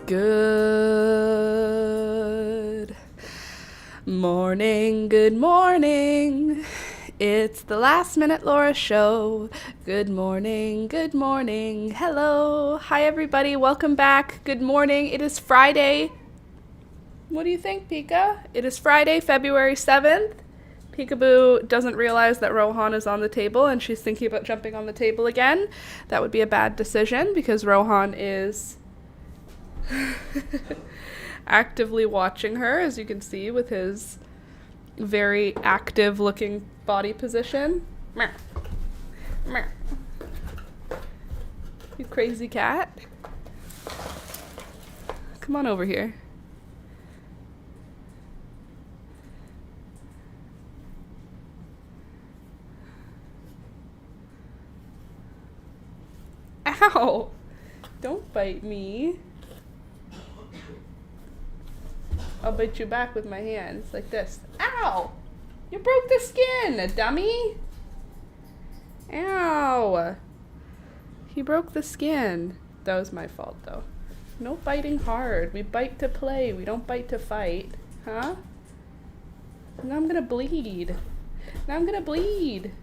Good morning, good morning. It's the Last Minute Laura Show. Good morning, good morning. Hello. Hi, everybody. Welcome back. Good morning. It is Friday. What do you think, Pika? It is Friday, February 7th. Peekaboo doesn't realize that Rohan is on the table and she's thinking about jumping on the table again. That would be a bad decision because Rohan is actively watching her, as you can see with his very active looking body position. Meow. Meow. You crazy cat. Come on over here. Ow! Don't bite me. I'll bite you back with my hands, like this. Ow! You broke the skin, dummy! Ow! He broke the skin. That was my fault, though. No biting hard. We bite to play. We don't bite to fight. Huh? Now I'm gonna bleed. Now I'm gonna bleed.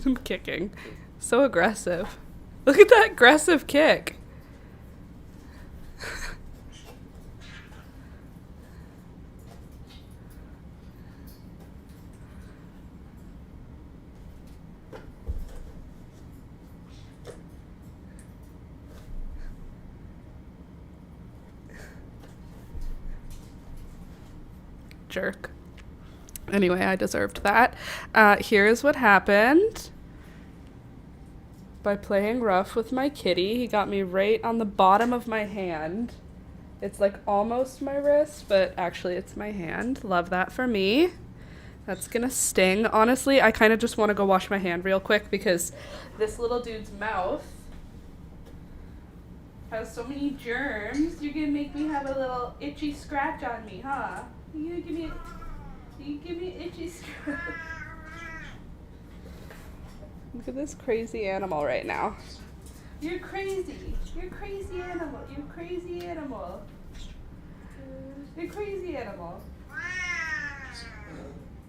I'm kicking. So aggressive. Look at that aggressive kick. Jerk. Anyway, I deserved that. Here's what happened. By playing rough with my kitty, he got me right on the bottom of my hand. It's like almost my wrist, but actually it's my hand. Love that for me. That's gonna sting. Honestly, I kind of just want to go wash my hand real quick because this little dude's mouth has so many germs. You're gonna make me have a little itchy scratch on me, huh? You gonna give me an itchy scratch? Look at this crazy animal right now. You're crazy. You're crazy animal. You crazy animal. You're crazy animal.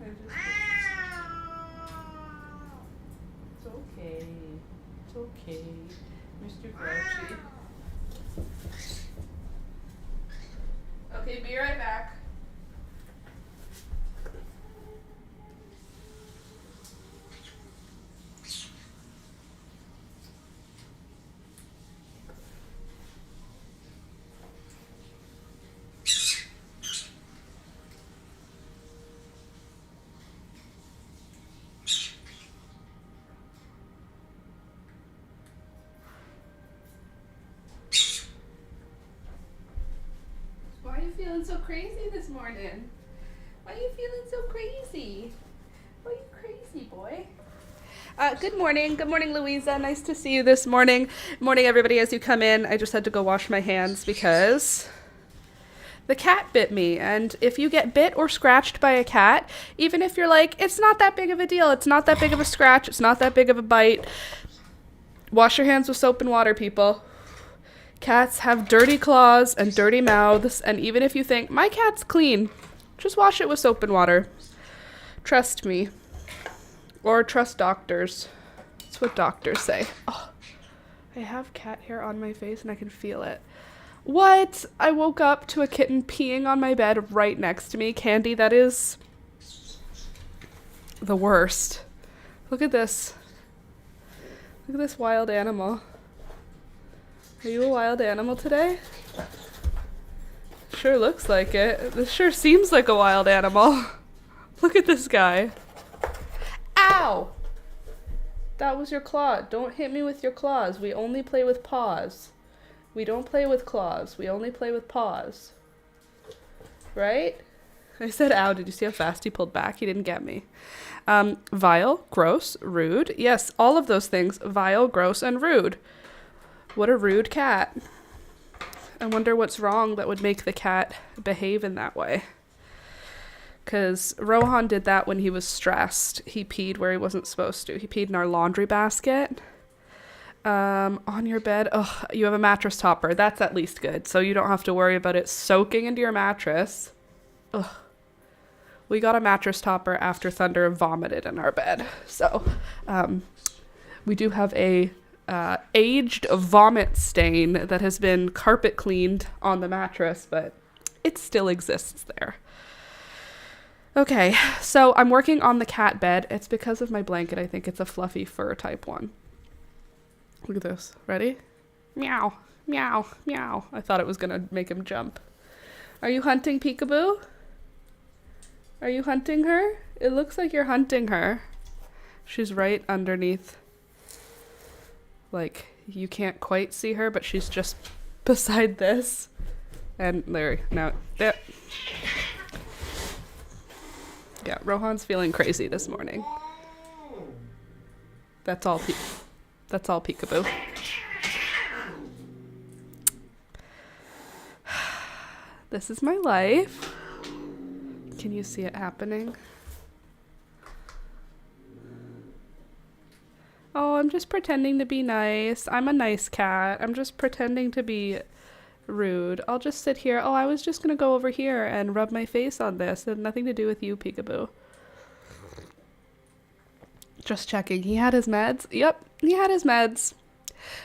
It's okay. It's okay, Mr. Grouchy. Okay, be right back. Why are you feeling so crazy this morning? Why are you feeling so crazy? Why are you crazy, boy? Good morning. Good morning, Louisa. Nice to see you this morning. Morning, everybody, as you come in. I just had to go wash my hands because the cat bit me. And if you get bit or scratched by a cat, even if you're like, it's not that big of a deal, it's not that big of a scratch, it's not that big of a bite, wash your hands with soap and water, people. Cats have dirty claws and dirty mouths, and even if you think, my cat's clean, just wash it with soap and water. Trust me. Or trust doctors. That's what doctors say. Oh, I have cat hair on my face and I can feel it. What? I woke up to a kitten peeing on my bed right next to me. Candy, that is the worst. Look at this. Look at this wild animal. Are you a wild animal today? Sure looks like it. This sure seems like a wild animal. Look at this guy. Ow! That was your claw. Don't hit me with your claws. We only play with paws. We don't play with claws. We only play with paws. Right? I said ow. Did you see how fast he pulled back? He didn't get me. Vile, gross, rude. Yes, all of those things. Vile, gross, and rude. What a rude cat. I wonder what's wrong that would make the cat behave in that way. because Rohan did that when he was stressed. He peed where he wasn't supposed to. He peed in our laundry basket. On your bed. Oh, you have a mattress topper. That's at least good. So you don't have to worry about it soaking into your mattress. Ugh. We got a mattress topper after Thunder vomited in our bed. So we do have a aged vomit stain that has been carpet cleaned on the mattress, but it still exists there. Okay, so I'm working on the cat bed. It's because of my blanket. I think it's a fluffy fur type one. Look at this. Ready? Meow, meow, meow. I thought it was going to make him jump. Are you hunting Peekaboo? Are you hunting her? It looks like you're hunting her. She's right underneath. Like, you can't quite see her, but she's just beside this. And there, now, there. Yeah, Rohan's feeling crazy this morning. That's all Peekaboo. This is my life. Can you see it happening? Oh, I'm just pretending to be nice. I'm a nice cat. I'm just pretending to be rude. I'll just sit here. Oh, I was just gonna go over here and rub my face on this. It had nothing to do with you, Peekaboo. Just checking. He had his meds? Yep, he had his meds.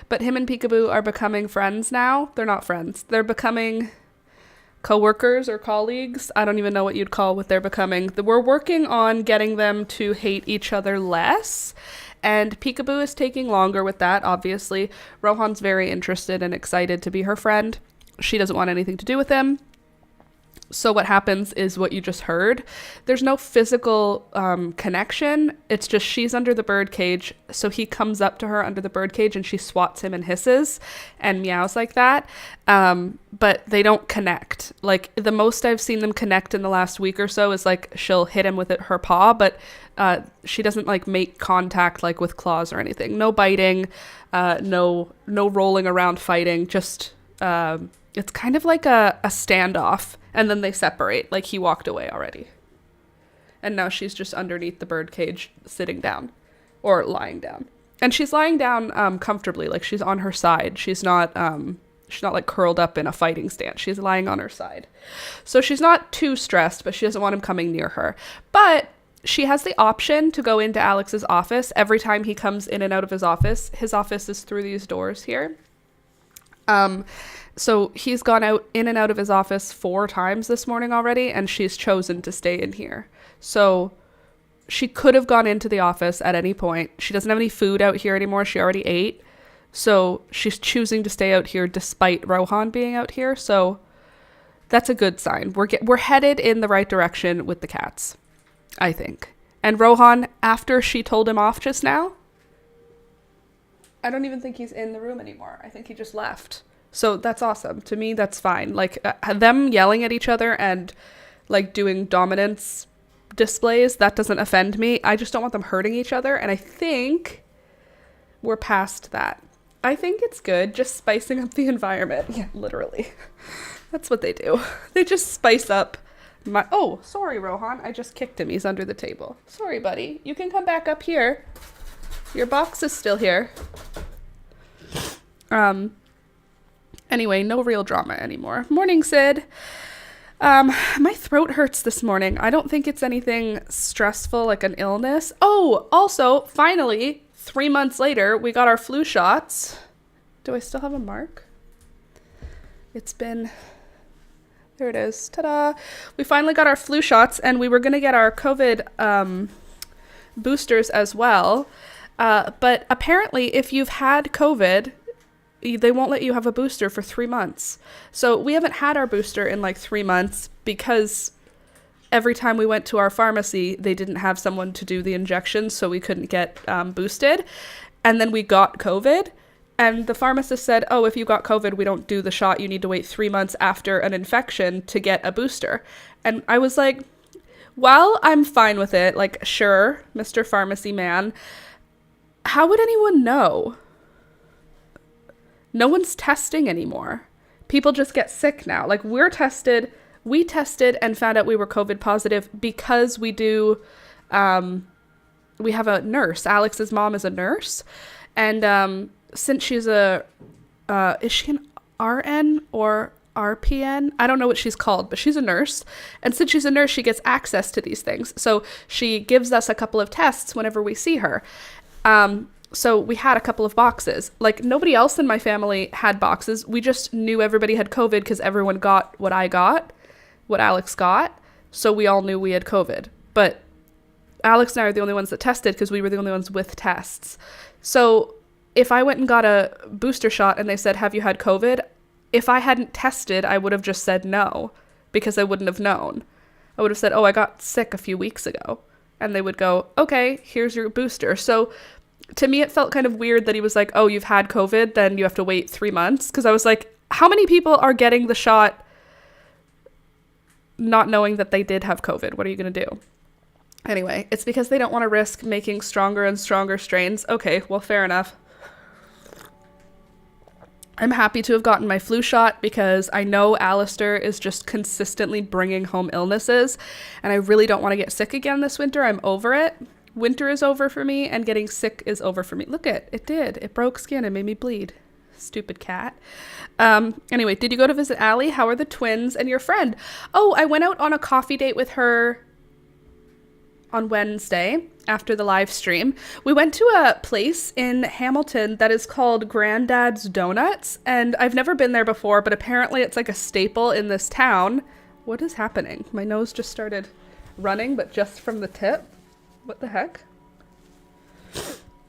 But him and Peekaboo are becoming friends now. They're not friends. They're becoming co-workers or colleagues. I don't even know what you'd call what they're becoming. We're working on getting them to hate each other less. And Peekaboo is taking longer with that, obviously. Rohan's very interested and excited to be her friend. She doesn't want anything to do with him. So what happens is what you just heard. There's no physical connection. It's just she's under the bird cage. So he comes up to her under the bird cage and she swats him and hisses and meows like that. But they don't connect. Like the most I've seen them connect in the last week or so is like she'll hit him with her paw, but she doesn't like make contact like with claws or anything. No biting, no rolling around fighting. Just it's kind of like a standoff. And then they separate, like he walked away already. And now she's just underneath the bird cage, sitting down or lying down. And she's lying down comfortably, like she's on her side. She's not like curled up in a fighting stance. She's lying on her side. So she's not too stressed, but she doesn't want him coming near her. But she has the option to go into Alex's office every time he comes in and out of his office. His office is through these doors here. So he's gone in and out of his office 4 times this morning already, and she's chosen to stay in here. So she could have gone into the office at any point. She doesn't have any food out here anymore. She already ate. So she's choosing to stay out here despite Rohan being out here. So that's a good sign. We're headed in the right direction with the cats, I think. And Rohan, after she told him off just now, I don't even think he's in the room anymore. I think he just left. So that's awesome. To me, that's fine. Like them yelling at each other and like doing dominance displays, that doesn't offend me. I just don't want them hurting each other. And I think we're past that. I think it's good just spicing up the environment. Yeah, literally. That's what they do. They just spice up my... Oh, sorry, Rohan. I just kicked him. He's under the table. Sorry, buddy. You can come back up here. Your box is still here. Anyway, no real drama anymore. Morning, Sid. My throat hurts this morning. I don't think it's anything stressful, like an illness. Oh, also, finally, 3 months later, we got our flu shots. Do I still have a mark? It's been... There it is. Ta-da! We finally got our flu shots, and we were going to get our COVID boosters as well. But apparently, if you've had COVID... they won't let you have a booster for 3 months. So we haven't had our booster in like 3 months because every time we went to our pharmacy, they didn't have someone to do the injections, so we couldn't get boosted. And then we got COVID, and the pharmacist said, oh, if you got COVID, we don't do the shot. You need to wait 3 months after an infection to get a booster. And I was like, well, I'm fine with it. Like, sure, Mr. Pharmacy Man. How would anyone know? No one's testing anymore. People just get sick now. Like, we're tested we tested and found out we were COVID positive because we have a nurse. Alex's mom is a nurse. And since she's is she an RN or RPN? I don't know what she's called, but she's a nurse. And since she's a nurse, she gets access to these things. So she gives us a couple of tests whenever we see her. So we had a couple of boxes. Like, nobody else in my family had boxes. We just knew everybody had COVID because everyone got what I got, what Alex got. So we all knew we had COVID. But Alex and I are the only ones that tested because we were the only ones with tests. So if I went and got a booster shot and they said, have you had COVID? If I hadn't tested, I would have just said no because I wouldn't have known. I would have said, oh, I got sick a few weeks ago. And they would go, okay, here's your booster. So to me, it felt kind of weird that he was like, oh, you've had COVID, then you have to wait 3 months. Because I was like, how many people are getting the shot not knowing that they did have COVID? What are you going to do? Anyway, it's because they don't want to risk making stronger and stronger strains. Okay, well, fair enough. I'm happy to have gotten my flu shot because I know Alistair is just consistently bringing home illnesses, and I really don't want to get sick again this winter. I'm over it. Winter is over for me, and getting sick is over for me. Look it did. It broke skin and made me bleed. Stupid cat. Anyway, did you go to visit Allie? How are the twins and your friend? Oh, I went out on a coffee date with her on Wednesday after the live stream. We went to a place in Hamilton that is called Granddad's Donuts, and I've never been there before, but apparently it's like a staple in this town. What is happening? My nose just started running, but just from the tip. What the heck?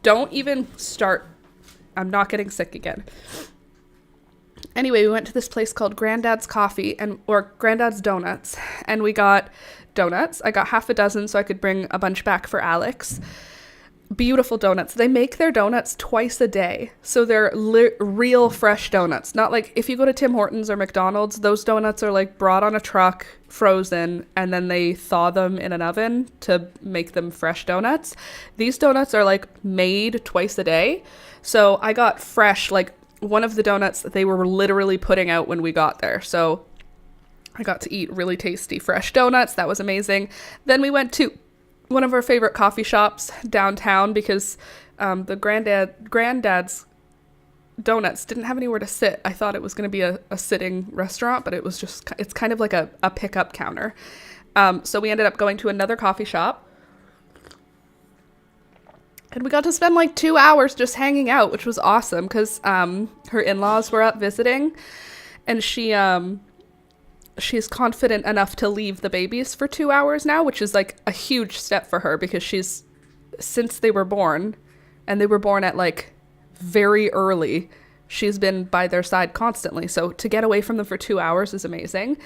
Don't even start. I'm not getting sick again. Anyway, we went to this place called Granddad's Coffee or Granddad's Donuts, and we got donuts. I got half a dozen so I could bring a bunch back for Alex. Beautiful donuts. They make their donuts twice a day. So they're real fresh donuts. Not like if you go to Tim Hortons or McDonald's, those donuts are like brought on a truck, frozen, and then they thaw them in an oven to make them fresh donuts. These donuts are like made twice a day. So I got fresh, like one of the donuts that they were literally putting out when we got there. So I got to eat really tasty fresh donuts. That was amazing. Then we went to one of our favorite coffee shops downtown because the Granddad's Donuts didn't have anywhere to sit. I thought it was going to be a sitting restaurant, but it's kind of like a pickup counter. So we ended up going to another coffee shop, and we got to spend like 2 hours just hanging out, which was awesome because her in-laws were up visiting, and she's confident enough to leave the babies for 2 hours now, which is like a huge step for her because since they were born, and they were born at like very early, she's been by their side constantly. So to get away from them for 2 hours is amazing.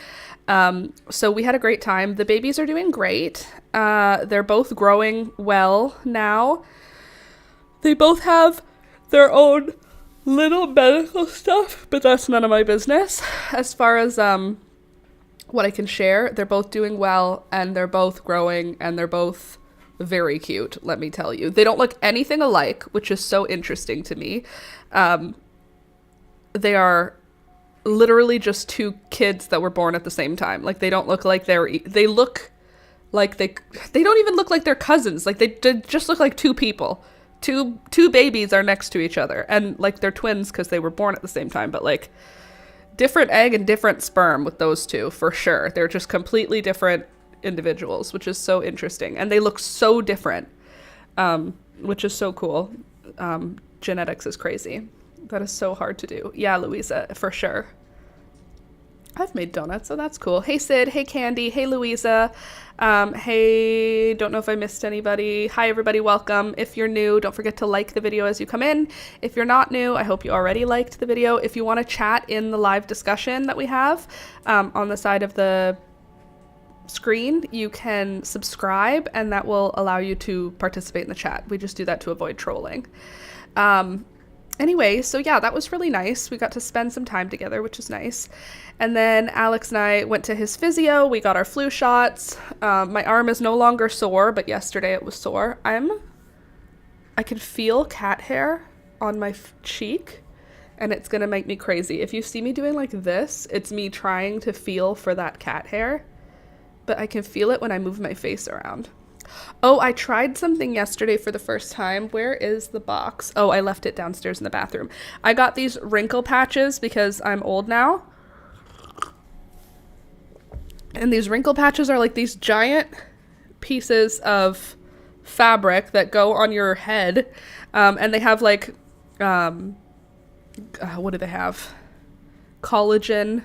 So we had a great time. The babies are doing great. They're both growing well now. They both have their own little medical stuff, but that's none of my business. As far as what I can share, they're both doing well, and they're both growing, and they're both very cute, let me tell you. They don't look anything alike, which is so interesting to me. They are literally just two kids that were born at the same time. Like, they don't look like they look like they don't even look like they're cousins. Like, they just look like two people. Two babies are next to each other, and like they're twins because they were born at the same time, but like different egg and different sperm with those two for sure. They're just completely different individuals, which is so interesting, and they look so different, which is so cool. Genetics is crazy. That is so hard to do. Yeah, Louisa, for sure. I've made donuts, so that's cool. Hey, Sid. Hey, Candy. Hey, Louisa. Hey, don't know if I missed anybody. Hi, everybody. Welcome. If you're new, don't forget to like the video as you come in. If you're not new, I hope you already liked the video. If you want to chat in the live discussion that we have on the side of the screen, you can subscribe, and that will allow you to participate in the chat. We just do that to avoid trolling. Anyway, so yeah, that was really nice. We got to spend some time together, which is nice. And then Alex and I went to his physio. We got our flu shots. My arm is no longer sore, but yesterday it was sore. I can feel cat hair on my cheek, and it's gonna make me crazy. If you see me doing like this, it's me trying to feel for that cat hair, but I can feel it when I move my face around. Oh, I tried something yesterday for the first time. Where is the box? Oh, I left it downstairs in the bathroom. I got these wrinkle patches because I'm old now. And these wrinkle patches are like these giant pieces of fabric that go on your head. And they have like, what do they have? Collagen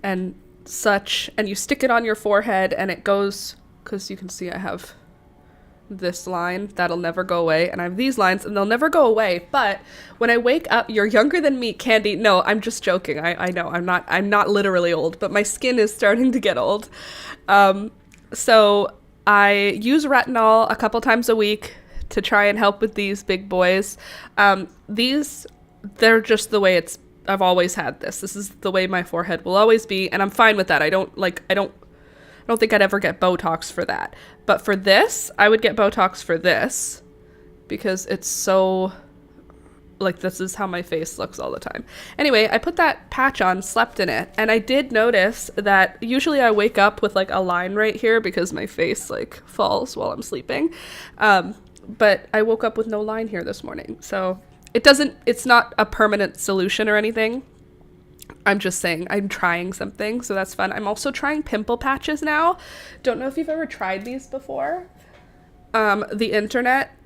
and such. And you stick it on your forehead and it goes, because you can see I have this line that'll never go away, and I have these lines and they'll never go away. But when I wake up, you're younger than me, Candy. No, I'm just joking. I know I'm not literally old, but my skin is starting to get old. So I use retinol a couple times a week to try and help with these big boys. They're just the way I've always had this. This is the way my forehead will always be, and I'm fine with that. I don't think I'd ever get Botox for that. But for this, I would get Botox for this because it's so, like, this is how my face looks all the time. Anyway, I put that patch on, slept in it, and I did notice that usually I wake up with, like, a line right here because my face, like, falls while I'm sleeping. But I woke up with no line here this morning. So it's not a permanent solution or anything. I'm just saying I'm trying something, so that's fun. I'm also trying pimple patches now. Don't know if you've ever tried these before. The internet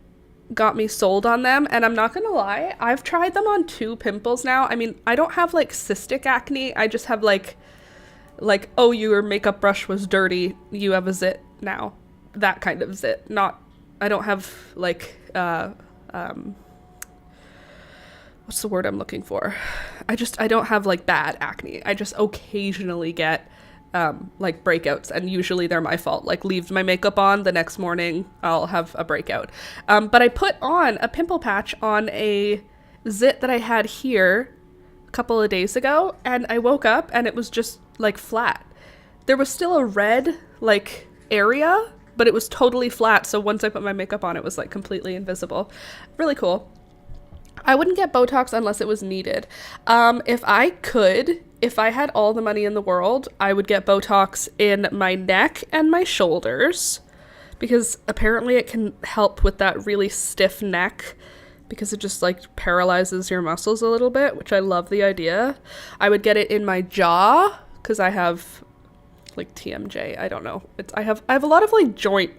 got me sold on them, and I'm not gonna lie, I've tried them on 2 pimples now. I mean, I don't have like cystic acne. I just have like, oh, your makeup brush was dirty, you have a zit now. That kind of zit. I don't have like, what's the word I'm looking for? I don't have like bad acne. I just occasionally get like breakouts, and usually they're my fault. Like, leave my makeup on, the next morning I'll have a breakout. But I put on a pimple patch on a zit that I had here a couple of days ago, and I woke up and it was just like flat. There was still a red like area, but it was totally flat. So once I put my makeup on, it was like completely invisible. Really cool. I wouldn't get Botox unless it was needed. If I had all the money in the world, I would get Botox in my neck and my shoulders, because apparently it can help with that really stiff neck, because it just like paralyzes your muscles a little bit, which I love the idea. I would get it in my jaw because I have like TMJ. I don't know. I have a lot of like joint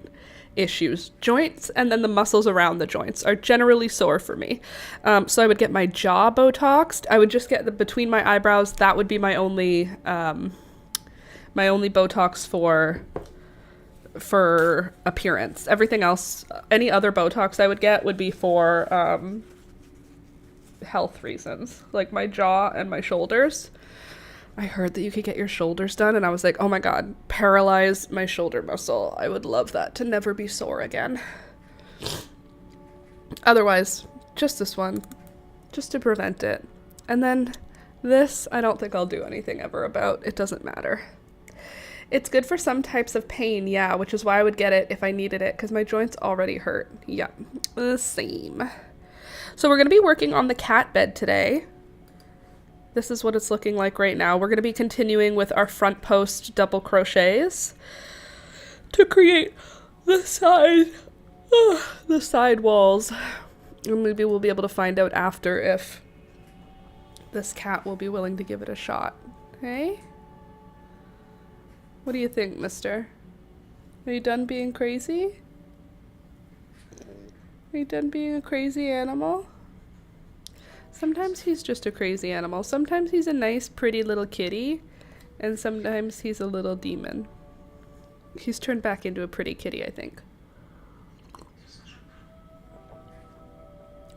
issues. Joints and then the muscles around the joints are generally sore for me. So I would get my jaw Botoxed. I would just get between my eyebrows. That would be my only Botox for appearance. Everything else, any other Botox I would get would be for health reasons, like my jaw and my shoulders. I heard that you could get your shoulders done, and I was like, oh my god, paralyze my shoulder muscle. I would love that, to never be sore again. Otherwise, just this one, just to prevent it. And then this, I don't think I'll do anything ever about. It doesn't matter. It's good for some types of pain, yeah, which is why I would get it if I needed it, because my joints already hurt. Yeah, the same. So we're going to be working on the cat bed today. This is what it's looking like right now. We're going to be continuing with our front post double crochets to create the side walls. And maybe we'll be able to find out after if this cat will be willing to give it a shot. Hey? What do you think, mister? Are you done being crazy? Are you done being a crazy animal? Sometimes he's just a crazy animal. Sometimes he's a nice, pretty little kitty, and sometimes he's a little demon. He's turned back into a pretty kitty, I think.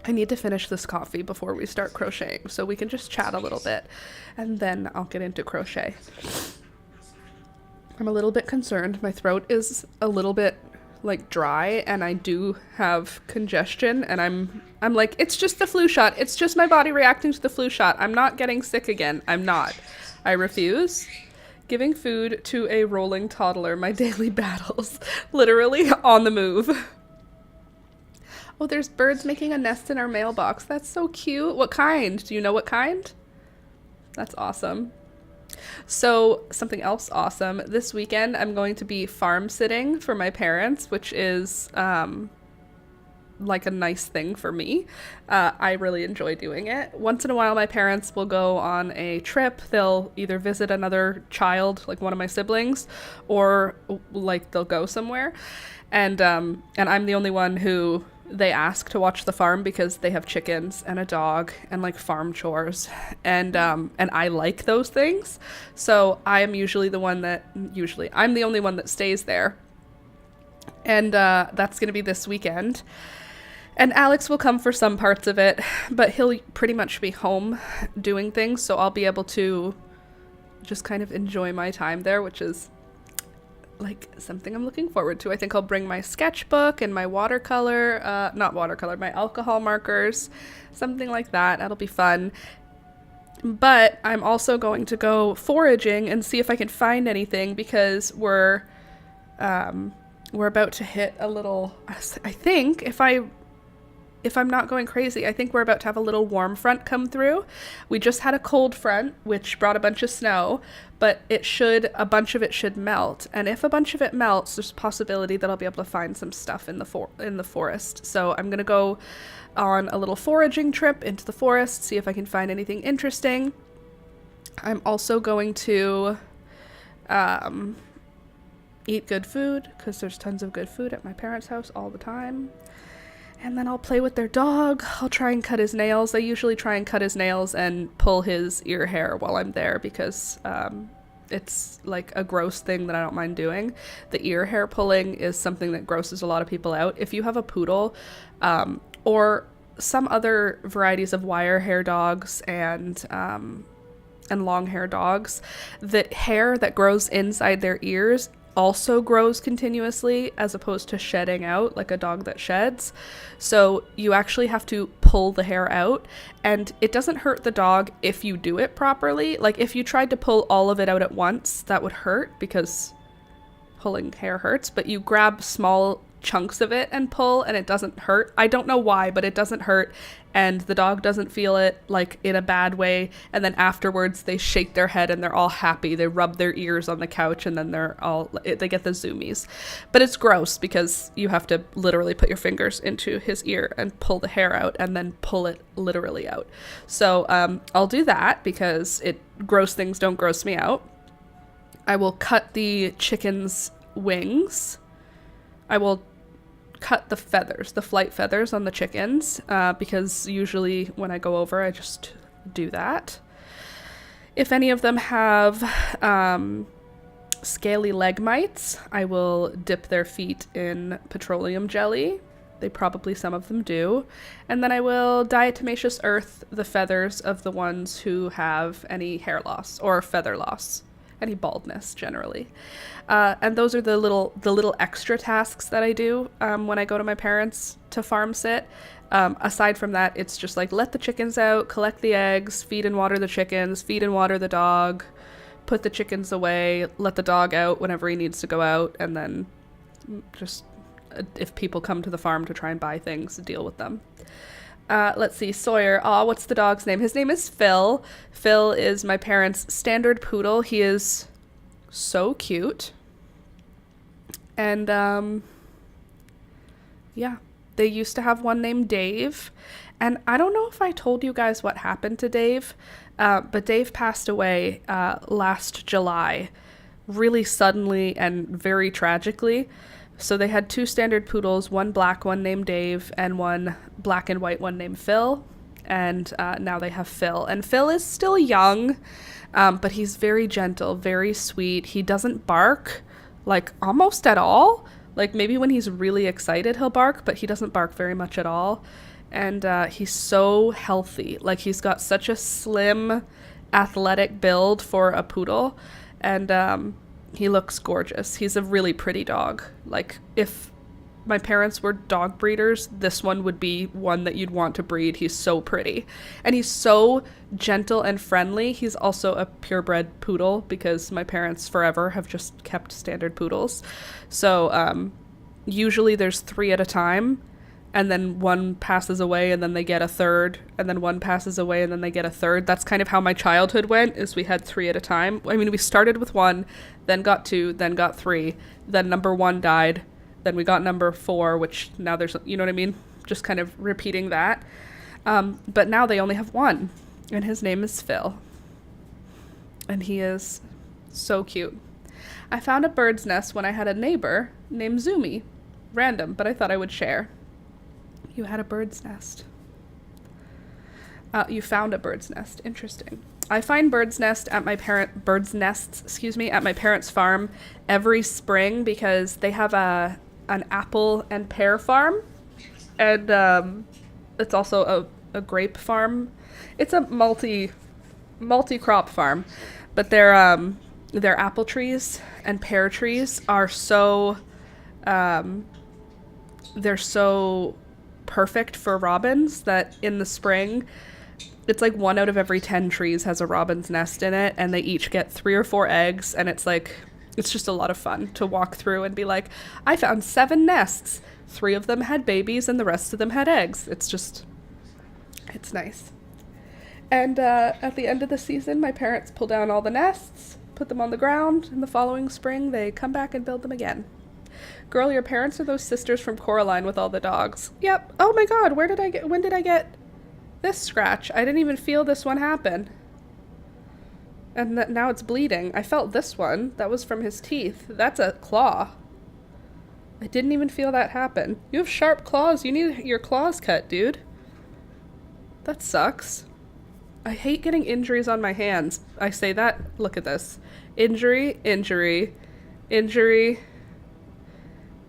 I need to finish this coffee before we start crocheting, so we can just chat a little bit, and then I'll get into crochet. I'm a little bit concerned. My throat is a little bit like dry, and I do have congestion, and I'm like, it's just the flu shot. It's just my body reacting to the flu shot. I'm not getting sick again. I'm not. I refuse. Giving food to a rolling toddler, my daily battles. Literally on the move. Oh, there's birds making a nest in our mailbox. That's so cute. What kind? Do you know what kind? That's awesome. So something else awesome. This weekend, I'm going to be farm sitting for my parents, which is like a nice thing for me. I really enjoy doing it. Once in a while, my parents will go on a trip. They'll either visit another child, like one of my siblings, or like they'll go somewhere. And I'm the only one who they ask to watch the farm because they have chickens and a dog and like farm chores, and I like those things. So I'm the only one that stays there, and that's gonna be this weekend. And Alex will come for some parts of it, but he'll pretty much be home doing things, so I'll be able to just kind of enjoy my time there, which is like something I'm looking forward to. I think I'll bring my sketchbook and my my alcohol markers, something like that. That'll be fun. But I'm also going to go foraging and see if I can find anything, because we're about to hit a little, I think if I'm not going crazy, I think we're about to have a little warm front come through. We just had a cold front, which brought a bunch of snow, but a bunch of it should melt. And if a bunch of it melts, there's a possibility that I'll be able to find some stuff in the forest. So I'm going to go on a little foraging trip into the forest, see if I can find anything interesting. I'm also going to eat good food, because there's tons of good food at my parents' house all the time. And then I'll play with their dog. I'll try and cut his nails. I usually try and cut his nails and pull his ear hair while I'm there, because it's like a gross thing that I don't mind doing. The ear hair pulling is something that grosses a lot of people out. If you have a poodle or some other varieties of wire hair dogs and long hair dogs, the hair that grows inside their ears also grows continuously, as opposed to shedding out like a dog that sheds. So you actually have to pull the hair out, and it doesn't hurt the dog if you do it properly. Like if you tried to pull all of it out at once, that would hurt, because pulling hair hurts, but you grab small chunks of it and pull, and it doesn't hurt. I don't know why, but it doesn't hurt, and the dog doesn't feel it like in a bad way. And then afterwards they shake their head and they're all happy. They rub their ears on the couch, and then they get the zoomies. But it's gross, because you have to literally put your fingers into his ear and pull the hair out, and then pull it literally out. So I'll do that, because gross things don't gross me out. I will cut the chicken's wings. I will cut the flight feathers on the chickens, because usually when I go over, I just do that. If any of them have scaly leg mites, I will dip their feet in petroleum jelly. Some of them do. And then I will diatomaceous earth the feathers of the ones who have any hair loss or feather loss, any baldness generally. And those are the little extra tasks that I do when I go to my parents to farm sit. Aside from that, it's just like let the chickens out, collect the eggs, feed and water the chickens, feed and water the dog, put the chickens away, let the dog out whenever he needs to go out, and then just if people come to the farm to try and buy things, deal with them. Let's see, Sawyer. What's the dog's name? His name is Phil. Phil is my parents' standard poodle. He is so cute. And, yeah, they used to have one named Dave. And I don't know if I told you guys what happened to Dave, but Dave passed away last July, really suddenly and very tragically. So they had two standard poodles, one black one named Dave, and one black and white one named Phil. And now they have Phil. And Phil is still young, but he's very gentle, very sweet. He doesn't bark, like, almost at all. Like, maybe when he's really excited he'll bark, but he doesn't bark very much at all. And he's so healthy. Like, he's got such a slim, athletic build for a poodle. And he looks gorgeous. He's a really pretty dog. Like, if my parents were dog breeders, this one would be one that you'd want to breed. He's so pretty. And he's so gentle and friendly. He's also a purebred poodle, because my parents forever have just kept standard poodles. So usually there's 3 at a time. and then one passes away and then they get a third, and then one passes away and then they get a third. That's kind of how my childhood went, is we had 3 at a time. I mean, we started with 1, then got 2, then got 3, then number 1 died, then we got number 4, which now there's, you know what I mean? Just kind of repeating that. But now they only have 1, and his name is Phil. And he is so cute. I found a bird's nest when I had a neighbor named Zumi. Random, but I thought I would share. You had a bird's nest. You found a bird's nest. Interesting. I find birds' nests at my parents' farm every spring because they have an apple and pear farm, and it's also a grape farm. It's a multi-crop farm, but their apple trees and pear trees are so they're so perfect for robins that in the spring, it's like 1 out of every 10 trees has a robin's nest in it, and they each get 3 or 4 eggs, and it's just a lot of fun to walk through and be like, I found 7 nests. 3 of them had babies and the rest of them had eggs. It's nice. And at the end of the season, my parents pull down all the nests, put them on the ground, and the following spring they come back and build them again. Girl, your parents are those sisters from Coraline with all the dogs. Yep. Oh my god, when did I get this scratch? I didn't even feel this one happen. And now it's bleeding. I felt this one. That was from his teeth. That's a claw. I didn't even feel that happen. You have sharp claws. You need your claws cut, dude. That sucks. I hate getting injuries on my hands. I say that. Look at this. Injury, injury, injury,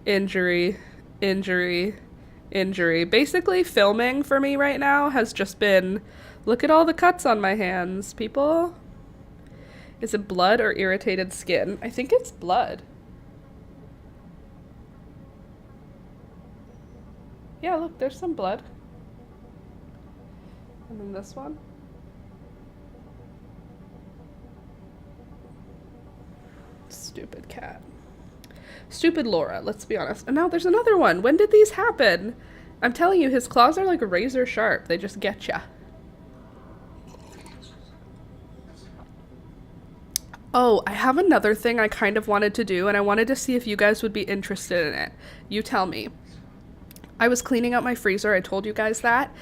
injury, injury, injury. Basically, filming for me right now has just been, look at all the cuts on my hands, people. Is it blood or irritated skin? I think it's blood. Yeah, look, there's some blood. And then this one. Stupid cat. Stupid Laura, let's be honest. And now there's another one. When did these happen? I'm telling you, his claws are like razor sharp. They just get ya. Oh, I have another thing I kind of wanted to do, and I wanted to see if you guys would be interested in it. You tell me. I was cleaning out my freezer. I told you guys that.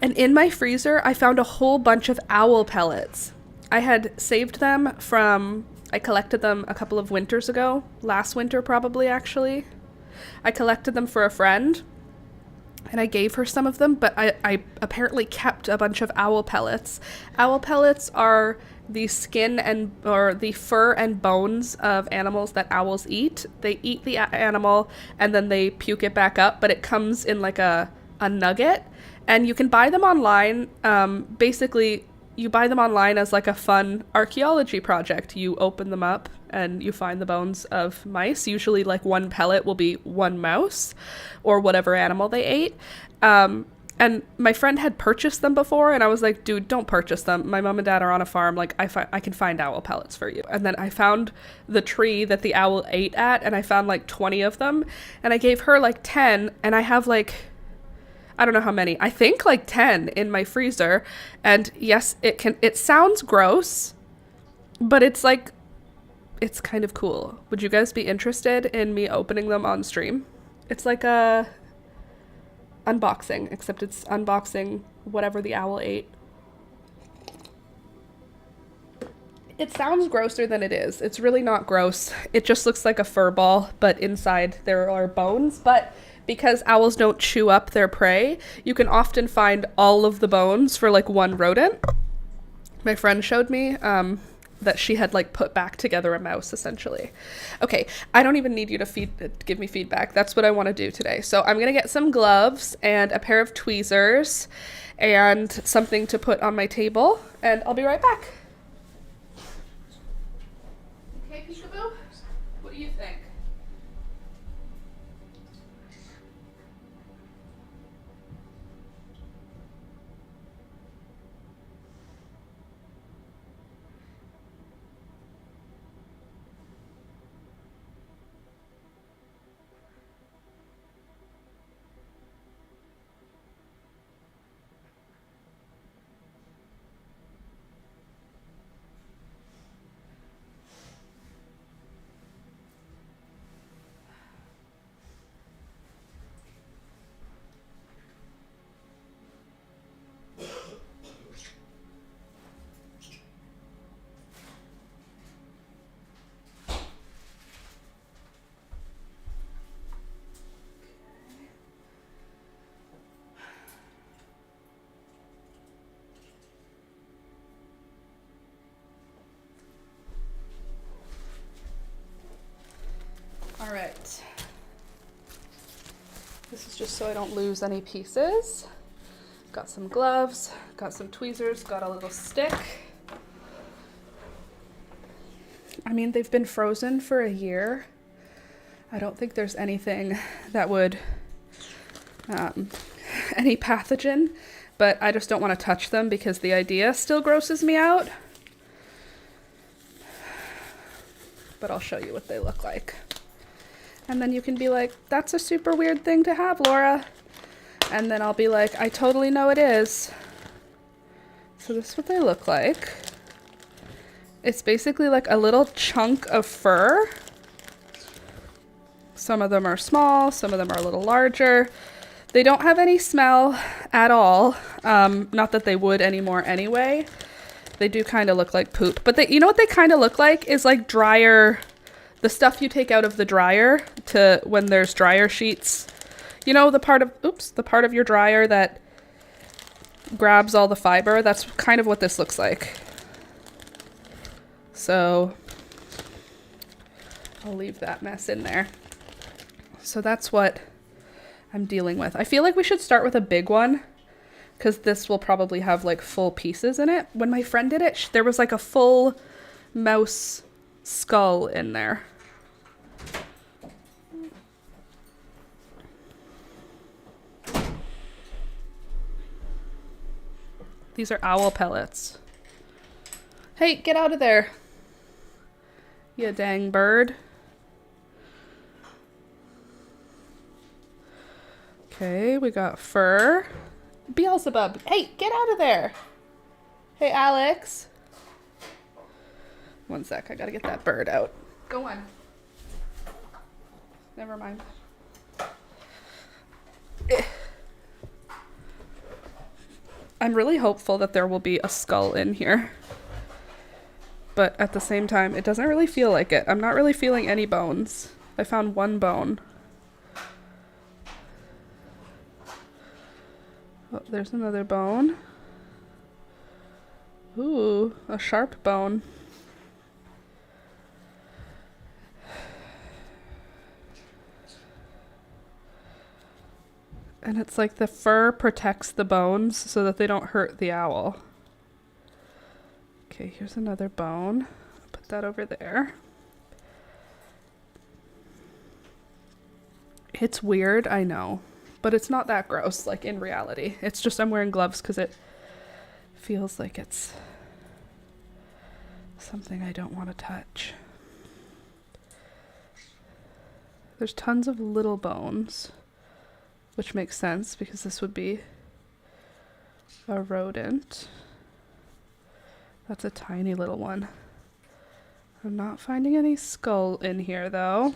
And in my freezer, I found a whole bunch of owl pellets. I had saved them from... I collected them a couple of winters ago. Last winter, probably, actually. I collected them for a friend, and I gave her some of them, but I apparently kept a bunch of owl pellets. Owl pellets are the skin or the fur and bones of animals that owls eat. They eat the animal, and then they puke it back up, but it comes in like a nugget, and you can buy them online. Basically, you buy them online as like a fun archaeology project. You open them up and you find the bones of mice. Usually like one pellet will be one mouse or whatever animal they ate. And my friend had purchased them before, and I was like, dude, don't purchase them. My mom and dad are on a farm. Like, I can find owl pellets for you. And then I found the tree that the owl ate at, and I found like 20 of them, and I gave her like 10, and I have like, I don't know how many. I think like 10 in my freezer. And yes, it sounds gross, but it's like, it's kind of cool. Would you guys be interested in me opening them on stream? It's like a unboxing, except it's unboxing whatever the owl ate. It sounds grosser than it is. It's really not gross. It just looks like a fur ball, but inside there are bones. But because owls don't chew up their prey, you can often find all of the bones for like one rodent. My friend showed me that she had like put back together a mouse, essentially. Okay, I don't even need you to give me feedback. That's what I want to do today. So I'm gonna get some gloves and a pair of tweezers and something to put on my table, and I'll be right back. Okay, Peekaboo, what do you think? This is just so I don't lose any pieces. Got some gloves, got some tweezers, got a little stick. I mean, they've been frozen for a year. I don't think there's anything that would, any pathogen, but I just don't want to touch them because the idea still grosses me out. But I'll show you what they look like. And then you can be like, that's a super weird thing to have, Laura. And then I'll be like, I totally know it is. So this is what they look like. It's basically like a little chunk of fur. Some of them are small, some of them are a little larger. They don't have any smell at all. Not that they would anymore anyway. They do kind of look like poop. But you know what they kind of look like is like dryer, the stuff you take out of the dryer to when there's dryer sheets. You know, the part of your dryer that grabs all the fiber, that's kind of what this looks like. So I'll leave that mess in there. So that's what I'm dealing with. I feel like we should start with a big one because this will probably have like full pieces in it. When my friend did it, there was like a full mouse skull in there. These are owl pellets. Hey, get out of there. You dang bird. Okay, we got fur. Beelzebub. Hey, get out of there. Hey, Alex. One sec, I gotta get that bird out. Go on. Never mind. I'm really hopeful that there will be a skull in here. But at the same time, it doesn't really feel like it. I'm not really feeling any bones. I found one bone. Oh, there's another bone. Ooh, a sharp bone. And it's like the fur protects the bones so that they don't hurt the owl. Okay, here's another bone. Put that over there. It's weird, I know. But it's not that gross, like in reality. It's just I'm wearing gloves because it feels like it's something I don't want to touch. There's tons of little bones, which makes sense because this would be a rodent. That's a tiny little one. I'm not finding any skull in here though,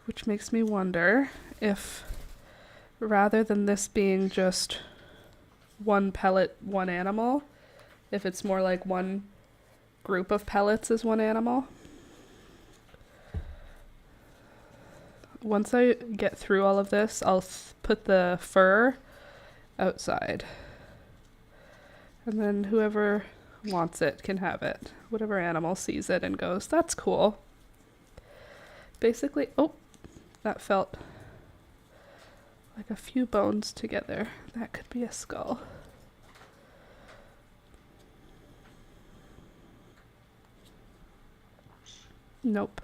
which makes me wonder if rather than this being just one pellet, one animal, if it's more like one group of pellets is one animal. Once I get through all of this, I'll put the fur outside. And then whoever wants it can have it. Whatever animal sees it and goes, that's cool. Basically, oh, that felt like a few bones together. That could be a skull. Nope.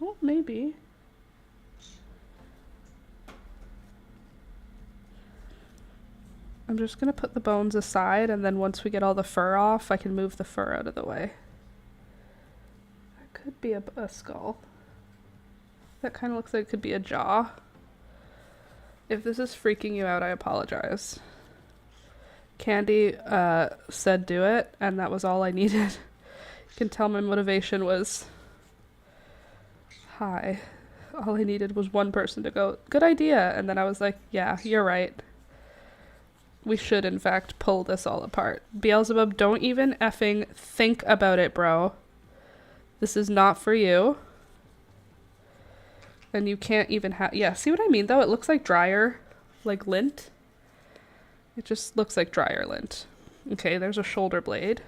Oh, maybe. I'm just going to put the bones aside, and then once we get all the fur off, I can move the fur out of the way. That could be a skull. That kind of looks like it could be a jaw. If this is freaking you out, I apologize. Candy said do it, and that was all I needed. You can tell my motivation was high. All I needed was one person to go, good idea, and then I was like, yeah, you're right. We should, in fact, pull this all apart. Beelzebub, don't even effing think about it, bro. This is not for you. And you can't even have... Yeah, see what I mean, though? It looks like dryer, like lint. It just looks like dryer lint. Okay, there's a shoulder blade.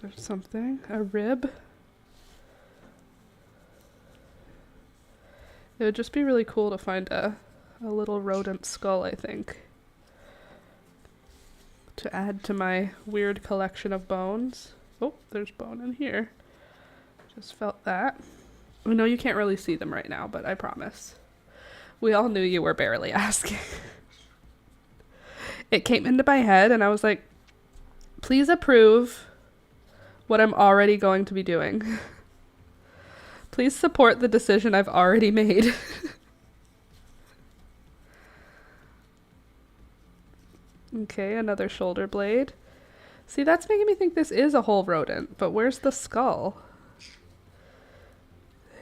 There's something. A rib. It would just be really cool to find a little rodent skull, I think, to add to my weird collection of bones. Oh, there's bone in here. Just felt that. I know you can't really see them right now, but I promise. We all knew you were barely asking. It came into my head and I was like, please approve what I'm already going to be doing. Please support the decision I've already made. Okay, another shoulder blade. See, that's making me think this is a whole rodent, but where's the skull?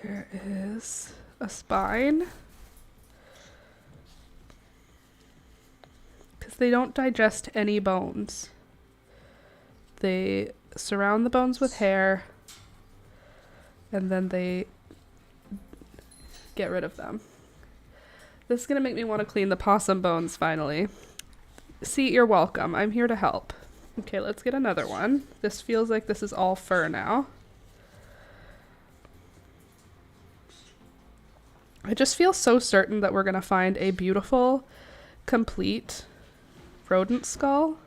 There is a spine. Because they don't digest any bones. They surround the bones with hair, and then they get rid of them. This is going to make me want to clean the possum bones finally. See, you're welcome. I'm here to help. Okay, let's get another one. This feels like this is all fur now. I just feel so certain that we're going to find a beautiful, complete rodent skull.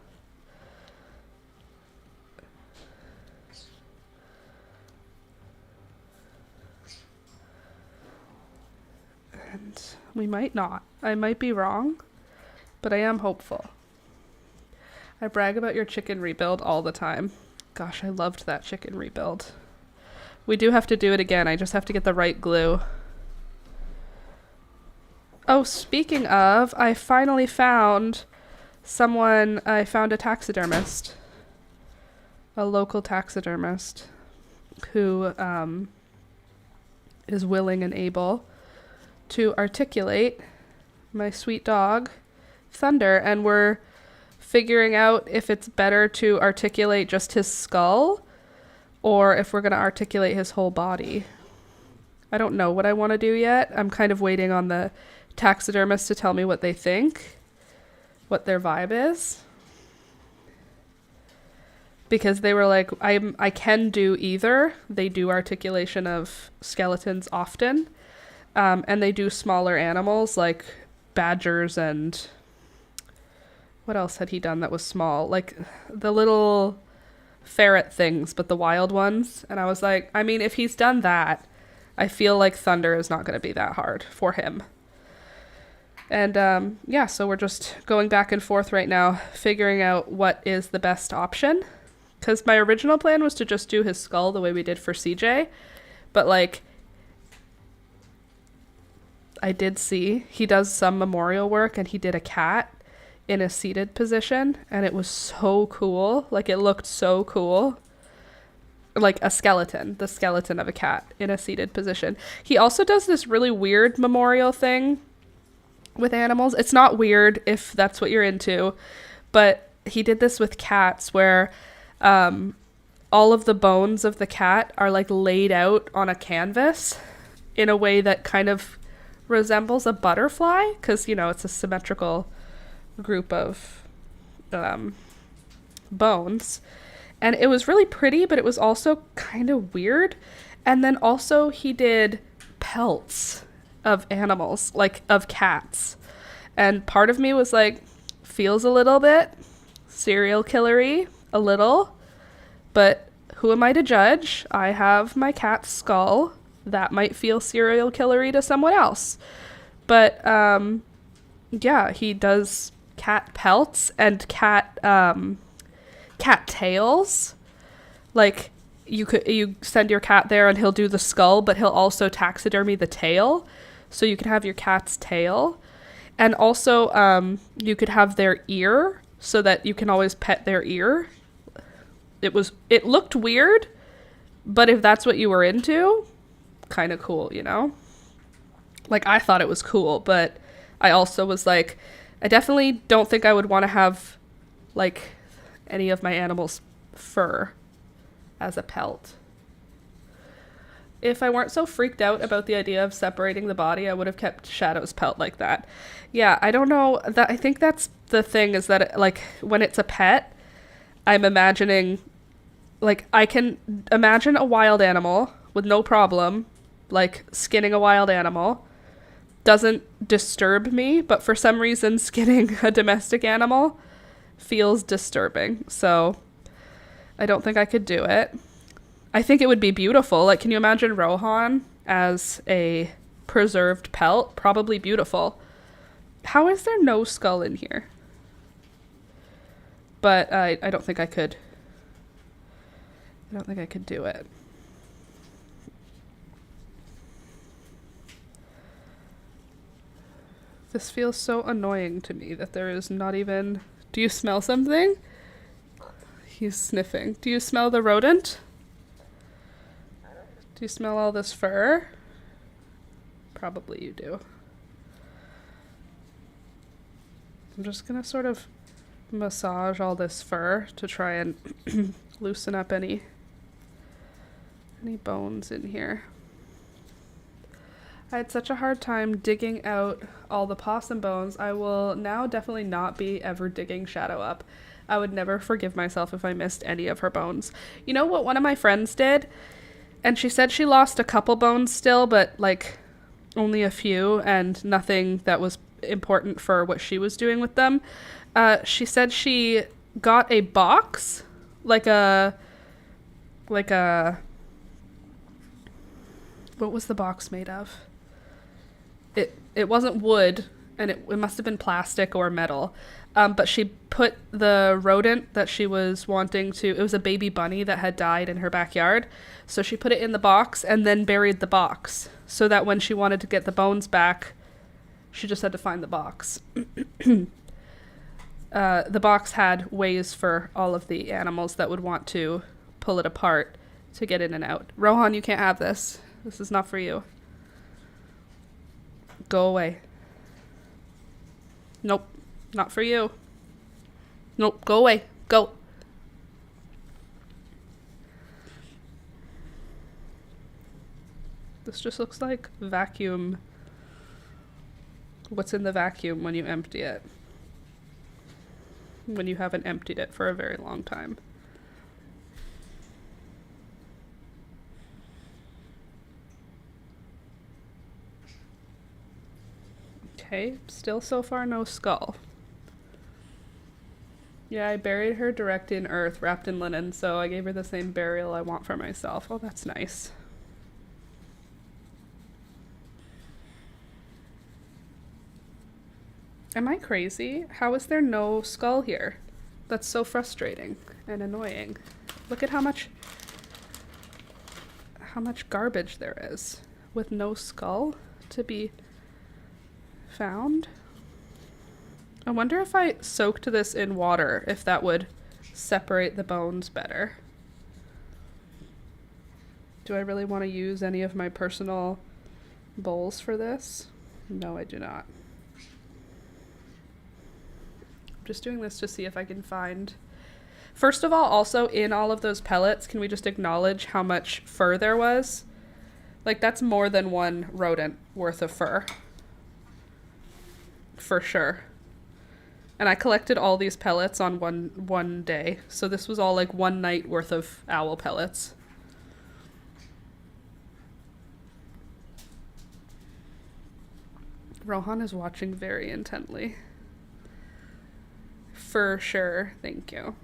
And we might not. I might be wrong, but I am hopeful. I brag about your chicken rebuild all the time. Gosh, I loved that chicken rebuild. We do have to do it again. I just have to get the right glue. Oh, speaking of, I finally found someone. I found a taxidermist. A local taxidermist who is willing and able to articulate my sweet dog, Thunder, and we're figuring out if it's better to articulate just his skull or if we're going to articulate his whole body. I don't know what I want to do yet. I'm kind of waiting on the taxidermist to tell me what they think, what their vibe is. Because they were like, I can do either. They do articulation of skeletons often, and they do smaller animals like badgers and... What else had he done that was small? Like the little ferret things, but the wild ones. And I was like, I mean, if he's done that, I feel like Thunder is not going to be that hard for him. And yeah, so we're just going back and forth right now, figuring out what is the best option. Because my original plan was to just do his skull the way we did for CJ. But like, I did see he does some memorial work and he did a cat in a seated position, and it was so cool. Like, it looked so cool. Like a skeleton, the skeleton of a cat in a seated position. He also does this really weird memorial thing with animals. It's not weird if that's what you're into, but he did this with cats where all of the bones of the cat are like laid out on a canvas in a way that kind of resembles a butterfly, because, you know, it's a symmetrical group of bones, and it was really pretty, but it was also kind of weird. And then also he did pelts of animals, like of cats, and part of me was like, feels a little bit serial killery, a little, but who am I to judge? I have my cat's skull. That might feel serial killery to someone else, but yeah, he does cat pelts and cat tails. Like, you send your cat there and he'll do the skull, but he'll also taxidermy the tail, so you can have your cat's tail. And also you could have their ear so that you can always pet their ear. It looked weird, but if that's what you were into, kind of cool, you know? Like, I thought it was cool, but I also was like, I definitely don't think I would want to have, like, any of my animals' fur as a pelt. If I weren't so freaked out about the idea of separating the body, I would have kept Shadow's pelt like that. Yeah, I don't know. I think that's the thing, is that, like, when it's a pet, I'm imagining, like, I can imagine a wild animal with no problem, like, skinning a wild animal, doesn't disturb me, but for some reason skinning a domestic animal feels disturbing. So I don't think I could do it. I think it would be beautiful. Like, can you imagine Rohan as a preserved pelt? Probably beautiful. How is there no skull in here? But I don't think I could. I don't think I could do it. This feels so annoying to me that there is not even... Do you smell something? He's sniffing. Do you smell the rodent? Do you smell all this fur? Probably you do. I'm just gonna sort of massage all this fur to try and loosen up any bones in here. I had such a hard time digging out all the possum bones. I will now definitely not be ever digging Shadow up. I would never forgive myself if I missed any of her bones. You know what one of my friends did? And she said she lost a couple bones still, but like only a few and nothing that was important for what she was doing with them. She said she got a box, like a what was the box made of? It wasn't wood, and it must have been plastic or metal. But she put the rodent that she was wanting to... It was a baby bunny that had died in her backyard. So she put it in the box and then buried the box so that when she wanted to get the bones back, she just had to find the box. The box had ways for all of the animals that would want to pull it apart to get in and out. Rohan, you can't have this. This is not for you. Go away. Nope. Not for you. Nope. Go away. Go. This just looks like vacuum. What's in the vacuum when you empty it? When you haven't emptied it for a very long time. Okay, still so far no skull. Yeah, I buried her direct in earth, wrapped in linen, so I gave her the same burial I want for myself. Oh, that's nice. Am I crazy? How is there no skull here? That's so frustrating and annoying. Look at how much garbage there is with no skull to be found. I wonder if I soaked this in water, if that would separate the bones better. Do I really want to use any of my personal bowls for this? No, I do not. I'm just doing this to see if I can find... First of all, also in all of those pellets, can we just acknowledge how much fur there was? Like, that's more than one rodent worth of fur. For sure. And I collected all these pellets on one day. So this was all like one night worth of owl pellets. Rohan is watching very intently. For sure. Thank you.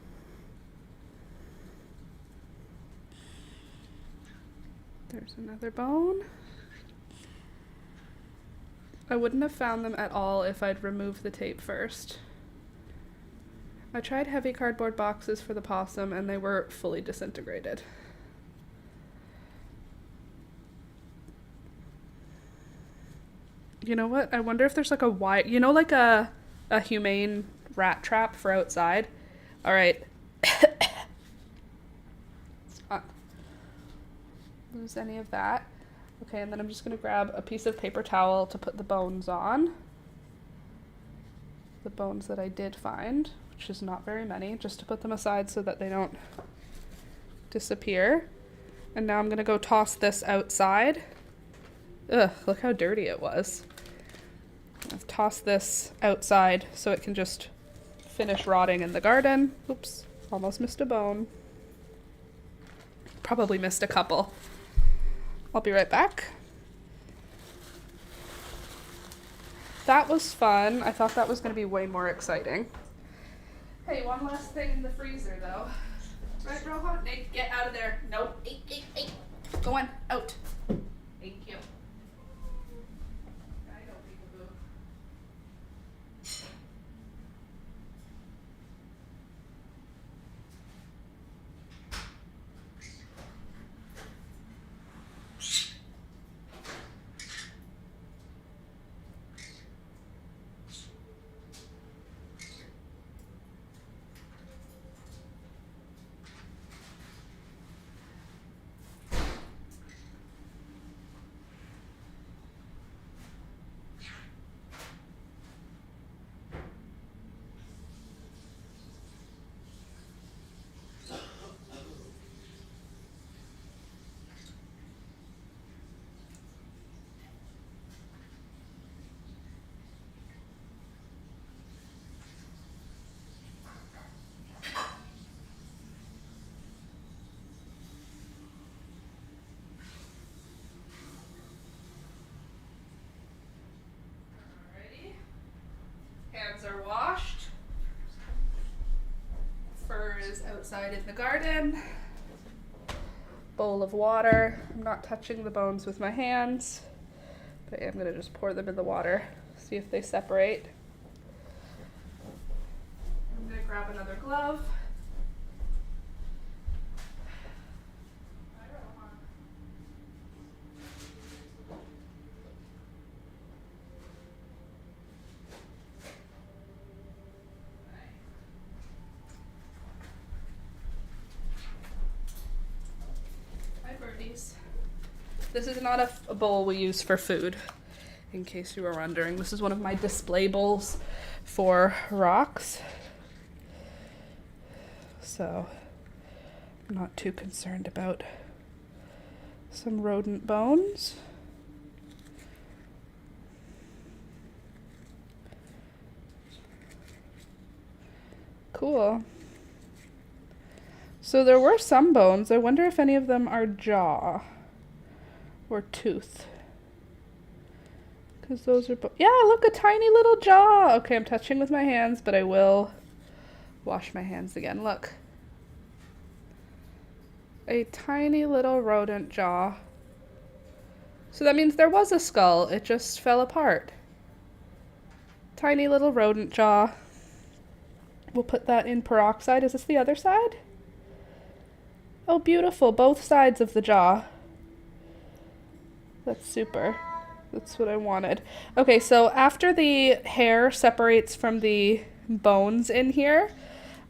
There's another bone. I wouldn't have found them at all if I'd removed the tape first. I tried heavy cardboard boxes for the possum and they were fully disintegrated. You know what? I wonder if there's like a wire, you know, like a humane rat trap for outside. All right. Let's not lose any of that. Okay, and then I'm just going to grab a piece of paper towel to put the bones on. The bones that I did find, which is not very many, just to put them aside so that they don't disappear. And now I'm going to go toss this outside. Ugh, look how dirty it was. I've tossed this outside so it can just finish rotting in the garden. Oops, almost missed a bone. Probably missed a couple. I'll be right back. that was fun. I thought that was going to be way more exciting. Hey, one last thing in the freezer, though. Right, Rohan? Nate, get out of there. Nope. Hey. Go on, out. Thank you. I know, peekaboo. Hands are washed. Fur is outside in the garden. Bowl of water. I'm not touching the bones with my hands, but I'm gonna just pour them in the water, see if they separate. I'm gonna grab another glove. This is not a bowl we use for food, in case you were wondering. This is one of my display bowls for rocks. So I'm not too concerned about some rodent bones. Cool. So there were some bones. I wonder if any of them are jaw or tooth. Because those are yeah, look, a tiny little jaw. Okay, I'm touching with my hands, but I will wash my hands again. Look. A tiny little rodent jaw. So that means there was a skull. It just fell apart. Tiny little rodent jaw. We'll put that in peroxide. Is this the other side? Oh, beautiful. Both sides of the jaw. That's super. That's what I wanted. Okay, so after the hair separates from the bones in here,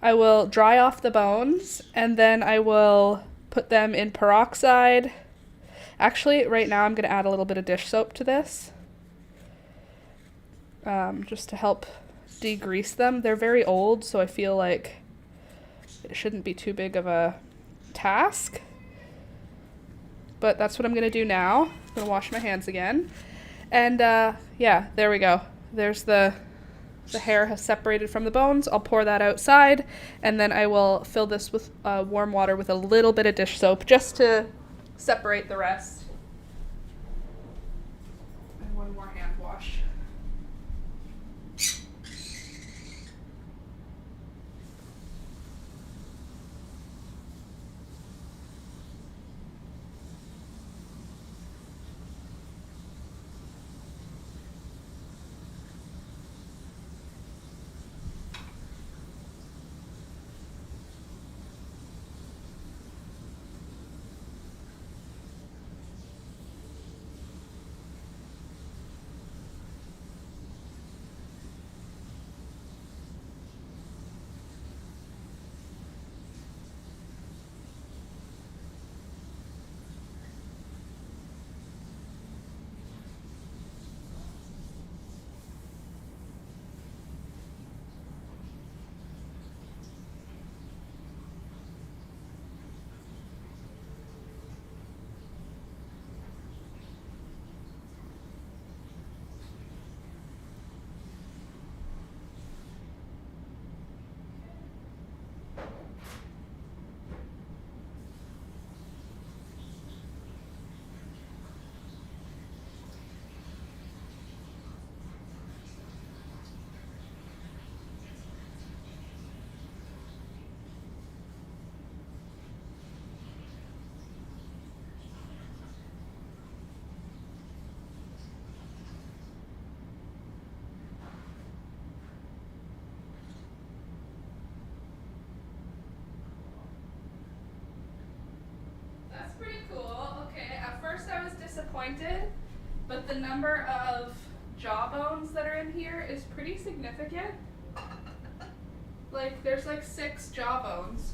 I will dry off the bones, and then I will put them in peroxide. Actually, right now I'm going to add a little bit of dish soap to this, just to help degrease them. They're very old, so I feel like it shouldn't be too big of a task. But that's what I'm going to do now. I'm going to wash my hands again. And yeah, there we go. There's the hair has separated from the bones. I'll pour that outside, and then I will fill this with warm water with a little bit of dish soap just to separate the rest. And one more hand wash. disappointed, but the number of jaw bones that are in here is pretty significant. Like, there's like 6 jaw bones.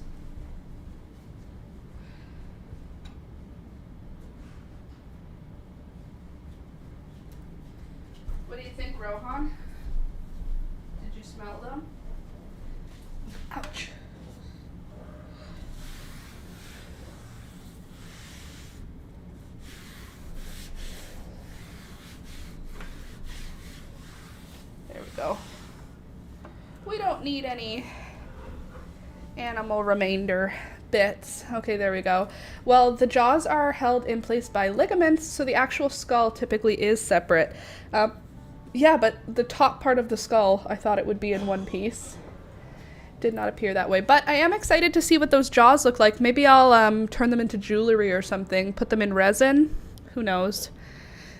What do you think, Rohan? Did you smell them? Ouch. There we go. We don't need any animal remainder bits. Okay, there we go. Well, the jaws are held in place by ligaments, so the actual skull typically is separate. Yeah, but the top part of the skull, I thought it would be in one piece. Did not appear that way. But I am excited to see what those jaws look like. Maybe I'll turn them into jewelry or something. Put them in resin. Who knows?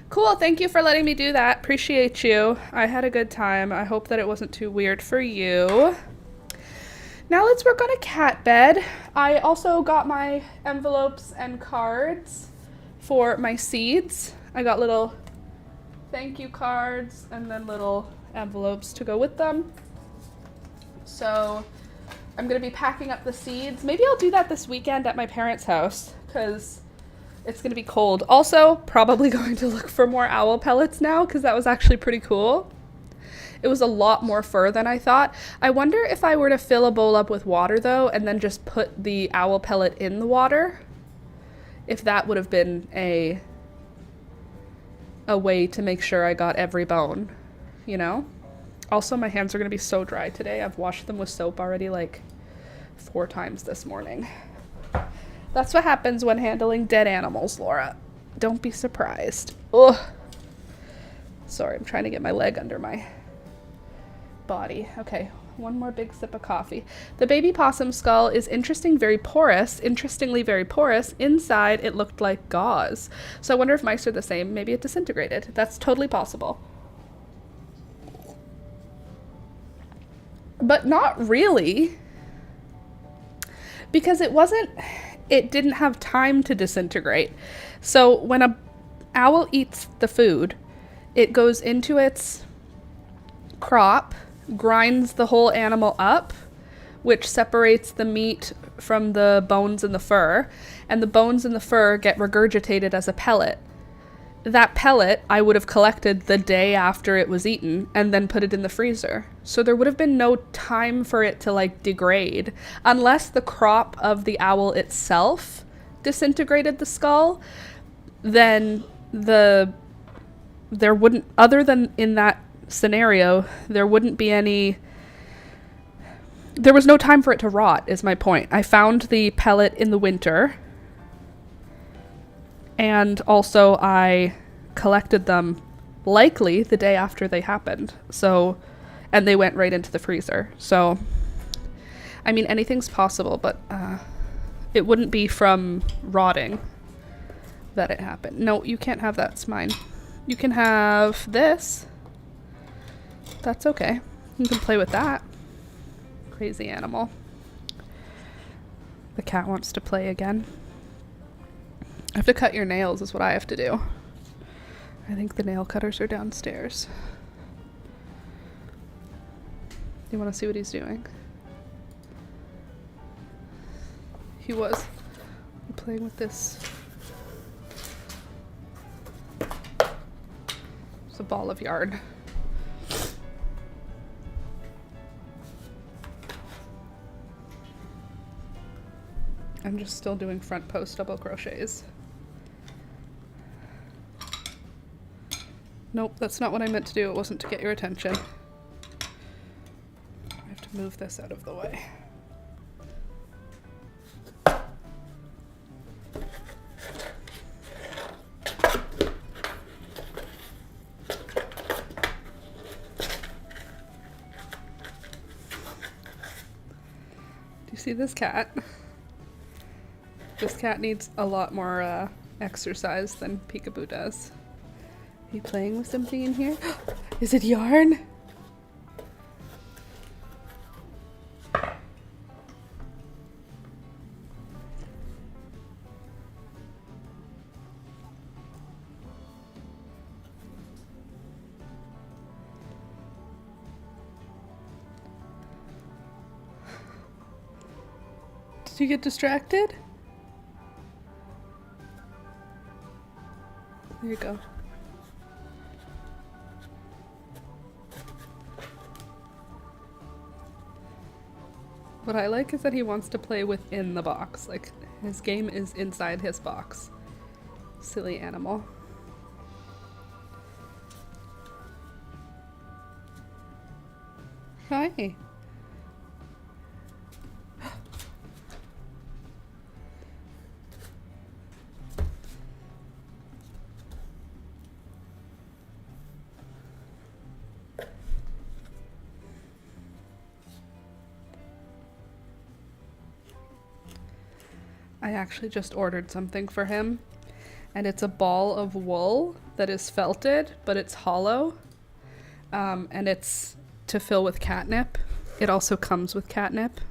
Cool. Thank you for letting me do that. Appreciate you. I had a good time. I hope that it wasn't too weird for you. Now let's work on a cat bed. I also got my envelopes and cards for my seeds. I got little thank you cards and then little envelopes to go with them. So I'm going to be packing up the seeds. Maybe I'll do that this weekend at my parents' house because it's going to be cold. Also, probably going to look for more owl pellets now because that was actually pretty cool. It was a lot more fur than I thought. I wonder if I were to fill a bowl up with water though and then just put the owl pellet in the water, if that would have been a way to make sure I got every bone, you know? Also, my hands are going to be so dry today. I've washed them with soap already like 4 times this morning. That's what happens when handling dead animals, Laura. Don't be surprised. Ugh. Sorry, I'm trying to get my leg under my body. Okay, one more big sip of coffee. The baby possum skull is interestingly very porous. Inside, it looked like gauze. So I wonder if mice are the same. Maybe it disintegrated. That's totally possible. But not really. Because it didn't have time to disintegrate. So when an owl eats the food, it goes into its crop, grinds the whole animal up, which separates the meat from the bones and the fur, and the bones and the fur get regurgitated as a pellet. That pellet I would have collected the day after it was eaten and then put it in the freezer. So there would have been no time for it to like degrade unless the crop of the owl itself disintegrated the skull. Then there wouldn't, other than in that scenario, there wouldn't be any, there was no time for it to rot, is my point. I found the pellet in the winter, and also I collected them likely the day after they happened. So, and they went right into the freezer. So, I mean, anything's possible, but it wouldn't be from rotting that it happened. No, you can't have that. It's mine. You can have this. That's okay. You can play with that. Crazy animal. The cat wants to play again. I have to cut your nails is what I have to do. I think the nail cutters are downstairs. You want to see what he's doing? He was playing with this. It's a ball of yarn. I'm just still doing front post double crochets. Nope, that's not what I meant to do. It wasn't to get your attention. I have to move this out of the way. Do you see this cat? This cat needs a lot more exercise than Peekaboo does. Are you playing with something in here? Is it yarn? Did you get distracted? There you go. What I like is that he wants to play within the box. Like, his game is inside his box. Silly animal. Hi. I actually just ordered something for him, and it's a ball of wool that is felted, but it's hollow, and it's to fill with catnip. It also comes with catnip.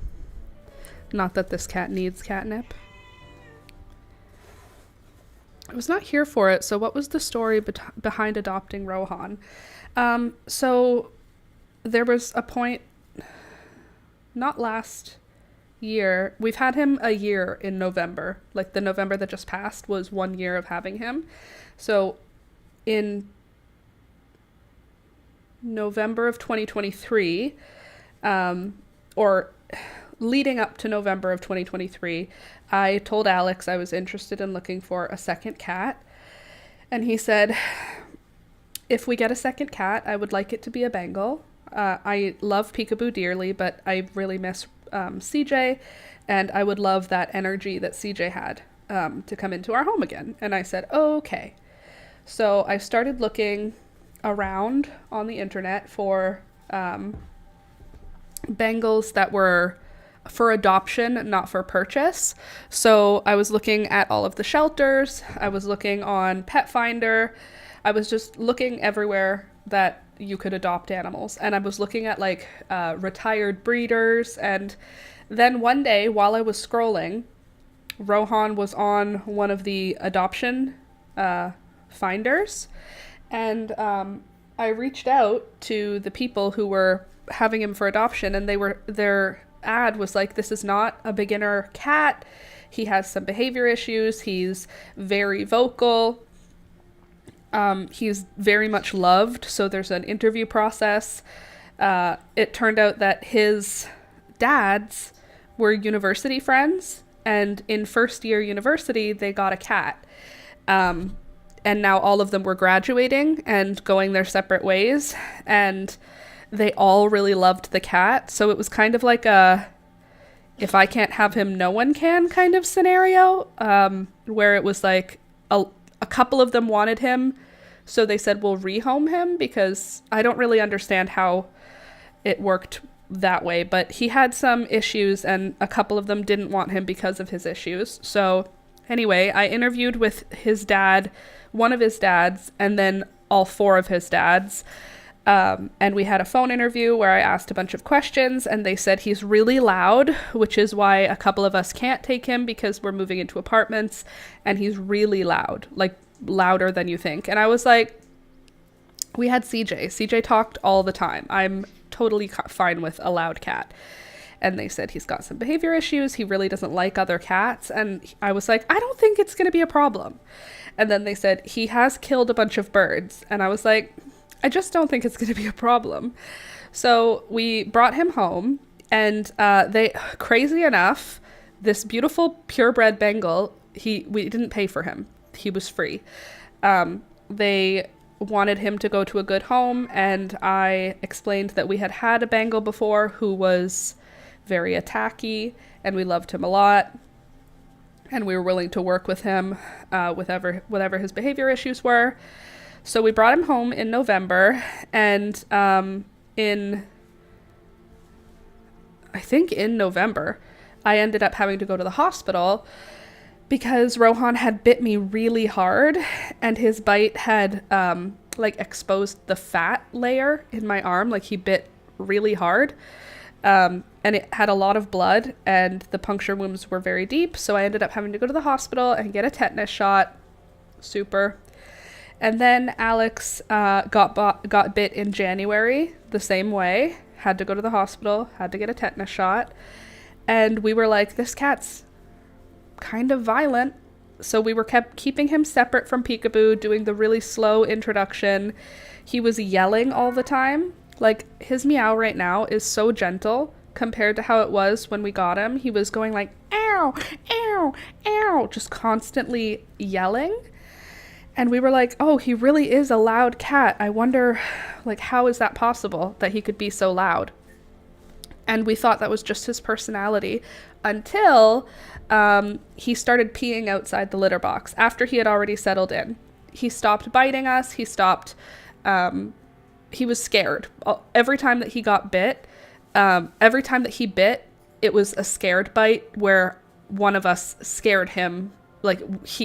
Not that this cat needs catnip. I was not here for it, so what was the story behind adopting Rohan? So there was a point, not last year, we've had him a year in November. Like, the November that just passed was 1 year of having him. So in November of 2023, or leading up to November of 2023, I told Alex I was interested in looking for a second cat. And he said, if we get a second cat, I would like it to be a Bengal. I love Peekaboo dearly, but I really miss CJ, and I would love that energy that CJ had to come into our home again. And I said, okay. So I started looking around on the internet for Bengals that were for adoption, not for purchase. So I was looking at all of the shelters. I was looking on Pet Finder. I was just looking everywhere that you could adopt animals. And I was looking at like retired breeders. And then one day while I was scrolling, Rohan was on one of the adoption finders. And I reached out to the people who were having him for adoption, and their ad was like, this is not a beginner cat. He has some behavior issues. He's very vocal. He's very much loved. So there's an interview process. It turned out that his dads were university friends, and in first year university, they got a cat. And now all of them were graduating and going their separate ways, and they all really loved the cat. So it was kind of like a, if I can't have him, no one can kind of scenario, where it was like a couple of them wanted him. So they said, we'll rehome him, because I don't really understand how it worked that way, but he had some issues and a couple of them didn't want him because of his issues. So anyway, I interviewed with his dad, one of his dads, and then all four of his dads. And we had a phone interview where I asked a bunch of questions, and they said he's really loud, which is why a couple of us can't take him, because we're moving into apartments, and he's really loud, like louder than you think. And I was like, we had CJ. CJ talked all the time. I'm totally fine with a loud cat. And they said he's got some behavior issues. He really doesn't like other cats. And I was like, I don't think it's going to be a problem. And then they said he has killed a bunch of birds. And I was like, I just don't think it's going to be a problem. So we brought him home, and crazy enough, this beautiful purebred Bengal, we didn't pay for him. He was free. They wanted him to go to a good home, and I explained that we had a Bengal before who was very attacky, and we loved him a lot, and we were willing to work with him whatever his behavior issues were. So we brought him home in November, and in November, I ended up having to go to the hospital because Rohan had bit me really hard, and his bite had exposed the fat layer in my arm. Like, he bit really hard, and it had a lot of blood, and the puncture wounds were very deep. So I ended up having to go to the hospital and get a tetanus shot. Super. And then Alex got bit in January the same way. Had to go to the hospital, had to get a tetanus shot. And we were like, this cat's kind of violent. So we were kept keeping him separate from Peekaboo, doing the really slow introduction. He was yelling all the time. Like, his meow right now is so gentle compared to how it was when we got him. He was going like, ow, ow, ow, just constantly yelling. And we were like, oh, he really is a loud cat. I wonder, like, how is that possible that he could be so loud? And we thought that was just his personality until he started peeing outside the litter box after he had already settled in. He stopped biting us. He stopped, he was scared. Every time that he got bit, every time that he bit, it was a scared bite where one of us scared him. Like,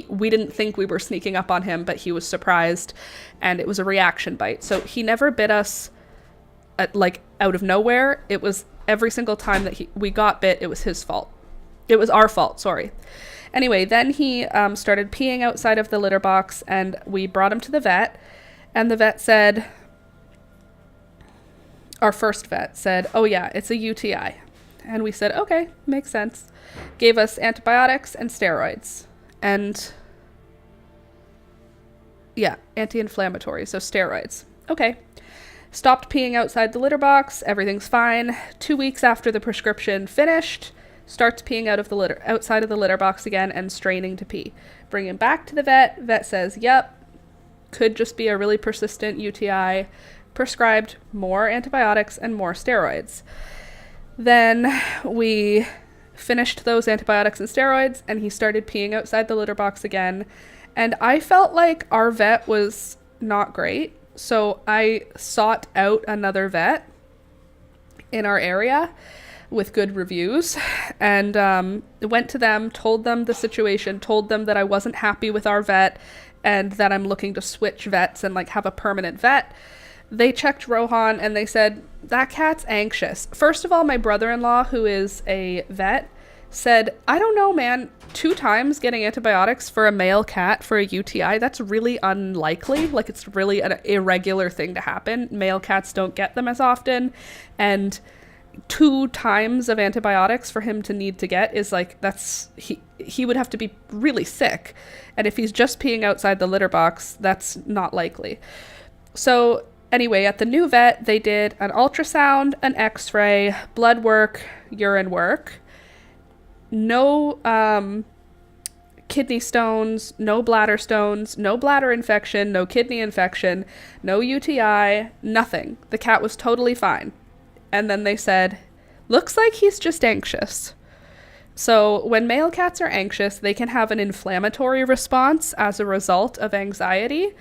we didn't think we were sneaking up on him, but he was surprised, and it was a reaction bite. So he never bit us out of nowhere. It was every single time that we got bit, it was his fault. It was our fault, sorry. Anyway, then he started peeing outside of the litter box, and we brought him to the vet, and the vet said, our first vet said, oh yeah, it's a UTI. And we said, okay, makes sense. Gave us antibiotics and steroids. And yeah, anti-inflammatory, so steroids. Okay. Stopped peeing outside the litter box. Everything's fine. 2 weeks after the prescription finished, starts peeing outside of the litter box again and straining to pee. Bring him back to the vet. Vet says, yep, could just be a really persistent UTI. Prescribed more antibiotics and more steroids. Then we finished those antibiotics and steroids, and he started peeing outside the litter box again. And I felt like our vet was not great. So I sought out another vet in our area with good reviews, and went to them, told them the situation, told them that I wasn't happy with our vet and that I'm looking to switch vets and like have a permanent vet. They checked Rohan and they said, that cat's anxious. First of all, my brother-in-law, who is a vet, said, I don't know, man, 2 times getting antibiotics for a male cat for a UTI, that's really unlikely. Like, it's really an irregular thing to happen. Male cats don't get them as often. And 2 times of antibiotics for him to need to get is like, he would have to be really sick. And if he's just peeing outside the litter box, that's not likely. So anyway, at the new vet, they did an ultrasound, an x-ray, blood work, urine work. No kidney stones, no bladder stones, no bladder infection, no kidney infection, no UTI, nothing. The cat was totally fine. And then they said, looks like he's just anxious. So when male cats are anxious, they can have an inflammatory response as a result of anxiety.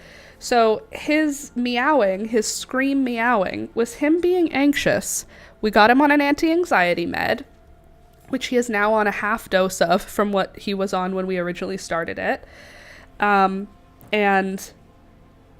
So his meowing, his scream meowing, was him being anxious. We got him on an anti-anxiety med, which he is now on a half dose of from what he was on when we originally started it. And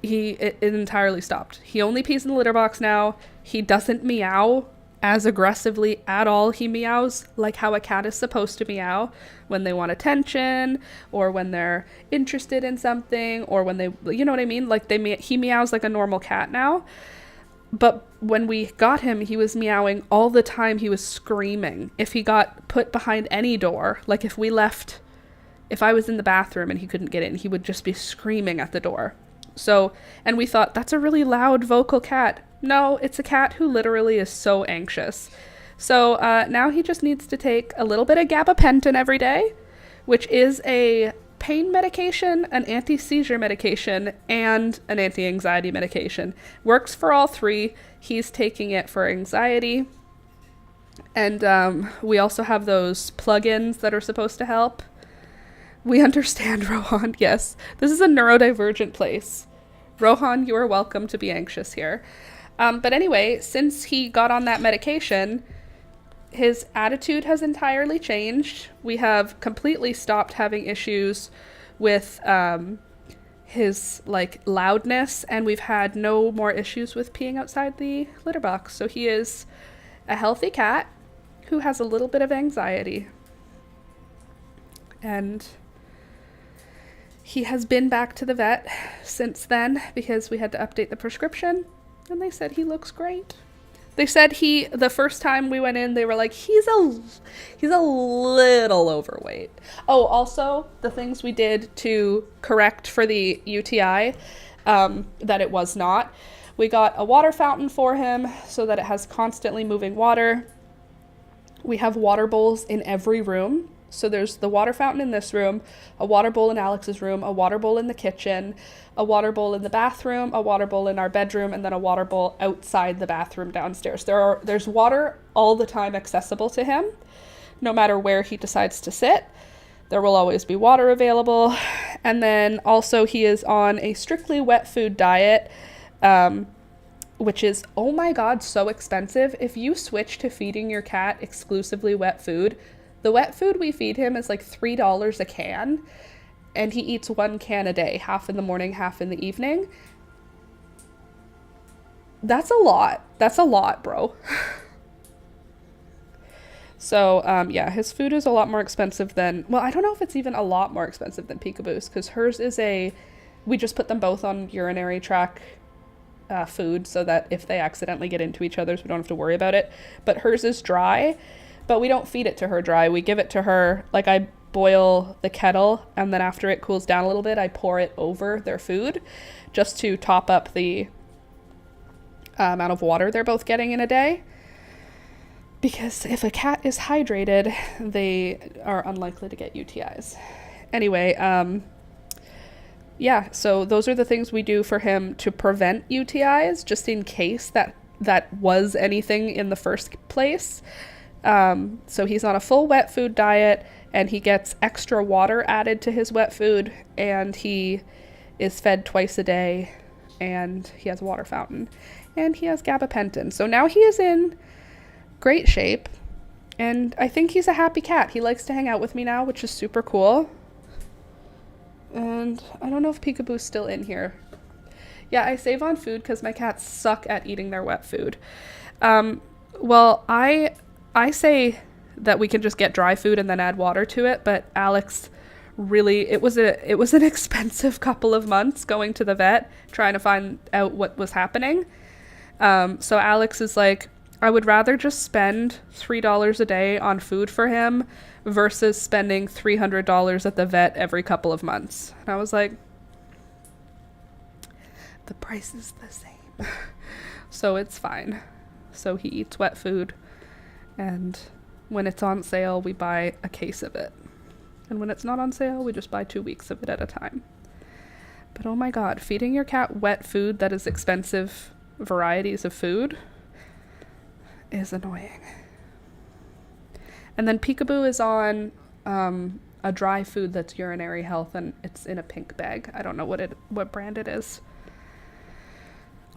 it entirely stopped. He only pees in the litter box now. He doesn't meow as aggressively at all. He meows like how a cat is supposed to meow when they want attention, or when they're interested in something, or when they, you know what I mean? Like he meows like a normal cat now. But when we got him, he was meowing all the time. He was screaming. If he got put behind any door, like if I was in the bathroom and he couldn't get in, he would just be screaming at the door. So, and we thought, that's a really loud vocal cat. No, it's a cat who literally is so anxious. So now he just needs to take a little bit of gabapentin every day, which is a pain medication, an anti-seizure medication, and an anti-anxiety medication. Works for all 3. He's taking it for anxiety. And we also have those plugins that are supposed to help. We understand, Rohan. Yes, this is a neurodivergent place. Rohan, you are welcome to be anxious here. But anyway, since he got on that medication, his attitude has entirely changed. We have completely stopped having issues with his loudness, and we've had no more issues with peeing outside the litter box. So he is a healthy cat who has a little bit of anxiety. And he has been back to the vet since then because we had to update the prescription, and they said he looks great. They said the first time we went in, they were like, he's a little overweight. Oh, also, the things we did to correct for the UTI, that it was not. We got a water fountain for him so that it has constantly moving water. We have water bowls in every room. So there's the water fountain in this room, a water bowl in Alex's room, a water bowl in the kitchen, a water bowl in the bathroom, a water bowl in our bedroom, and then a water bowl outside the bathroom downstairs. There's water all the time accessible to him, no matter where he decides to sit. There will always be water available. And then also he is on a strictly wet food diet, which is, oh my God, so expensive. If you switch to feeding your cat exclusively wet food, the wet food we feed him is like $3 a can, and he eats 1 can a day, half in the morning, half in the evening. That's a lot. That's a lot, bro. So, yeah, his food is a lot more expensive than, well, I don't know if it's even a lot more expensive than Peekaboo's, because hers is we just put them both on urinary tract food so that if they accidentally get into each other's, we don't have to worry about it. But hers is dry. But we don't feed it to her dry. We give it to her, like I boil the kettle, and then after it cools down a little bit, I pour it over their food just to top up the amount of water they're both getting in a day. Because if a cat is hydrated, they are unlikely to get UTIs. Anyway, yeah, so those are the things we do for him to prevent UTIs, just in case that was anything in the first place. So he's on a full wet food diet, and he gets extra water added to his wet food, and he is fed twice a day, and he has a water fountain, and he has gabapentin. So now he is in great shape, and I think he's a happy cat. He likes to hang out with me now, which is super cool. And I don't know if Peekaboo's still in here. Yeah, I save on food because my cats suck at eating their wet food. Well, I say that we can just get dry food and then add water to it, but Alex really, it was an expensive couple of months going to the vet trying to find out what was happening. So Alex is like, I would rather just spend $3 a day on food for him versus spending $300 at the vet every couple of months. And I was like, the price is the same. So it's fine. So he eats wet food. And when it's on sale, we buy a case of it. And when it's not on sale, we just buy 2 weeks of it at a time. But oh my God, feeding your cat wet food that is expensive varieties of food is annoying. And then Peekaboo is on a dry food that's urinary health, and it's in a pink bag. I don't know what brand it is.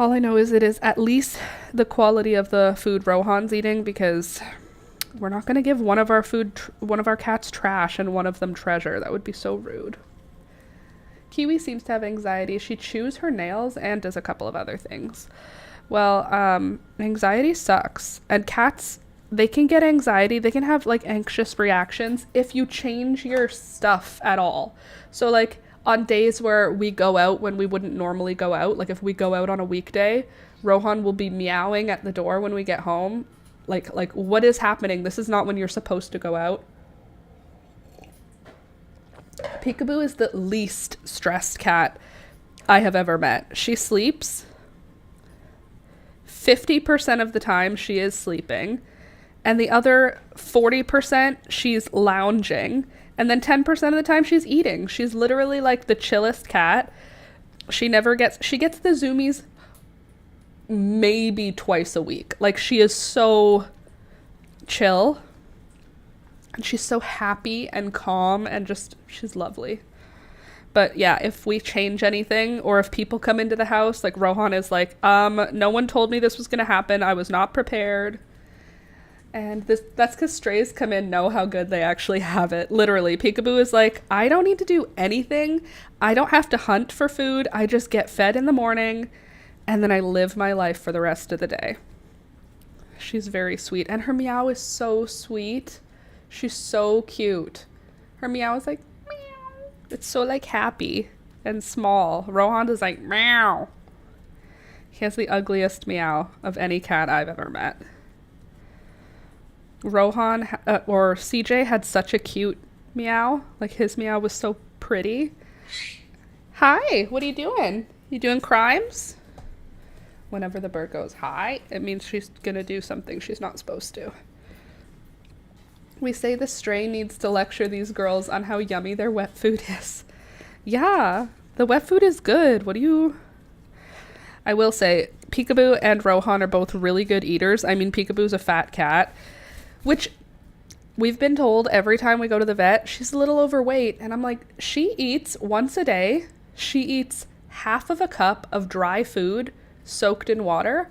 All I know is it is at least the quality of the food Rohan's eating, because we're not going to give one of our cats trash and one of them treasure. That would be so rude. Kiwi seems to have anxiety. She chews her nails and does a couple of other things. Well, anxiety sucks. And cats, they can get anxiety. They can have like anxious reactions if you change your stuff at all. So like, on days where we go out when we wouldn't normally go out, like if we go out on a weekday, Rohan will be meowing at the door when we get home. Like what is happening? This is not when you're supposed to go out. Peekaboo is the least stressed cat I have ever met. She sleeps 50% of the time she is sleeping, and the other 40% she's lounging. And then 10% of the time she's eating. She's literally like the chillest cat. She gets the zoomies maybe twice a week. Like, she is so chill. And she's so happy and calm and just, she's lovely. But yeah, if we change anything or if people come into the house, like Rohan is like, no one told me this was going to happen. I was not prepared. And that's because strays come in, know how good they actually have it. Literally, Peekaboo is like, I don't need to do anything. I don't have to hunt for food. I just get fed in the morning, and then I live my life for the rest of the day. She's very sweet. And her meow is so sweet. She's so cute. Her meow is like, meow. It's so like happy and small. Rohan is like, meow. He has the ugliest meow of any cat I've ever met. Rohan or CJ had such a cute meow. Like, his meow was so pretty. Hi, what are you doing? You doing crimes? Whenever the bird goes hi, it means she's gonna do something she's not supposed to. We say the stray needs to lecture these girls on how yummy their wet food is. Yeah, the wet food is good. I will say, Peekaboo and Rohan are both really good eaters. I mean, Peekaboo's a fat cat, which we've been told every time we go to the vet, she's a little overweight. And I'm like, she eats once a day. She eats half of a cup of dry food soaked in water.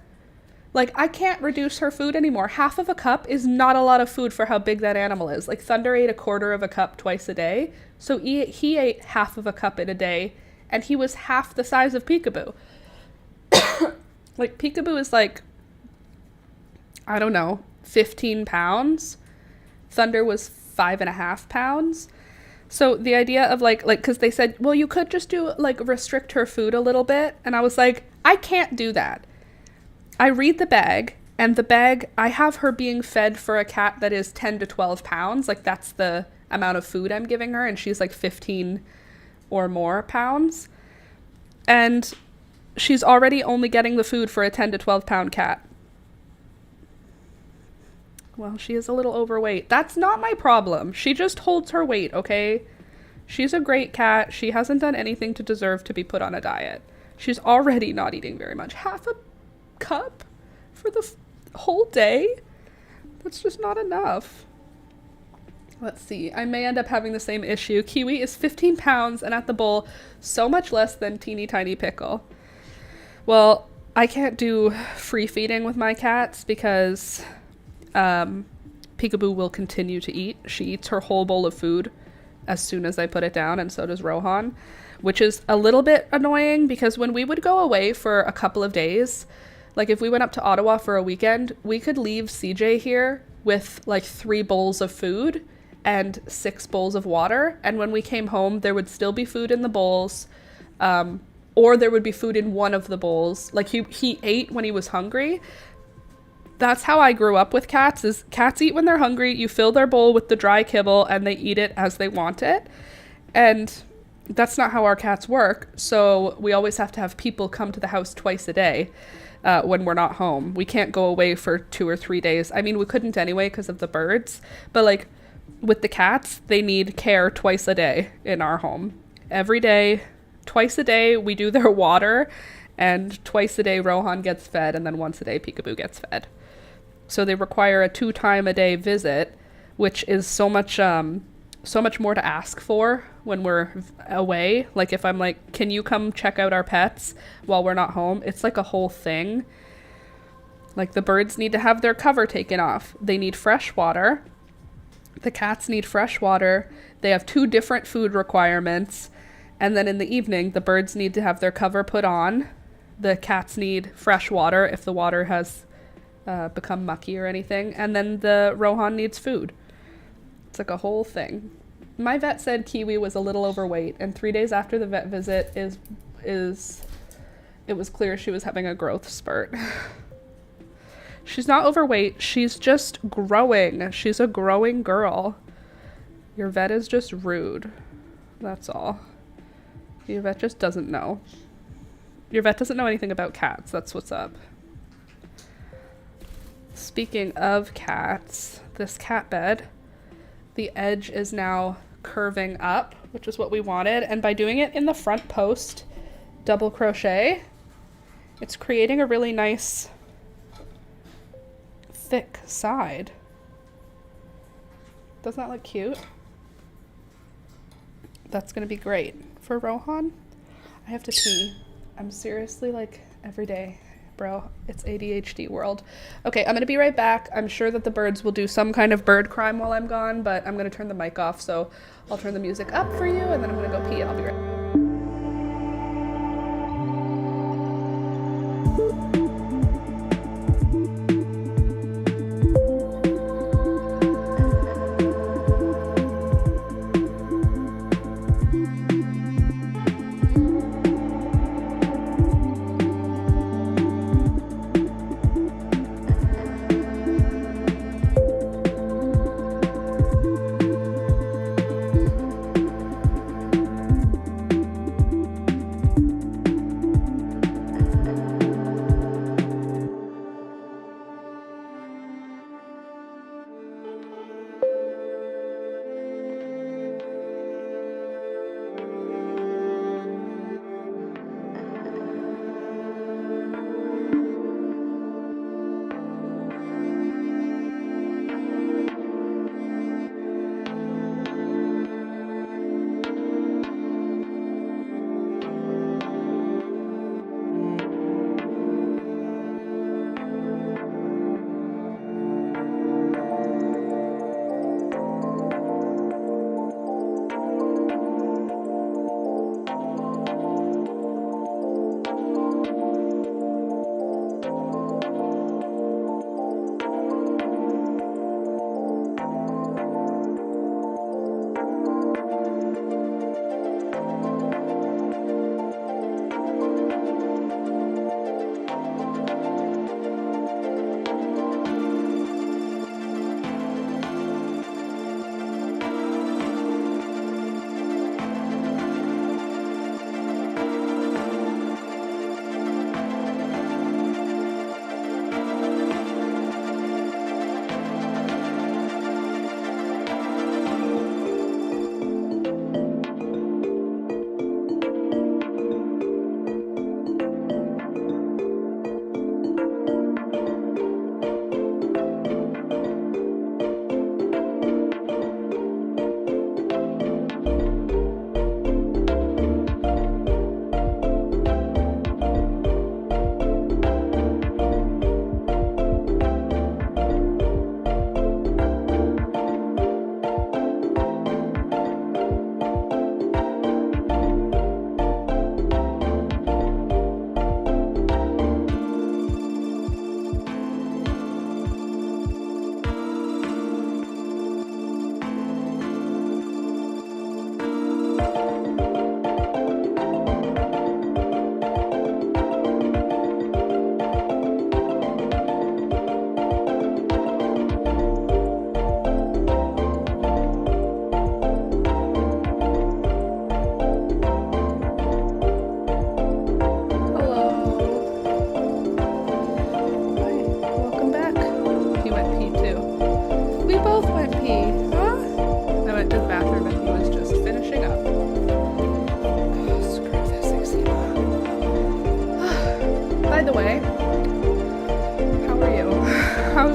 Like, I can't reduce her food anymore. Half of a cup is not a lot of food for how big that animal is. Like, Thunder ate a quarter of a cup twice a day. So he ate half of a cup in a day, and he was half the size of Peekaboo. Like, Peekaboo is like, I don't know, 15 pounds. Thunder was 5.5 pounds. So the idea of like, because they said, well, you could just restrict her food a little bit. And I was like, I can't do that. I read the bag, and the bag, I have her being fed for a cat that is 10 to 12 pounds. Like, that's the amount of food I'm giving her, and she's like 15 or more pounds. And she's already only getting the food for a 10 to 12 pound cat. Well, she is a little overweight. That's not my problem. She just holds her weight, okay? She's a great cat. She hasn't done anything to deserve to be put on a diet. She's already not eating very much. Half a cup for the whole day? That's just not enough. Let's see. I may end up having the same issue. Kiwi is 15 pounds and at the bowl so much less than teeny tiny Pickle. Well, I can't do free feeding with my cats because Peekaboo will continue to eat. She eats her whole bowl of food as soon as I put it down, and so does Rohan, which is a little bit annoying because when we would go away for a couple of days, like if we went up to Ottawa for a weekend, we could leave CJ here with like 3 bowls of food and 6 bowls of water. And when we came home, there would still be food in the bowls, or there would be food in one of the bowls. Like he ate when he was hungry. That's how I grew up with cats, is cats eat when they're hungry. You fill their bowl with the dry kibble and they eat it as they want it. And that's not how our cats work. So we always have to have people come to the house twice a day. When we're not home. We can't go away for 2 or 3 days. I mean, we couldn't anyway because of the birds, but like with the cats, they need care twice a day in our home. Every day, twice a day, we do their water, and twice a day Rohan gets fed, and then once a day Peekaboo gets fed. So they require a 2-time-a-day visit, which is so much more to ask for when we're away. Like if I'm like, can you come check out our pets while we're not home? It's like a whole thing. Like the birds need to have their cover taken off. They need fresh water. The cats need fresh water. They have 2 different food requirements. And then in the evening, the birds need to have their cover put on. The cats need fresh water if the water has become mucky or anything. And then the Rohan needs food. It's like a whole thing. My vet said Kiwi was a little overweight, and 3 days after the vet visit it was clear she was having a growth spurt. She's not overweight, she's just growing. She's a growing girl. Your vet is just rude. That's all. Your vet just doesn't know. Your vet doesn't know anything about cats. That's what's up. Speaking of cats, this cat bed, the edge is now curving up, which is what we wanted. And by doing it in the front post double crochet, it's creating a really nice thick side. Doesn't that look cute? That's gonna be great for Rohan. I have to pee. I'm seriously like every day. Bro, it's ADHD world. Okay, I'm gonna be right back. I'm sure that the birds will do some kind of bird crime while I'm gone, but I'm gonna turn the mic off, so I'll turn the music up for you, and then I'm gonna go pee, and I'll be right back.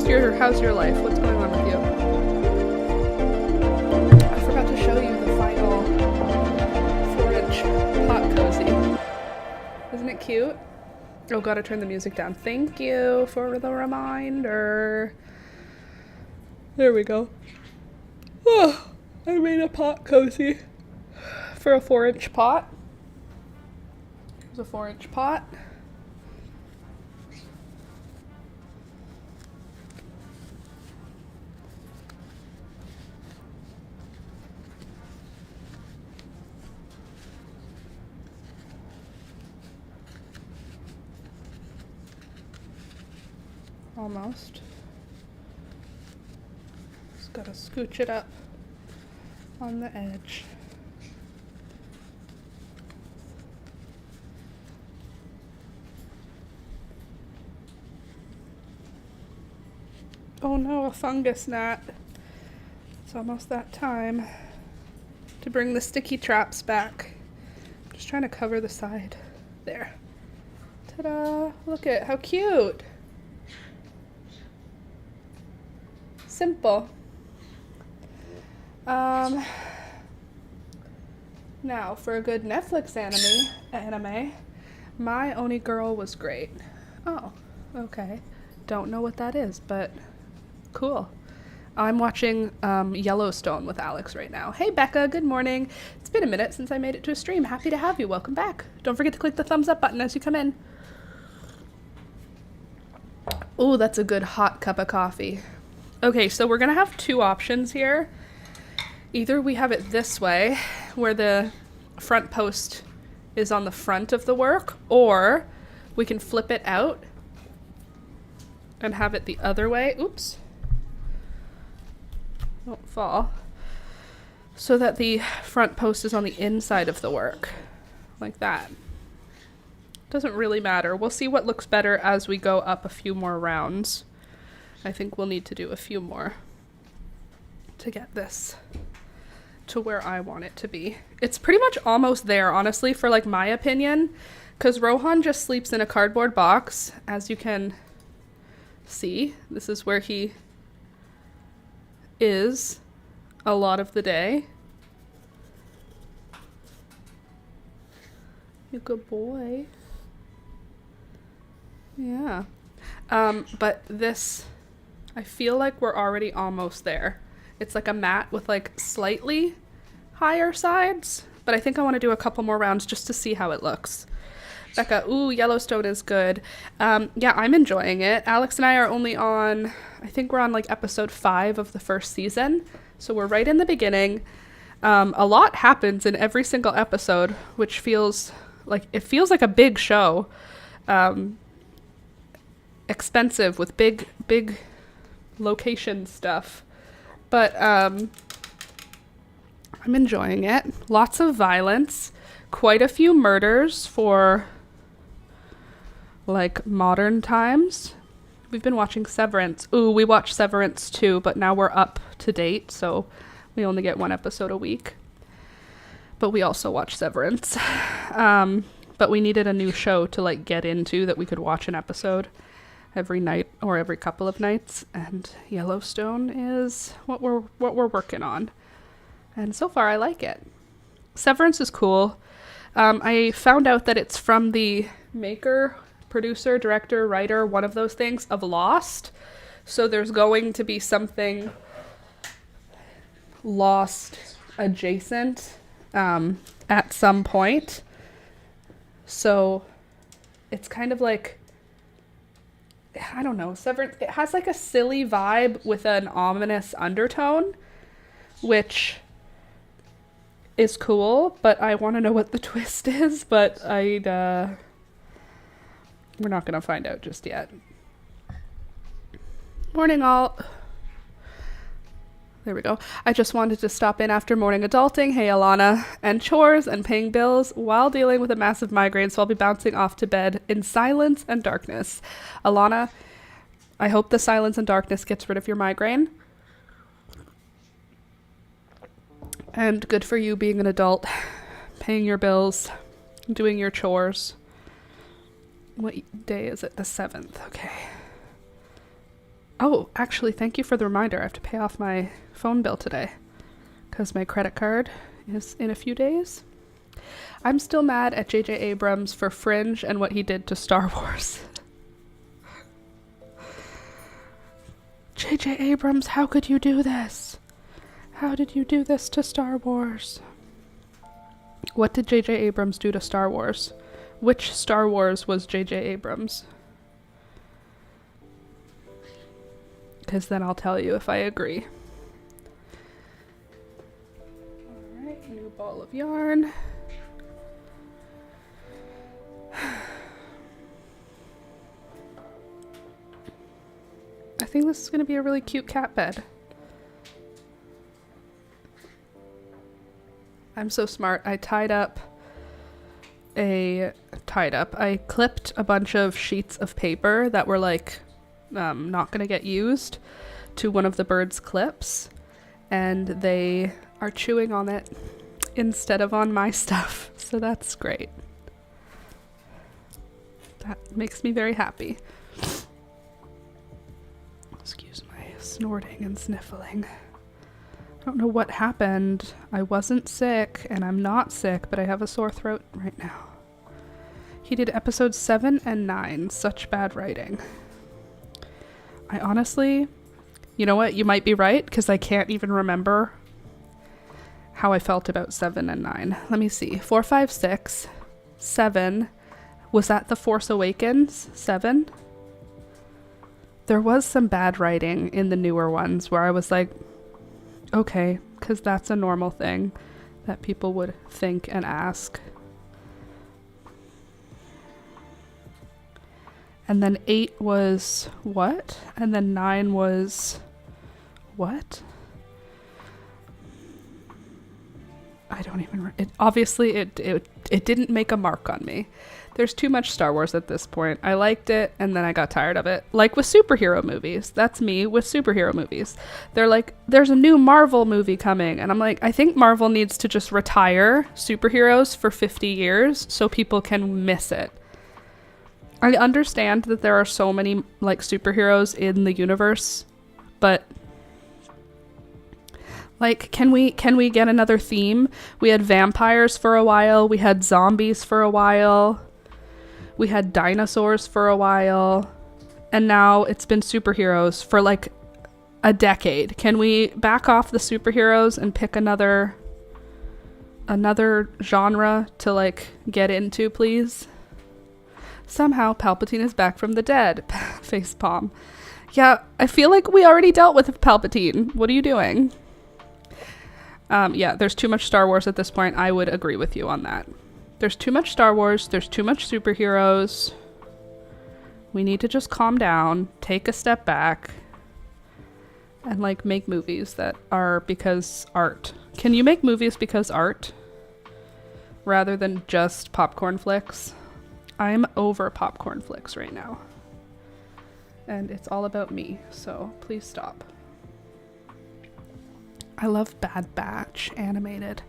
how's your life? What's going on with you? I forgot to show you the final 4-inch pot cozy. Isn't it cute? Oh, gotta turn the music down. Thank you for the reminder. There we go. Oh, I made a pot cozy for a 4-inch pot. Here's a 4-inch pot. Almost. Just gotta scooch it up on the edge. Oh no, a fungus gnat. It's almost that time to bring the sticky traps back. Just trying to cover the side. There. Ta-da! Look at how cute. Simple. Now for a good Netflix anime, My Only Girl was great. Oh, okay. Don't know what that is, but cool. I'm watching Yellowstone with Alex right now. Hey Becca, good morning. It's been a minute since I made it to a stream. Happy to have you. Welcome back. Don't forget to click the thumbs up button as you come in. Oh, that's a good hot cup of coffee. Okay, so we're gonna have two options here. Either we have it this way, where the front post is on the front of the work, or we can flip it out and have it the other way. Oops. Don't fall. So that the front post is on the inside of the work, like that. Doesn't really matter. We'll see what looks better as we go up a few more rounds. I think we'll need to do a few more to get this to where I want it to be. It's pretty much almost there, honestly, for like my opinion, because Rohan just sleeps in a cardboard box, as you can see. This is where he is a lot of the day. You good boy. Yeah. But this, I feel like we're already almost there. It's like a mat with like slightly higher sides, but I think I want to do a couple more rounds just to see how it looks. Becca, ooh, Yellowstone is good. Yeah, I'm enjoying it. Alex and I are only on, I think we're on like episode 5 of the first season. So we're right in the beginning. A lot happens in every single episode, which feels like, it feels like a big show. Expensive with big location stuff. But I'm enjoying it. Lots of violence. Quite a few murders for like modern times. We've been watching Severance. Ooh, we watched Severance too, but now we're up to date, so we only get 1 episode a week. But we also watch Severance. But we needed a new show to like get into that we could watch an episode every night or every couple of nights, and Yellowstone is what we're working on. And so far I like it. Severance is cool. I found out that it's from the maker, producer, director, writer, one of those things, of Lost. So there's going to be something Lost adjacent at some point. So it's kind of like, I don't know, Severance, it has like a silly vibe with an ominous undertone, which is cool, but I want to know what the twist is, but we're not going to find out just yet. Morning all. There we go. I just wanted to stop in after morning adulting, hey Alana, and chores and paying bills while dealing with a massive migraine, so I'll be bouncing off to bed in silence and darkness. Alana, I hope the silence and darkness gets rid of your migraine. And good for you being an adult, paying your bills, doing your chores. What day is it? The 7th. Okay. Oh, actually, thank you for the reminder. I have to pay off my phone bill today because my credit card is in a few days. I'm still mad at J.J. Abrams for Fringe and what he did to Star Wars. J.J. Abrams, how could you do this? How did you do this to Star Wars? What did J.J. Abrams do to Star Wars? Which Star Wars was J.J. Abrams? Because then I'll tell you if I agree. Alright, new ball of yarn. I think this is going to be a really cute cat bed. I'm so smart. I clipped a bunch of sheets of paper that were like not going to get used to one of the bird's clips, and they are chewing on it instead of on my stuff. So that's great. That makes me very happy. Excuse my snorting and sniffling. I don't know what happened. I wasn't sick, and I'm not sick, but I have a sore throat right now. He did episodes 7 and 9. Such bad writing. I honestly, you know what? You might be right, because I can't even remember how I felt about 7 and 9. Let me see. 4, 5, 6, 7. Was that The Force Awakens? 7? There was some bad writing in the newer ones where I was like, okay, because that's a normal thing that people would think and ask. And then 8 was what? And then 9 was what? I don't even... It didn't make a mark on me. There's too much Star Wars at this point. I liked it, and then I got tired of it. Like with superhero movies. That's me with superhero movies. They're like, there's a new Marvel movie coming. And I'm like, I think Marvel needs to just retire superheroes for 50 years so people can miss it. I understand that there are so many like superheroes in the universe, but like, can we get another theme? We had vampires for a while. We had zombies for a while. We had dinosaurs for a while. And now it's been superheroes for like a decade. Can we back off the superheroes and pick another genre to like get into, please? Somehow Palpatine is back from the dead. Facepalm. Yeah, I feel like we already dealt with Palpatine. What are you doing? Yeah, there's too much Star Wars at this point. I would agree with you on that. There's too much Star Wars. There's too much superheroes. We need to just calm down, take a step back, and like make movies that are because art. Can you make movies because art rather than just popcorn flicks? I'm over popcorn flicks right now. And it's all about me, so please stop. I love Bad Batch animated.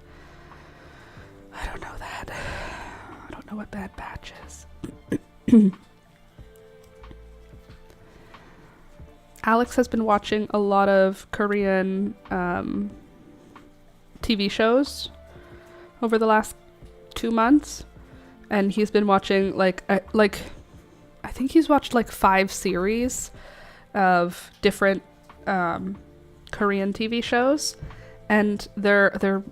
I don't know that. I don't know what Bad Batch is. Alex has been watching a lot of Korean TV shows over the last 2 months. And he's been watching I think he's watched like 5 series of different Korean TV shows, and they're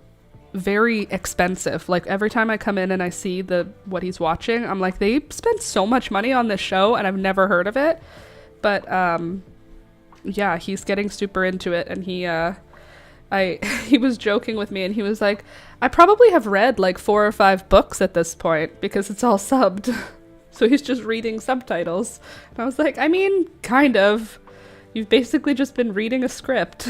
very expensive. Like every time I come in and I see what he's watching, I'm like, they spent so much money on this show and I've never heard of it. But yeah, he's getting super into it, and he was joking with me and he was like, I probably have read like 4 or 5 books at this point because it's all subbed. So he's just reading subtitles. And I was like, I mean, kind of. You've basically just been reading a script.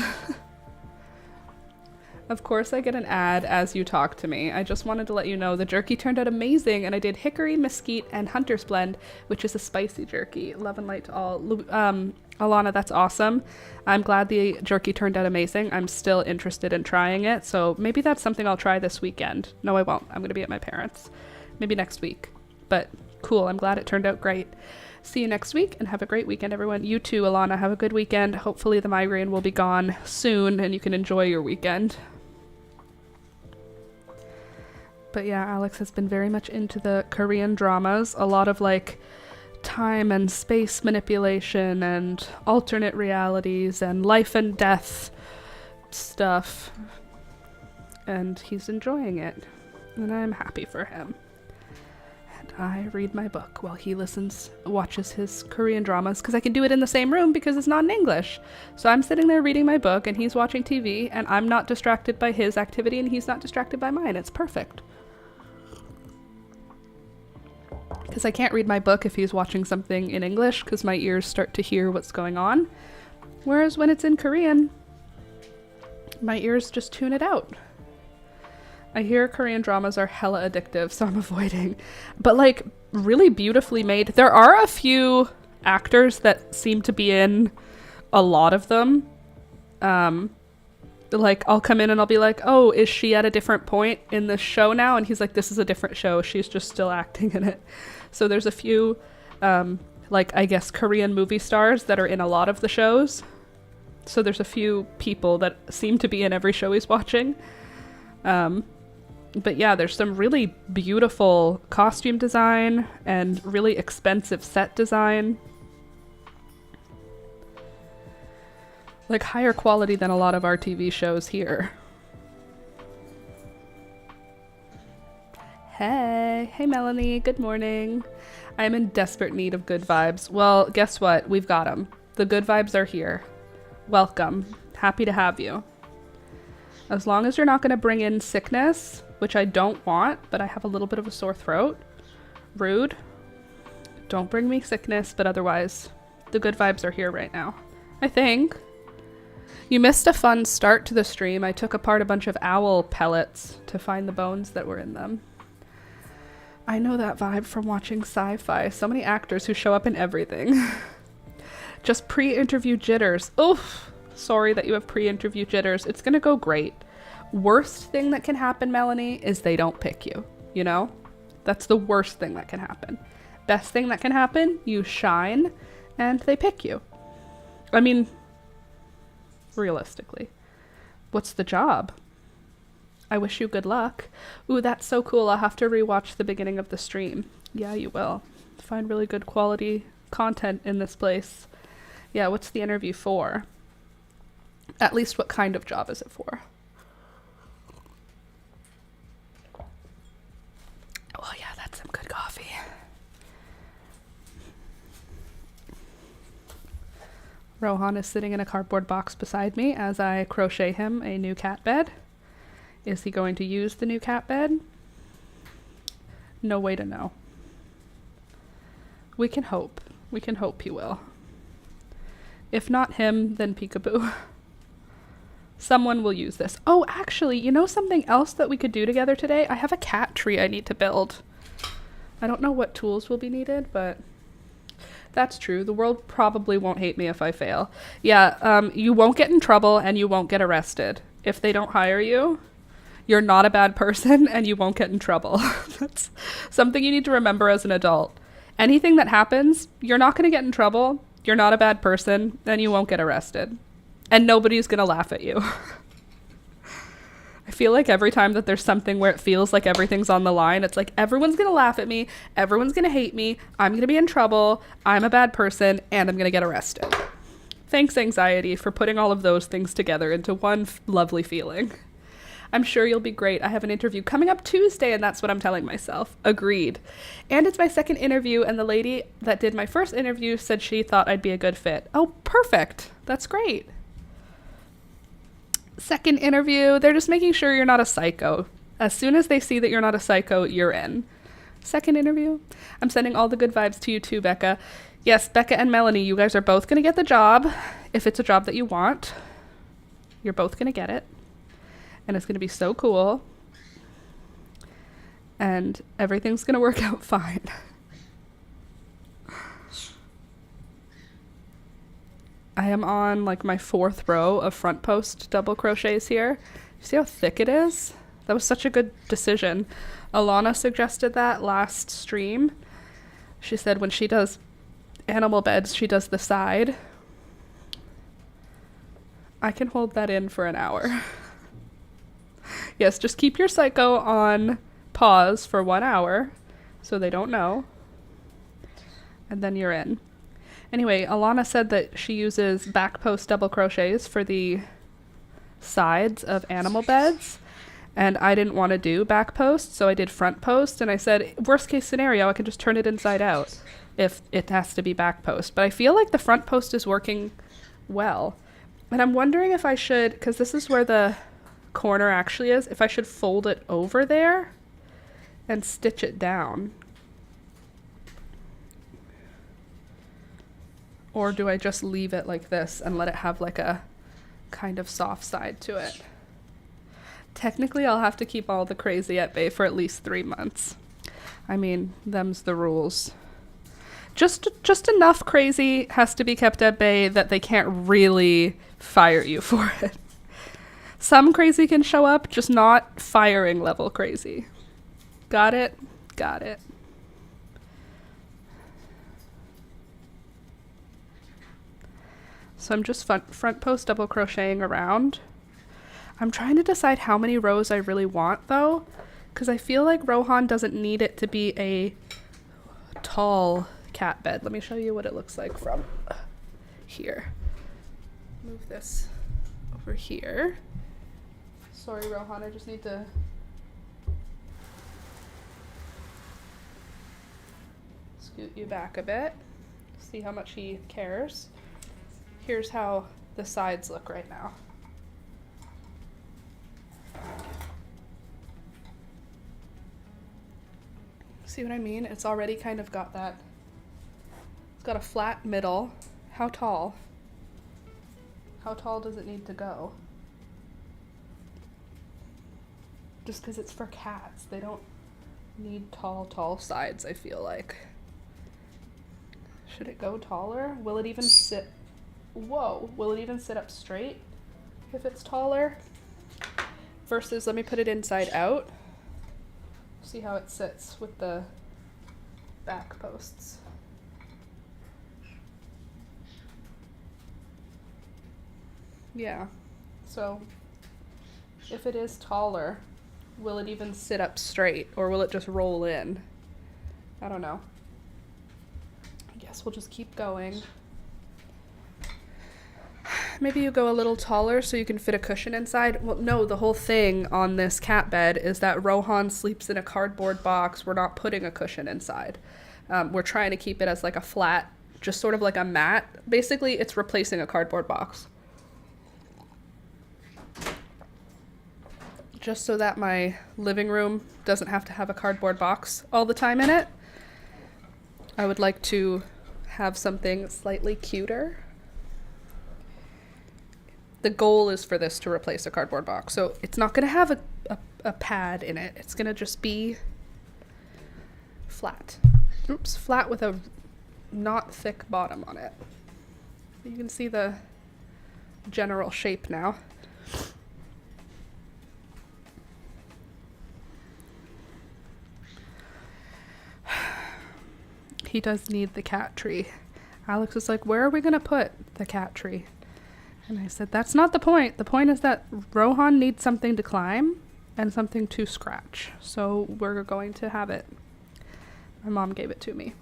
Of course I get an ad as you talk to me. I just wanted to let you know the jerky turned out amazing, and I did hickory, mesquite, and hunter's blend, which is a spicy jerky. Love and light to all. Alana, that's awesome. I'm glad the jerky turned out amazing. I'm still interested in trying it, so maybe that's something I'll try this weekend. No, I won't. I'm going to be at my parents'. Maybe next week. But Cool. I'm glad it turned out great. See you next week and have a great weekend, everyone. You too, Alana. Have a good weekend. Hopefully the migraine will be gone soon and you can enjoy your weekend. But yeah, Alex has been very much into the Korean dramas. A lot of like time and space manipulation and alternate realities and life and death stuff. And he's enjoying it. And I'm happy for him. I read my book while he watches his Korean dramas, because I can do it in the same room because it's not in English. So I'm sitting there reading my book and he's watching TV and I'm not distracted by his activity and he's not distracted by mine. It's perfect. Because I can't read my book if he's watching something in English because my ears start to hear what's going on. Whereas when it's in Korean, my ears just tune it out. I hear Korean dramas are hella addictive, so I'm avoiding. But like really beautifully made. There are a few actors that seem to be in a lot of them. Like I'll come in and I'll be like, oh, is she at a different point in this show now? And he's like, this is a different show. She's just still acting in it. So there's a few, like I guess Korean movie stars that are in a lot of the shows. So there's a few people that seem to be in every show he's watching. But yeah, there's some really beautiful costume design and really expensive set design. Like higher quality than a lot of our TV shows here. Hey Melanie, good morning. I'm in desperate need of good vibes. Well, guess what? We've got them. The good vibes are here. Welcome. Happy to have you. As long as you're not going to bring in sickness, which I don't want, but I have a little bit of a sore throat. Rude. Don't bring me sickness, but otherwise, the good vibes are here right now. I think. You missed a fun start to the stream. I took apart a bunch of owl pellets to find the bones that were in them. I know that vibe from watching sci-fi. So many actors who show up in everything. Just pre-interview jitters. Oof. Sorry that you have pre-interview jitters. It's gonna go great. Worst thing that can happen, Melanie, is they don't pick you. You know? That's the worst thing that can happen. Best thing that can happen, you shine and they pick you. I mean, realistically, what's the job? I wish you good luck. Ooh, that's so cool. I'll have to rewatch the beginning of the stream. Yeah, you will. Find really good quality content in this place. Yeah, what's the interview for? At least what kind of job is it for? Oh yeah, that's some good coffee. Rohan is sitting in a cardboard box beside me as I crochet him a new cat bed. Is he going to use the new cat bed? No way to know. We can hope. We can hope he will. If not him, then peekaboo. Someone will use this. Oh, actually, you know something else that we could do together today? I have a cat tree I need to build. I don't know what tools will be needed, but that's true. The world probably won't hate me if I fail. Yeah, you won't get in trouble and you won't get arrested. If they don't hire you, you're not a bad person and you won't get in trouble. That's something you need to remember as an adult. Anything that happens, you're not going to get in trouble, you're not a bad person, and you won't get arrested. And nobody's going to laugh at you. I feel like every time that there's something where it feels like everything's on the line, it's like everyone's going to laugh at me, everyone's going to hate me, I'm going to be in trouble, I'm a bad person, and I'm going to get arrested. Thanks, anxiety, for putting all of those things together into one lovely feeling. I'm sure you'll be great. I have an interview coming up Tuesday, and that's what I'm telling myself. Agreed. And it's my second interview, and the lady that did my first interview said she thought I'd be a good fit. Oh, perfect. That's great. Second interview, they're just making sure you're not a psycho. As soon as they see that you're not a psycho, you're in. Second interview, I'm sending all the good vibes to you too, Becca. Yes, Becca and Melanie, you guys are both going to get the job. If it's a job that you want, you're both going to get it. And it's going to be so cool. And everything's going to work out fine. I am on like my 4th row of front post double crochets here. You see how thick it is? That was such a good decision. Alana suggested that last stream. She said when she does animal beds, she does the side. I can hold that in for an hour. Yes, just keep your psycho on pause for 1 hour so they don't know. And then you're in. Anyway, Alana said that she uses back post double crochets for the sides of animal beds. And I didn't want to do back post, so I did front post. And I said, worst case scenario, I can just turn it inside out if it has to be back post. But I feel like the front post is working well. And I'm wondering if I should, because this is where the corner actually is, if I should fold it over there and stitch it down. Or do I just leave it like this and let it have like a kind of soft side to it? Technically, I'll have to keep all the crazy at bay for at least 3 months. I mean, them's the rules. Just enough crazy has to be kept at bay that they can't really fire you for it. Some crazy can show up, just not firing level crazy. Got it? Got it. So I'm just front post double crocheting around. I'm trying to decide how many rows I really want though, because I feel like Rohan doesn't need it to be a tall cat bed. Let me show you what it looks like from here. Move this over here. Sorry, Rohan, I just need to scoot you back a bit. See how much he cares. Here's how the sides look right now. See what I mean? It's already kind of got that. It's got a flat middle. How tall? How tall does it need to go? Just because it's for cats. They don't need tall sides, I feel like. Should it go taller? Will it even sit? Whoa, will it even sit up straight if it's taller? Versus, let me put it inside out. See how it sits with the back posts. Yeah, so if it is taller, will it even sit up straight or will it just roll in? I don't know. I guess we'll just keep going. Maybe you go a little taller so you can fit a cushion inside. Well, no, the whole thing on this cat bed is that Rohan sleeps in a cardboard box. We're not putting a cushion inside. We're trying to keep it as like a flat, just sort of like a mat. Basically, it's replacing a cardboard box. Just so that my living room doesn't have to have a cardboard box all the time in it. I would like to have something slightly cuter. The goal is for this to replace a cardboard box. So it's not going to have a pad in it. It's going to just be flat. Oops, flat with a not thick bottom on it. You can see the general shape now. He does need the cat tree. Alex was like, where are we going to put the cat tree? And I said, that's not the point. The point is that Rohan needs something to climb and something to scratch. So we're going to have it. My mom gave it to me.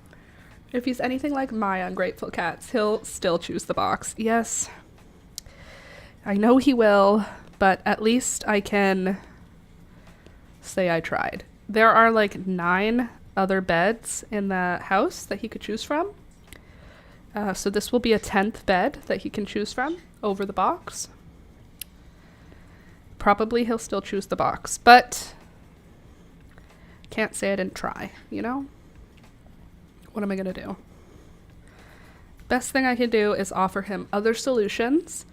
If he's anything like my ungrateful cats, he'll still choose the box. Yes, I know he will, but at least I can say I tried. There are like 9 other beds in the house that he could choose from. So this will be a 10th bed that he can choose from over the box. Probably he'll still choose the box, but can't say I didn't try, you know? What am I going to do? Best thing I can do is offer him other solutions.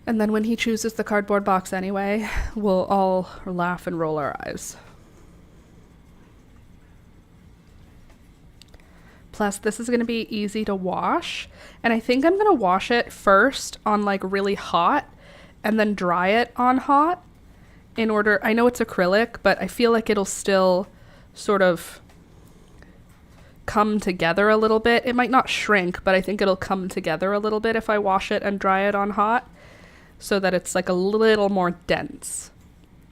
And then when he chooses the cardboard box anyway, we'll all laugh and roll our eyes. Plus, this is going to be easy to wash. And I think I'm going to wash it first on like really hot and then dry it on hot in order. I know it's acrylic, but I feel like it'll still sort of come together a little bit. It might not shrink, but I think it'll come together a little bit if I wash it and dry it on hot, so that it's like a little more dense.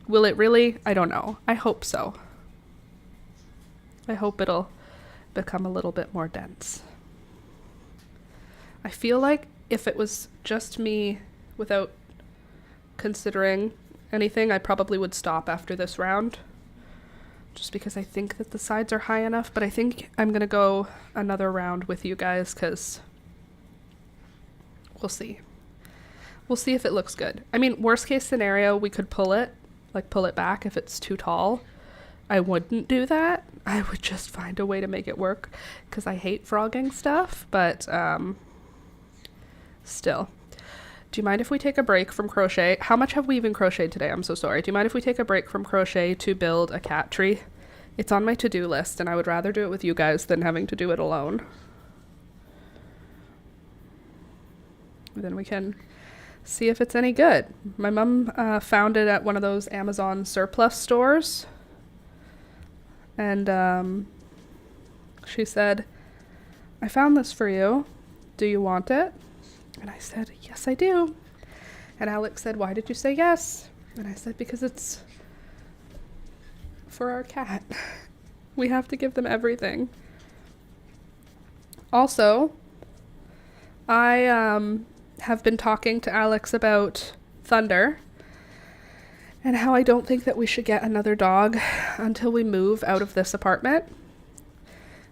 Will it really? I don't know. I hope so. I hope it'll become a little bit more dense. I feel like if it was just me without considering anything, I probably would stop after this round, just because I think that the sides are high enough. But I think I'm going to go another round with you guys, because we'll see. We'll see if it looks good. I mean, worst case scenario, we could pull it back if it's too tall. I wouldn't do that. I would just find a way to make it work, because I hate frogging stuff. But still. Do you mind if we take a break from crochet? How much have we even crocheted today? I'm so sorry. Do you mind if we take a break from crochet to build a cat tree? It's on my to-do list, and I would rather do it with you guys than having to do it alone. Then we can see if it's any good. My mom found it at one of those Amazon surplus stores. And she said, I found this for you. Do you want it? And I said, yes, I do. And Alex said, why did you say yes? And I said, because it's for our cat. We have to give them everything. Also, I have been talking to Alex about Thunder and how I don't think that we should get another dog until we move out of this apartment.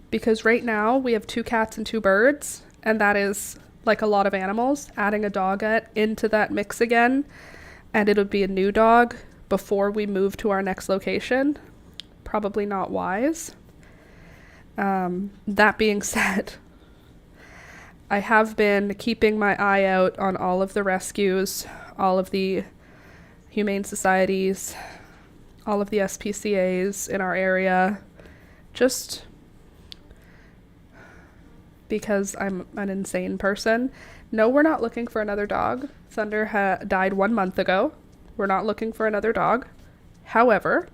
Because right now we have 2 cats and 2 birds, and that is like a lot of animals. Adding a dog into that mix again, and it'll be a new dog before we move to our next location. Probably not wise. That being said, I have been keeping my eye out on all of the rescues, all of the humane societies, all of the SPCAs in our area, just because I'm an insane person. No, we're not looking for another dog. Thunder died 1 month ago. We're not looking for another dog. However,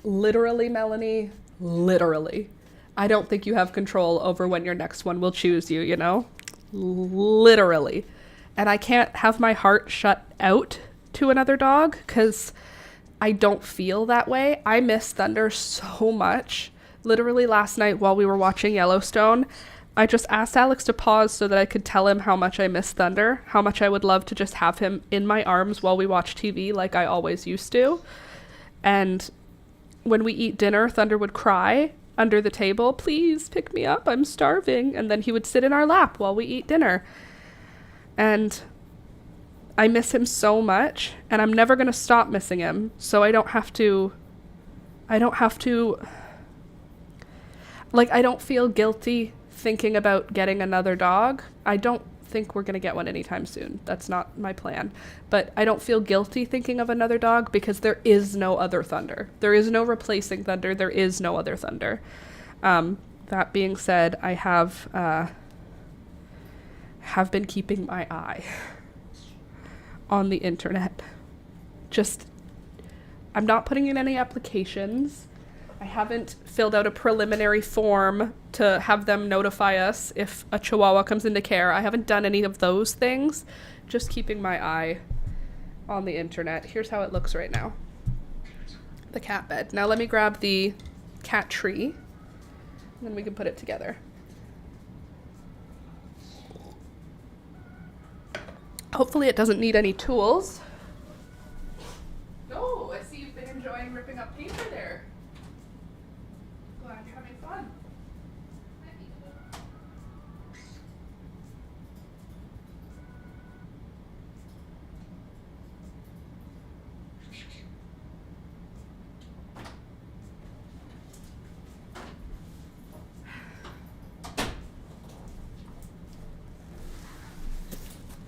literally, Melanie, literally, I don't think you have control over when your next one will choose you, you know? Literally. And I can't have my heart shut out to another dog, because I don't feel that way. I miss Thunder so much. Literally last night while we were watching Yellowstone, I just asked Alex to pause so that I could tell him how much I miss Thunder, how much I would love to just have him in my arms while we watch TV like I always used to. And when we eat dinner, Thunder would cry under the table, please pick me up, I'm starving. And then he would sit in our lap while we eat dinner. And I miss him so much, and I'm never going to stop missing him. So I don't have to, like, I don't feel guilty thinking about getting another dog. I don't think we're going to get one anytime soon. That's not my plan. But I don't feel guilty thinking of another dog, because there is no other Thunder. There is no replacing Thunder. There is no other Thunder. That being said, I have been keeping my eye on the internet. I'm not putting in any applications. I haven't filled out a preliminary form to have them notify us if a Chihuahua comes into care. I haven't done any of those things. Just keeping my eye on the internet. Here's how it looks right now. The cat bed. Now let me grab the cat tree, and then we can put it together. Hopefully it doesn't need any tools. Oh, I see you've been enjoying ripping up paper there. Glad you're having fun.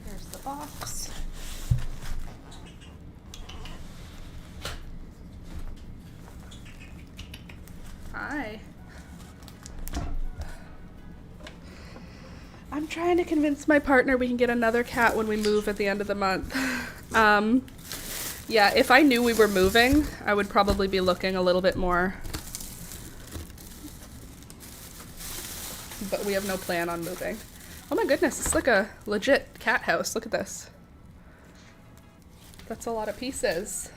Here's the box. Hi. I'm trying to convince my partner we can get another cat when we move at the end of the month. Yeah, if I knew we were moving, I would probably be looking a little bit more. But we have no plan on moving. Oh my goodness, it's like a legit cat house. Look at this. That's a lot of pieces.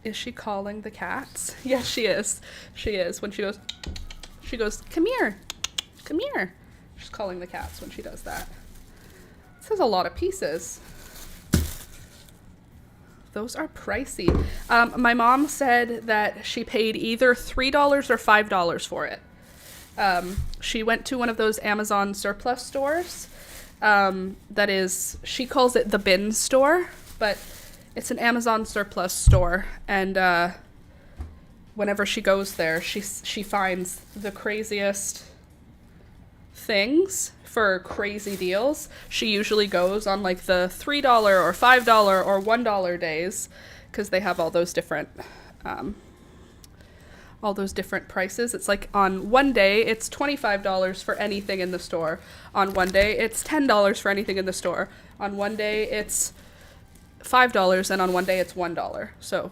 Is she calling the cats? Yes, she is. She is. When she goes, come here. Come here. She's calling the cats when she does that. This is a lot of pieces. Those are pricey. My mom said that she paid either $3 or $5 for it. She went to one of those Amazon surplus stores. That is, she calls it the bin store, but it's an Amazon surplus store. And whenever she goes there, she finds the craziest things for crazy deals. She usually goes on like the $3 or $5 or $1 days because they have all those different prices. It's like on one day it's $25 for anything in the store. On one day it's $10 for anything in the store. On one day it's $5 and on one day it's $1. So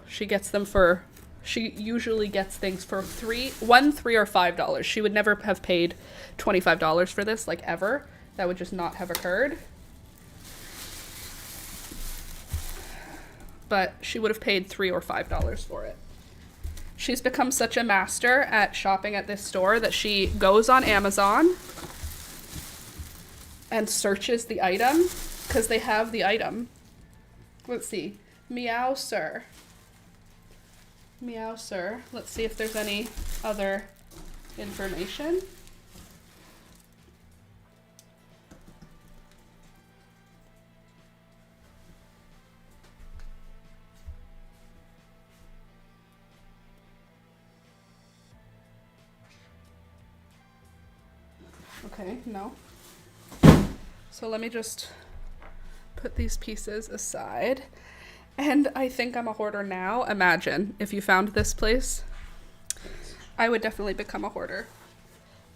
she usually gets things for $3 or $5. She would never have paid $25 for this, like ever. That would just not have occurred. But she would have paid $3 or $5 for it. She's become such a master at shopping at this store that she goes on Amazon and searches the item because they have the item. Let's see. Meow Sir. Meow Sir. Let's see if there's any other information. Okay, no. So let me just put these pieces aside. And I think I'm a hoarder now. Imagine if you found this place. I would definitely become a hoarder.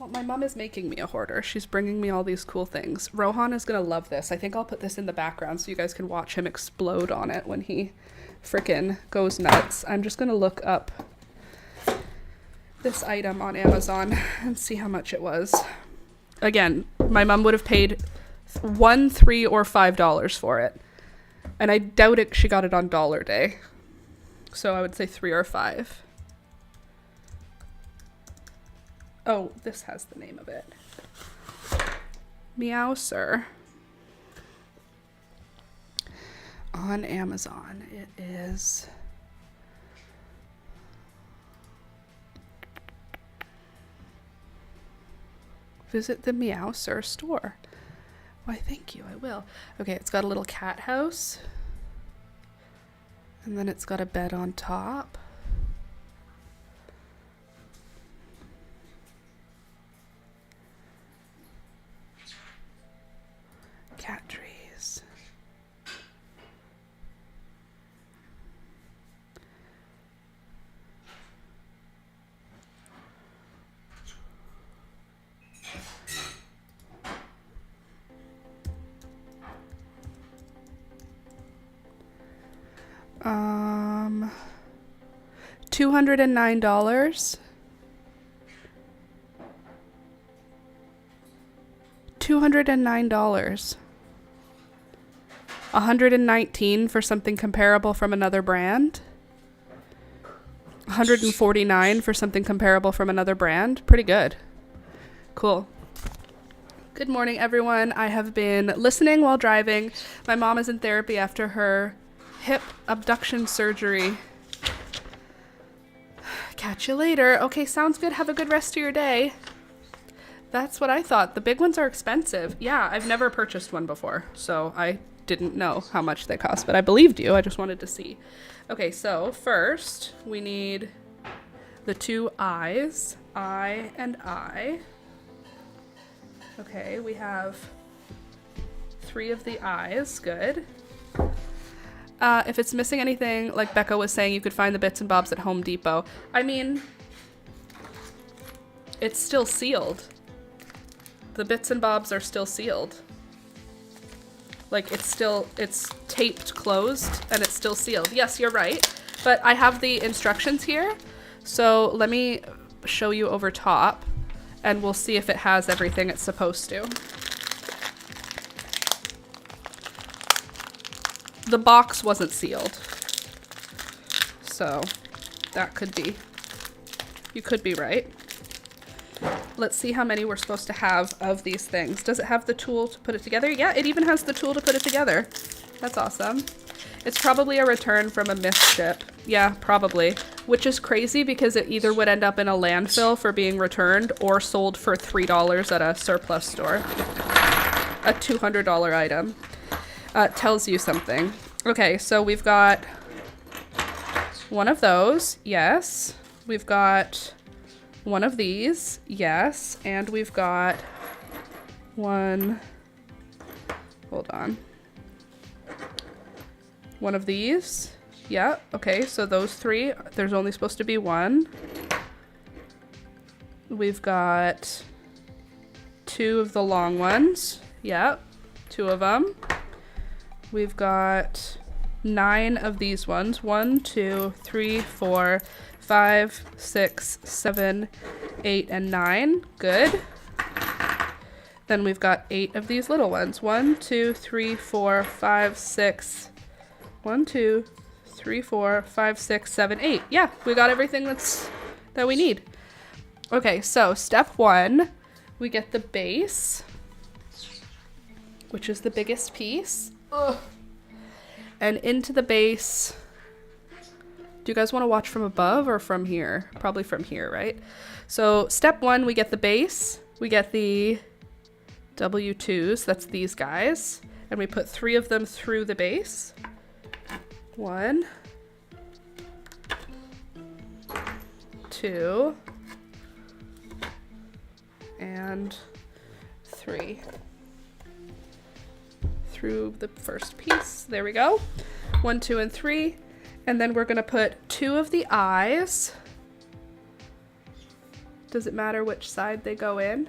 Well, my mom is making me a hoarder. She's bringing me all these cool things. Rohan is going to love this. I think I'll put this in the background so you guys can watch him explode on it when he frickin' goes nuts. I'm just going to look up this item on Amazon and see how much it was. Again, my mom would have paid $1, $3, or $5 for it. And I doubt it she got it on dollar day. So I would say $3 or $5. Oh, this has the name of it. Meow Sir. On Amazon, it is... Visit the Meow Sir store. Why, thank you, I will. Okay, it's got a little cat house. And then it's got a bed on top. Cat trees. $209. $209. $119 for something comparable from another brand. $149 for something comparable from another brand. Pretty good. Cool. Good morning, everyone. I have been listening while driving. My mom is in therapy after her hip abduction surgery. Catch you later. Okay, sounds good. Have a good rest of your day. That's what I thought. The big ones are expensive. Yeah, I've never purchased one before, so I didn't know how much they cost, but I believed you. I just wanted to see. Okay, so first we need the two eyes. I and I. Okay, we have 3 of the eyes. Good. If it's missing anything, like Becca was saying, you could find the bits and bobs at Home Depot. I mean, it's still sealed. The bits and bobs are still sealed. Like it's taped closed and it's still sealed. Yes, you're right. But I have the instructions here. So let me show you over top and we'll see if it has everything it's supposed to. The box wasn't sealed. So that could be, you could be right. Let's see how many we're supposed to have of these things. Does it have the tool to put it together? Yeah, it even has the tool to put it together. That's awesome. It's probably a return from a missed ship. Yeah, probably. Which is crazy because it either would end up in a landfill for being returned or sold for $3 at a surplus store. A $200 item. Tells you something. Okay, so we've got one of those. Yes. We've got one of these. Yes. And we've got one. Hold on. One of these. Yeah. Okay, so those three. There's only supposed to be one. We've got two of the long ones. Yeah. Two of them. We've got 9 of these ones. 1, 2, 3, 4, 5, 6, 7, 8, and 9. Good. Then we've got 8 of these little ones. 1, 2, 3, 4, 5, 6. 1, 2, 3, 4, 5, 6, 7, 8. Yeah, we got everything that we need. Okay, so step 1, we get the base, which is the biggest piece. Ugh. And into the base, do you guys want to watch from above or from here? Probably from here, right? So step 1, we get the base, we get the W2s, that's these guys, and we put 3 of them through the base. 1, 2, and 3. Through the first piece. There we go. 1, 2, and 3. And then we're going to put 2 of the eyes. Does it matter which side they go in?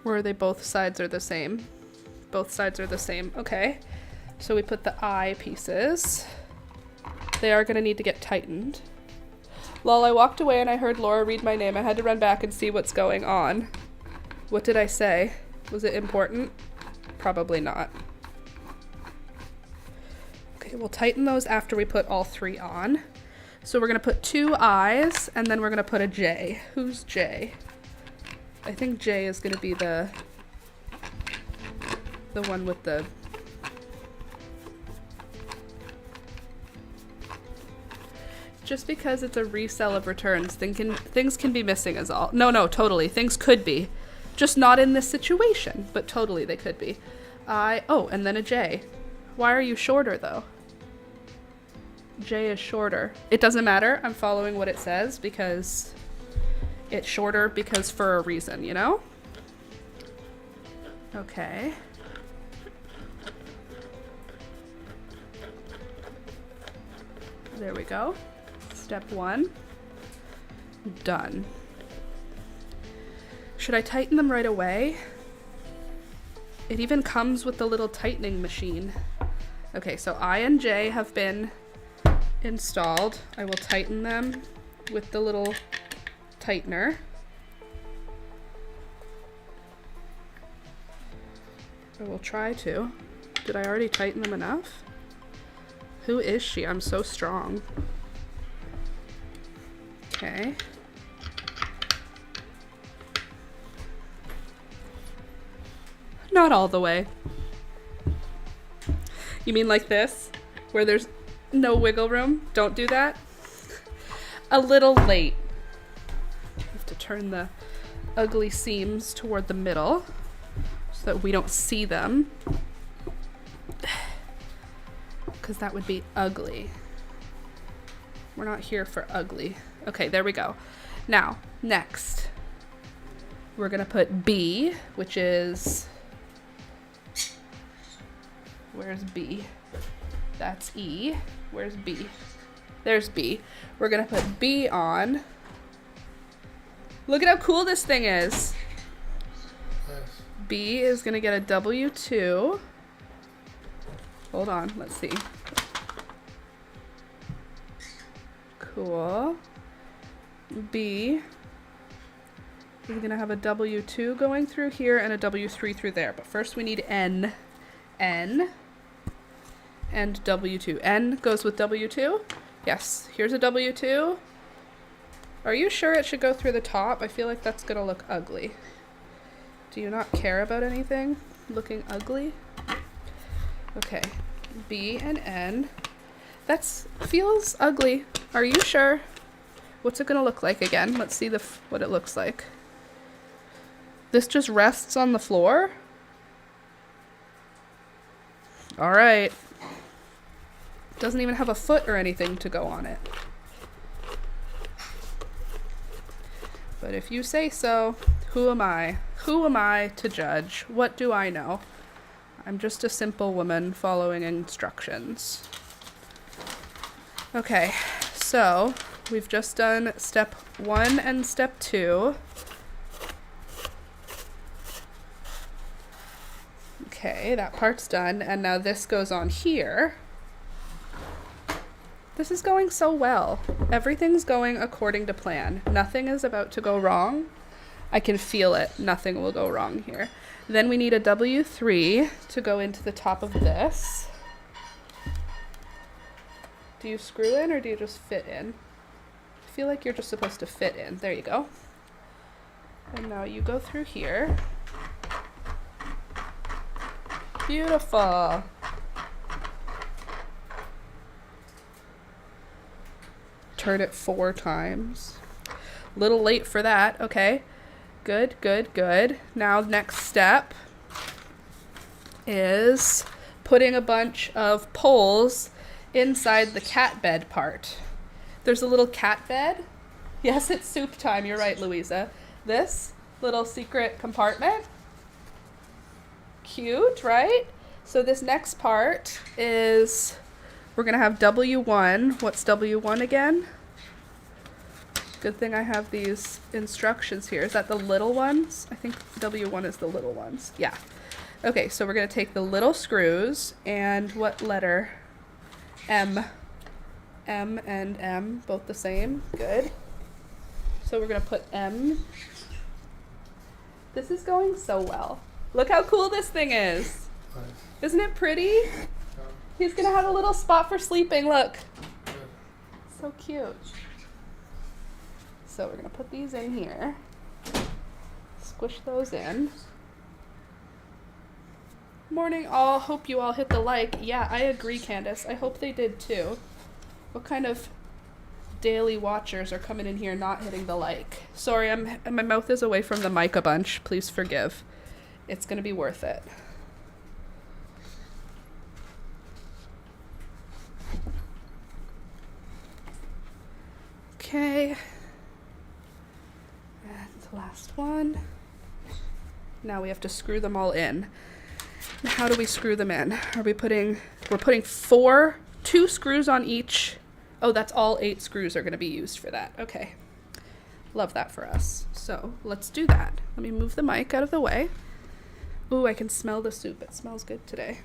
Or are they both sides are the same? Both sides are the same. Okay. So we put the eye pieces. They are going to need to get tightened. Lol, I walked away and I heard Laura read my name. I had to run back and see what's going on. What did I say? Was it important? Probably not. Okay, we'll tighten those after we put all 3 on. So we're going to put 2 eyes, and then we're going to put a J. Who's J? I think J is going to be the one with the... Just because it's a resell of returns, things can be missing is all. No, totally. Things could be. Just not in this situation, but totally they could be. Oh, and then a J. Why are you shorter, though? J is shorter. It doesn't matter. I'm following what it says because it's shorter because for a reason, you know? Okay. There we go. Step 1. Done. Should I tighten them right away? It even comes with the little tightening machine. Okay, so I and J have been installed. I will tighten them with the little tightener. I will try to. Did I already tighten them enough? Who is she? I'm so strong. Okay. Not all the way. You mean like this? Where there's no wiggle room? Don't do that. A little late. I have to turn the ugly seams toward the middle so that we don't see them. Because that would be ugly. We're not here for ugly. Okay, there we go. Now, next, we're gonna put B, which is... Where's B? That's E. Where's B? There's B. We're gonna put B on. Look at how cool this thing is. Nice. B is going to get a W2. Hold on, let's see. Cool. B is going to have a W2 going through here and a W3 through there. But first we need N. N and W2. N goes with W2. Yes, here's a W2. Are you sure it should go through the top? I feel like that's going to look ugly. Do you not care about anything looking ugly? Okay, B and N. That feels ugly. Are you sure? What's it going to look like again? Let's see what it looks like. This just rests on the floor? All right. Doesn't even have a foot or anything to go on it. But if you say so, who am I? Who am I to judge? What do I know? I'm just a simple woman following instructions. Okay, so we've just done step 1 and step 2. Okay, that part's done, and now this goes on here. This is going so well. Everything's going according to plan. Nothing is about to go wrong. I can feel it. Nothing will go wrong here. Then we need a W3 to go into the top of this. Do you screw in or do you just fit in? I feel like you're just supposed to fit in. There you go. And now you go through here. Beautiful. Turn it 4 times. Little late for that. Okay. Good, good, good. Now next step is putting a bunch of poles inside the cat bed part. There's a little cat bed. Yes, it's soup time. You're right, Louisa. This little secret compartment. Cute, right? So this next part is, we're going to have W1. What's W1 again? Good thing I have these instructions here. Is that the little ones? I think W1 is the little ones. Yeah. Okay, so we're going to take the little screws and what letter? M. M and M, both the same. Good. So we're going to put M. This is going so well. Look how cool this thing is. Nice. Isn't it pretty? Yeah. He's going to have a little spot for sleeping. Look. Yeah. So cute. So we're going to put these in here. Squish those in. Morning all. Hope you all hit the like. Yeah, I agree, Candace. I hope they did too. What kind of daily watchers are coming in here not hitting the like? Sorry, my mouth is away from the mic a bunch. Please forgive. It's going to be worth it. Okay. And the last one. Now we have to screw them all in. Now how do we screw them in? We're putting 2 screws on each. Oh, that's all 8 screws are going to be used for that. Okay. Love that for us. So let's do that. Let me move the mic out of the way. Ooh, I can smell the soup. It smells good today.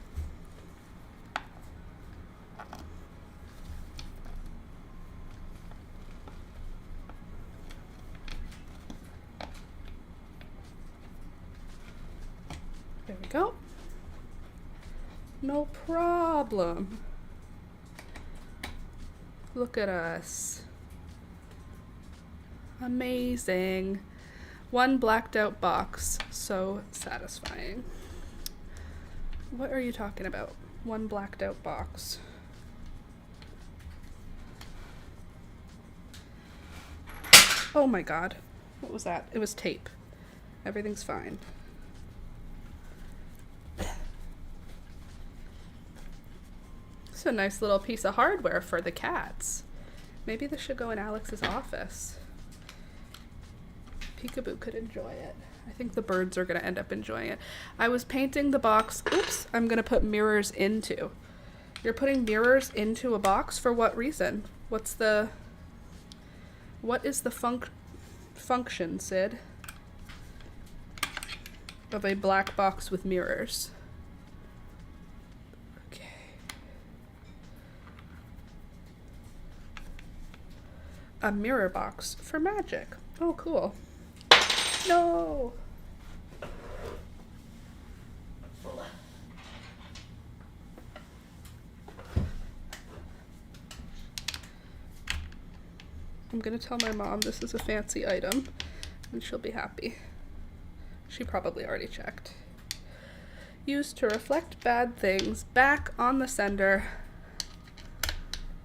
There we go. No problem. Look at us. Amazing. 1 blacked out box. So satisfying. What are you talking about? 1 blacked out box. Oh my god. What was that? It was tape. Everything's fine. It's a nice little piece of hardware for the cats. Maybe this should go in Alex's office. Peekaboo could enjoy it. I think the birds are going to end up enjoying it. I was painting the box. Oops, I'm going to put mirrors into. You're putting mirrors into a box for what reason? What is the function, Sid? of a black box with mirrors. Okay. A mirror box for magic. Oh, cool. No! I'm gonna tell my mom this is a fancy item, and she'll be happy. She probably already checked. Used to reflect bad things back on the sender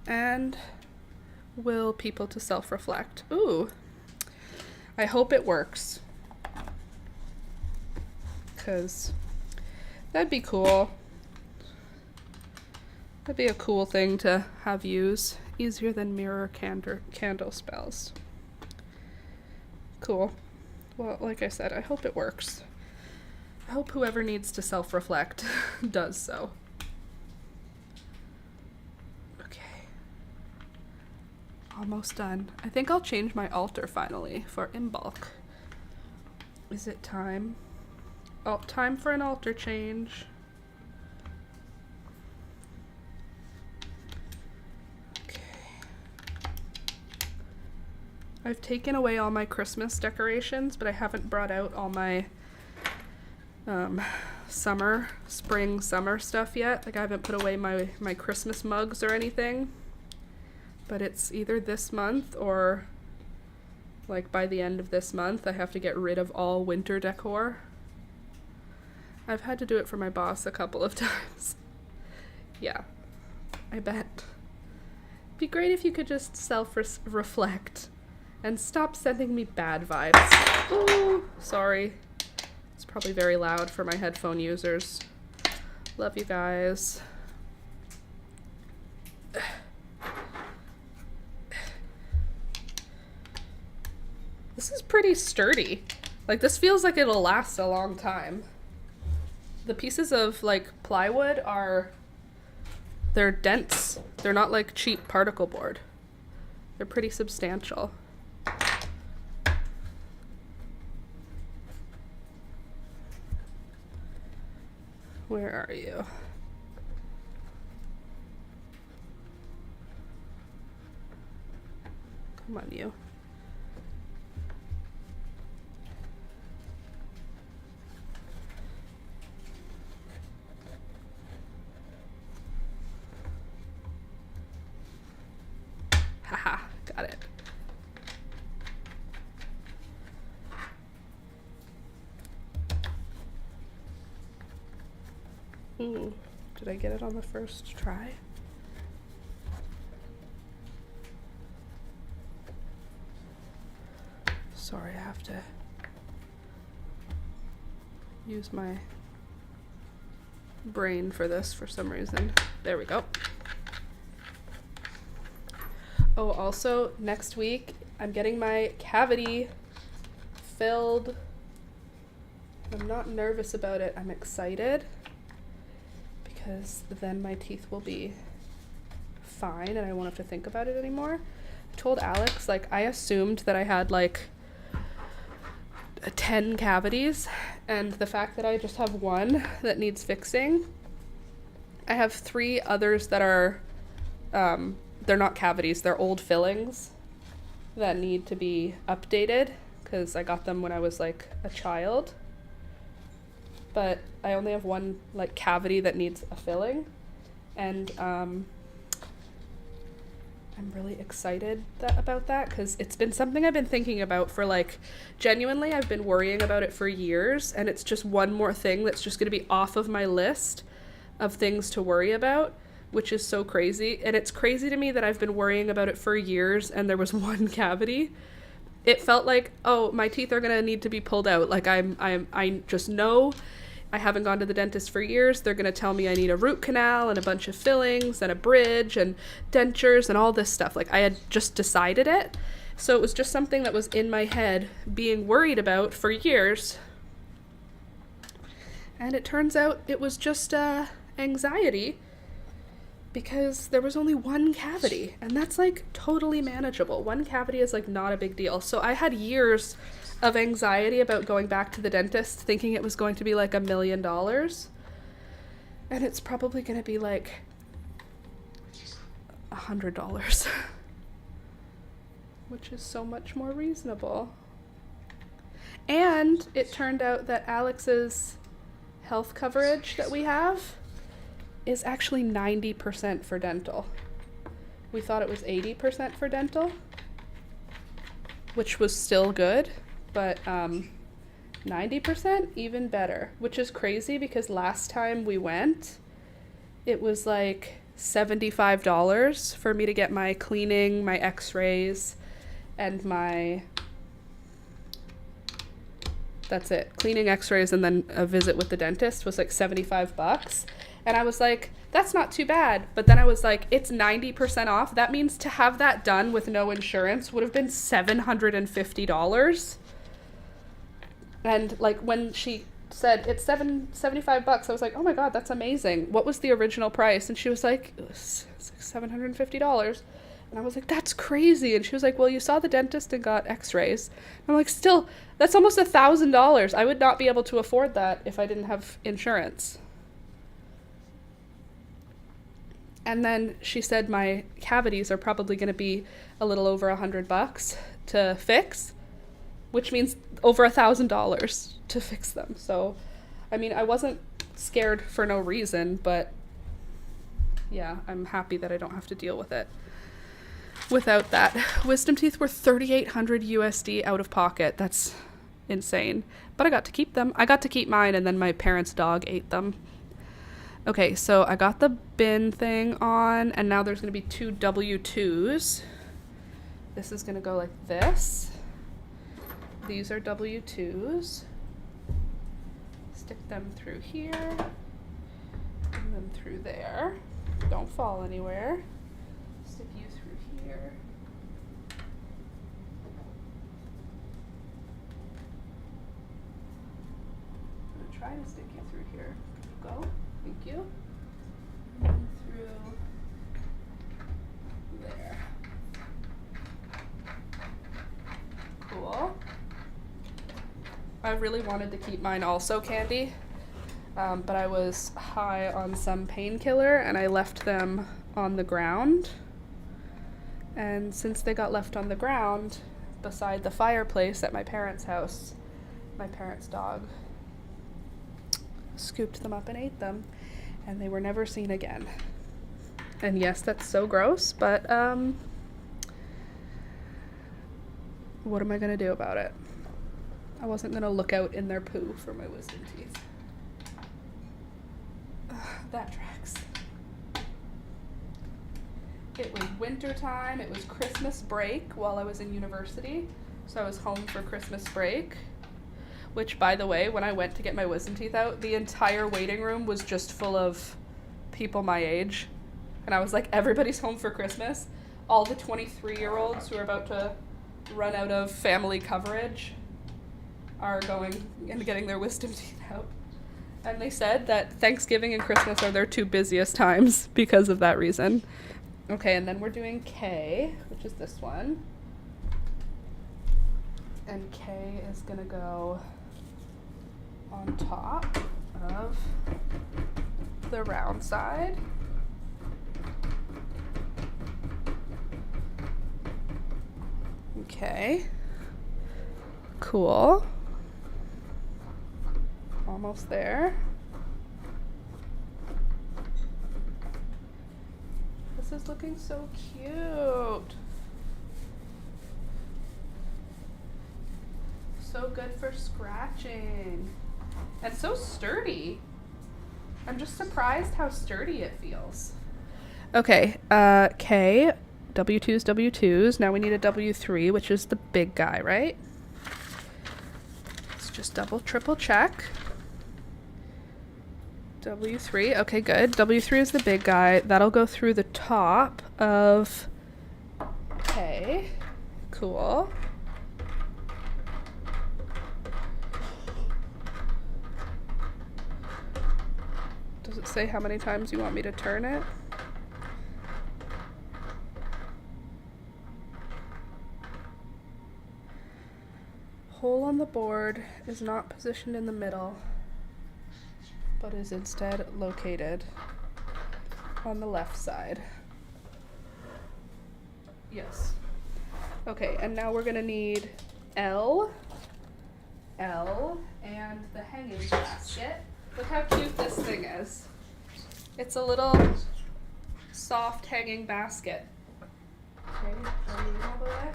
and will people to self-reflect. Ooh. I hope it works. 'Cause that'd be cool. That'd be a cool thing to have use. Easier than mirror candle spells. Cool. Well, like I said, I hope it works. I hope whoever needs to self-reflect does so. Okay. Almost done. I think I'll change my altar finally for Imbolc. Is it time? Oh, time for an altar change. I've taken away all my Christmas decorations, but I haven't brought out all my spring, summer stuff yet. Like I haven't put away my Christmas mugs or anything. But it's either this month or like by the end of this month, I have to get rid of all winter decor. I've had to do it for my boss a couple of times. Yeah, I bet. Be great if you could just self-reflect. And stop sending me bad vibes. Ooh, sorry. It's probably very loud for my headphone users. Love you guys. This is pretty sturdy. Like, this feels like it'll last a long time. The pieces of, like, plywood they're dense. They're not like cheap particle board. They're pretty substantial. Where are you? Come on, you. Haha, got it. Ooh, did I get it on the first try? Sorry, I have to use my brain for this for some reason. There we go. Oh, also, next week, I'm getting my cavity filled. I'm not nervous about it. I'm excited. Because then my teeth will be fine and I won't have to think about it anymore. I told Alex, like, I assumed that I had, like, 10 cavities, and the fact that I just have one that needs fixing, I have 3 others that are, they're not cavities, they're old fillings that need to be updated, because I got them when I was, like, a child. But I only have one, like, cavity that needs a filling, and I'm really excited about that, because it's been something I've been thinking about for, like, genuinely, I've been worrying about it for years, and it's just one more thing that's just going to be off of my list of things to worry about, which is so crazy. And it's crazy to me that I've been worrying about it for years, and there was one cavity. It felt like, oh, my teeth are going to need to be pulled out. Like, I just know. I haven't gone to the dentist for years. They're going to tell me I need a root canal and a bunch of fillings and a bridge and dentures and all this stuff. Like, I had just decided it. So it was just something that was in my head being worried about for years. And it turns out it was just anxiety, because there was only one cavity, and that's, like, totally manageable. One cavity is, like, not a big deal. So I had years of anxiety about going back to the dentist, thinking it was going to be like $1 million. And it's probably going to be like $100, which is so much more reasonable. And it turned out that Alex's health coverage that we have is actually 90% for dental. We thought it was 80% for dental, which was still good, but 90% even better, which is crazy because last time we went, it was like $75 for me to get my cleaning, my x-rays, and that's it. Cleaning, x-rays, and then a visit with the dentist was like $75. And I was like, that's not too bad. But then I was like, it's 90% off. That means to have that done with no insurance would have been $750. And like when she said it's $75, I was like, oh my God, that's amazing. What was the original price? And she was like, it's like $750. And I was like, that's crazy. And she was like, well, you saw the dentist and got x-rays. I'm like, still, that's almost $1,000. I would not be able to afford that if I didn't have insurance. And then she said my cavities are probably going to be a little over $100 to fix, which means over $1,000 to fix them. So, I mean, I wasn't scared for no reason, but yeah, I'm happy that I don't have to deal with it without that. Wisdom teeth were $3,800 USD out of pocket. That's insane. But I got to keep them. I got to keep mine, and then my parents' dog ate them. Okay, so I got the bin thing on, and now there's going to be 2 W2s. This is going to go like this. These are W2s. Stick them through here, and then through there. Don't fall anywhere. Stick you through here. I'm going to try to stick you through here. Go. Thank you. And through there. Cool. I really wanted to keep mine also candy, but I was high on some painkiller and I left them on the ground. And since they got left on the ground beside the fireplace at my parents' house, my parents' dog scooped them up and ate them, and they were never seen again. And yes, that's so gross, but what am I gonna do about it? I wasn't gonna look out in their poo for my wisdom teeth. That tracks. It was winter time. It was Christmas break while I was in university, so I was home for Christmas break. Which, by the way, when I went to get my wisdom teeth out, the entire waiting room was just full of people my age. And I was like, everybody's home for Christmas. All the 23-year-olds who are about to run out of family coverage are going and getting their wisdom teeth out. And they said that Thanksgiving and Christmas are their 2 busiest times because of that reason. Okay, and then we're doing K, which is this one. And K is gonna go on top of the round side. Okay. Cool. Almost there. This is looking so cute. So good for scratching. And so sturdy. I'm just surprised how sturdy it feels. Okay, K, W2s, W2s. Now we need a W3, which is the big guy, right? Let's just double, triple check. W3, okay, good. W3 is the big guy. That'll go through the top of K. Cool. Does it say how many times you want me to turn it? hole on the board is not positioned in the middle, but is instead located on the left side. Yes. Okay, and now we're gonna need L, and the hanging basket. Look how cute this thing is. It's a little soft hanging basket. Okay, I'll leave it all the way.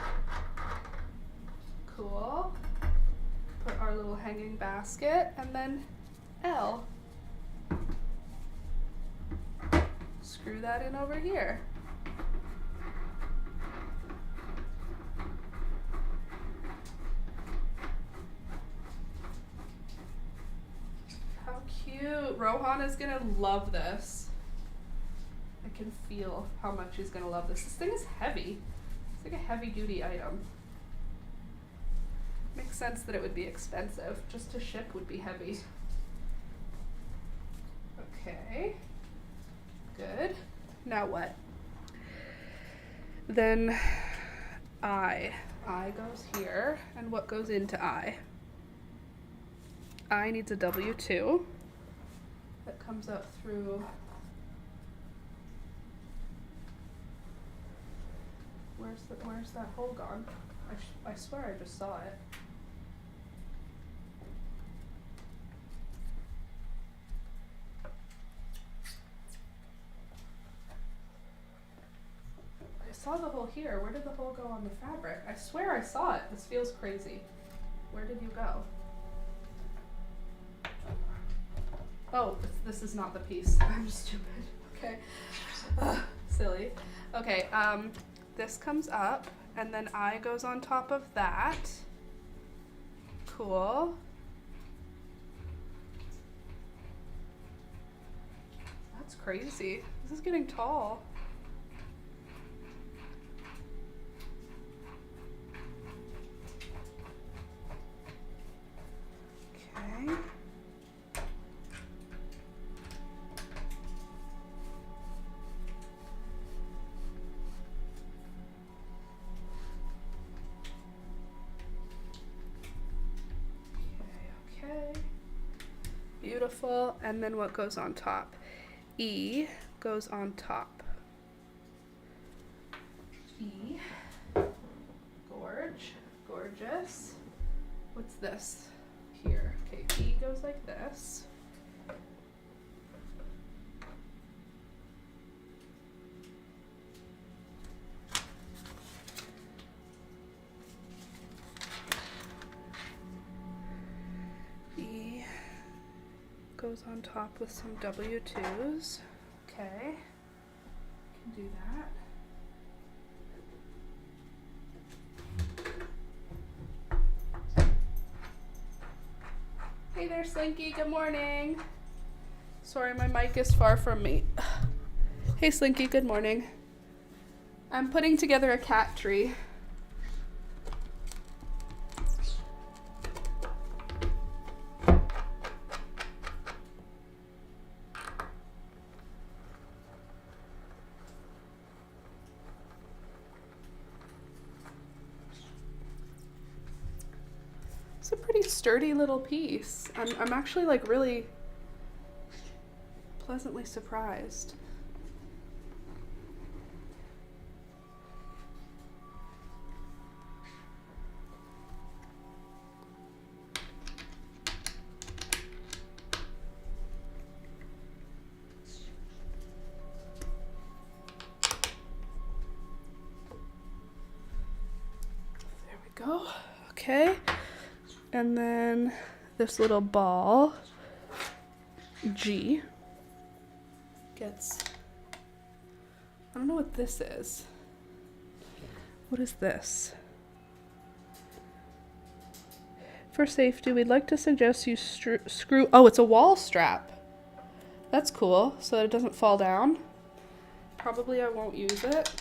Cool. Put our little hanging basket, and then L. Screw that in over here. How cute. Rohan is gonna love this. I can feel how much he's gonna love this. This thing is heavy. It's like a heavy duty item. Makes sense that it would be expensive. Just to ship would be heavy. Okay. Good. Now what? Then I. I goes here. And what goes into I? I needs a W2 that comes up through. Where's that hole gone? I swear I just saw it. I saw the hole here. Where did the hole go on the fabric? I swear I saw it. This feels crazy. Where did you go? Oh, this is not the piece. I'm stupid. Okay. Silly. Okay, this comes up, and then I goes on top of that. Cool. That's crazy. This is getting tall. Okay. Beautiful. And then what goes on top? E goes on top. E. Gorgeous. What's this? Here. Okay, E goes like this. Goes on top with some W2s. Okay, can do that. Hey there, Slinky, good morning. Sorry, my mic is far from me. Hey, Slinky, good morning. I'm putting together a cat tree. It's a pretty sturdy little piece. I'm actually like really pleasantly surprised. There we go. Okay. And then this little ball, G, gets, I don't know what this is. What is this? For safety, we'd like to suggest you screw, oh, it's a wall strap. That's cool, so that it doesn't fall down. Probably I won't use it.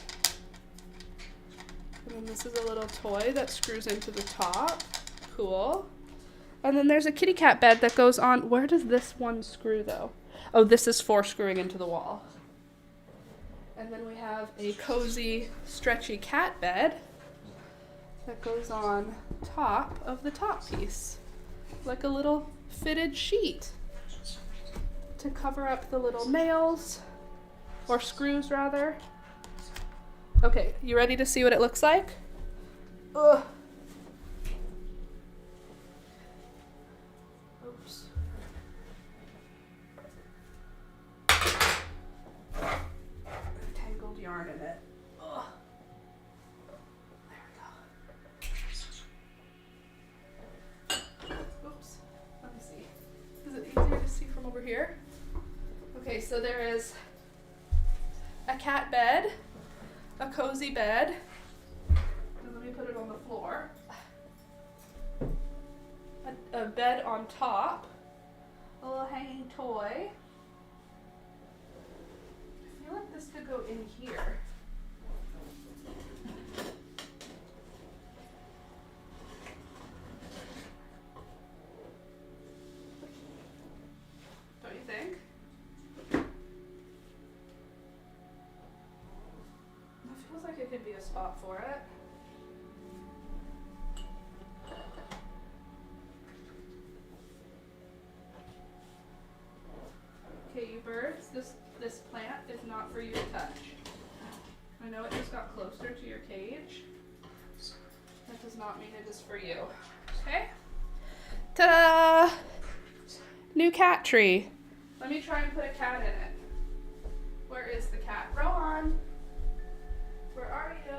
And then this is a little toy that screws into the top. Cool. And then there's a kitty cat bed that goes on. Where does this one screw though? Oh, this is for screwing into the wall. And then we have a cozy, stretchy cat bed that goes on top of the top piece, like a little fitted sheet to cover up the little nails, or screws rather. Okay, you ready to see what it looks like? Ugh. Oops. Tangled yarn in it. Ugh. There we go. Oops. Let me see. Is it easier to see from over here? Okay, so there is a cat bed, a cozy bed, and let me put it on the floor. A bed on top, a little hanging toy. I feel like this could go in here. Don't you think? It feels like it could be a spot for it. Okay, you birds, this plant is not for you to touch. I know it just got closer to your cage. That does not mean it is for you. Okay? Ta-da! New cat tree. Let me try and put a cat in it. Where is the cat? Rohan! Where are you?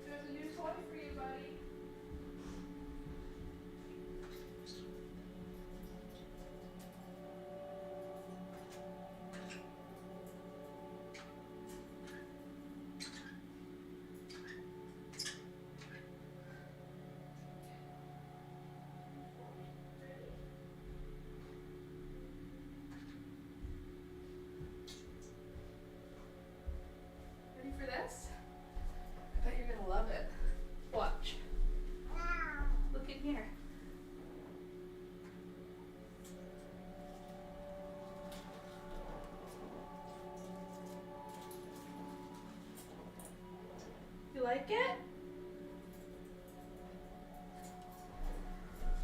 There's a new toy for you, buddy. Ready for this? I bet you're gonna love it. Watch. Look in here. You like it?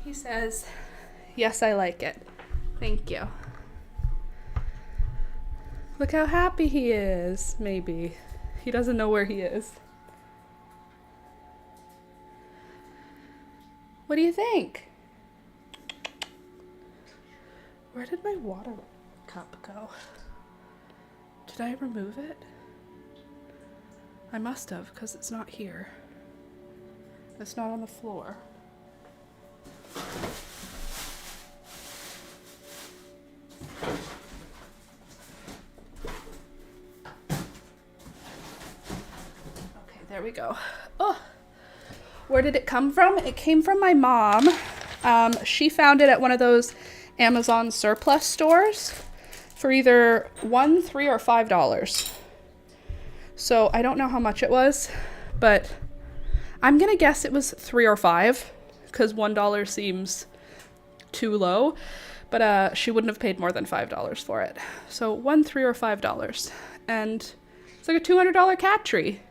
He says, yes, I like it. Thank you. Look how happy he is, maybe. He doesn't know where he is. What do you think? Where did my water cup go? Did I remove it? I must have, because it's not here. It's not on the floor. Okay, there we go. Oh, where did it come from? It came from my mom. She found it at one of those Amazon surplus stores for either $1, $3, or $5. So I don't know how much it was, but I'm gonna guess it was $3 or $5 because $1 seems too low, but she wouldn't have paid more than $5 for it. So $1, $3, or $5, and it's like a $200 cat tree.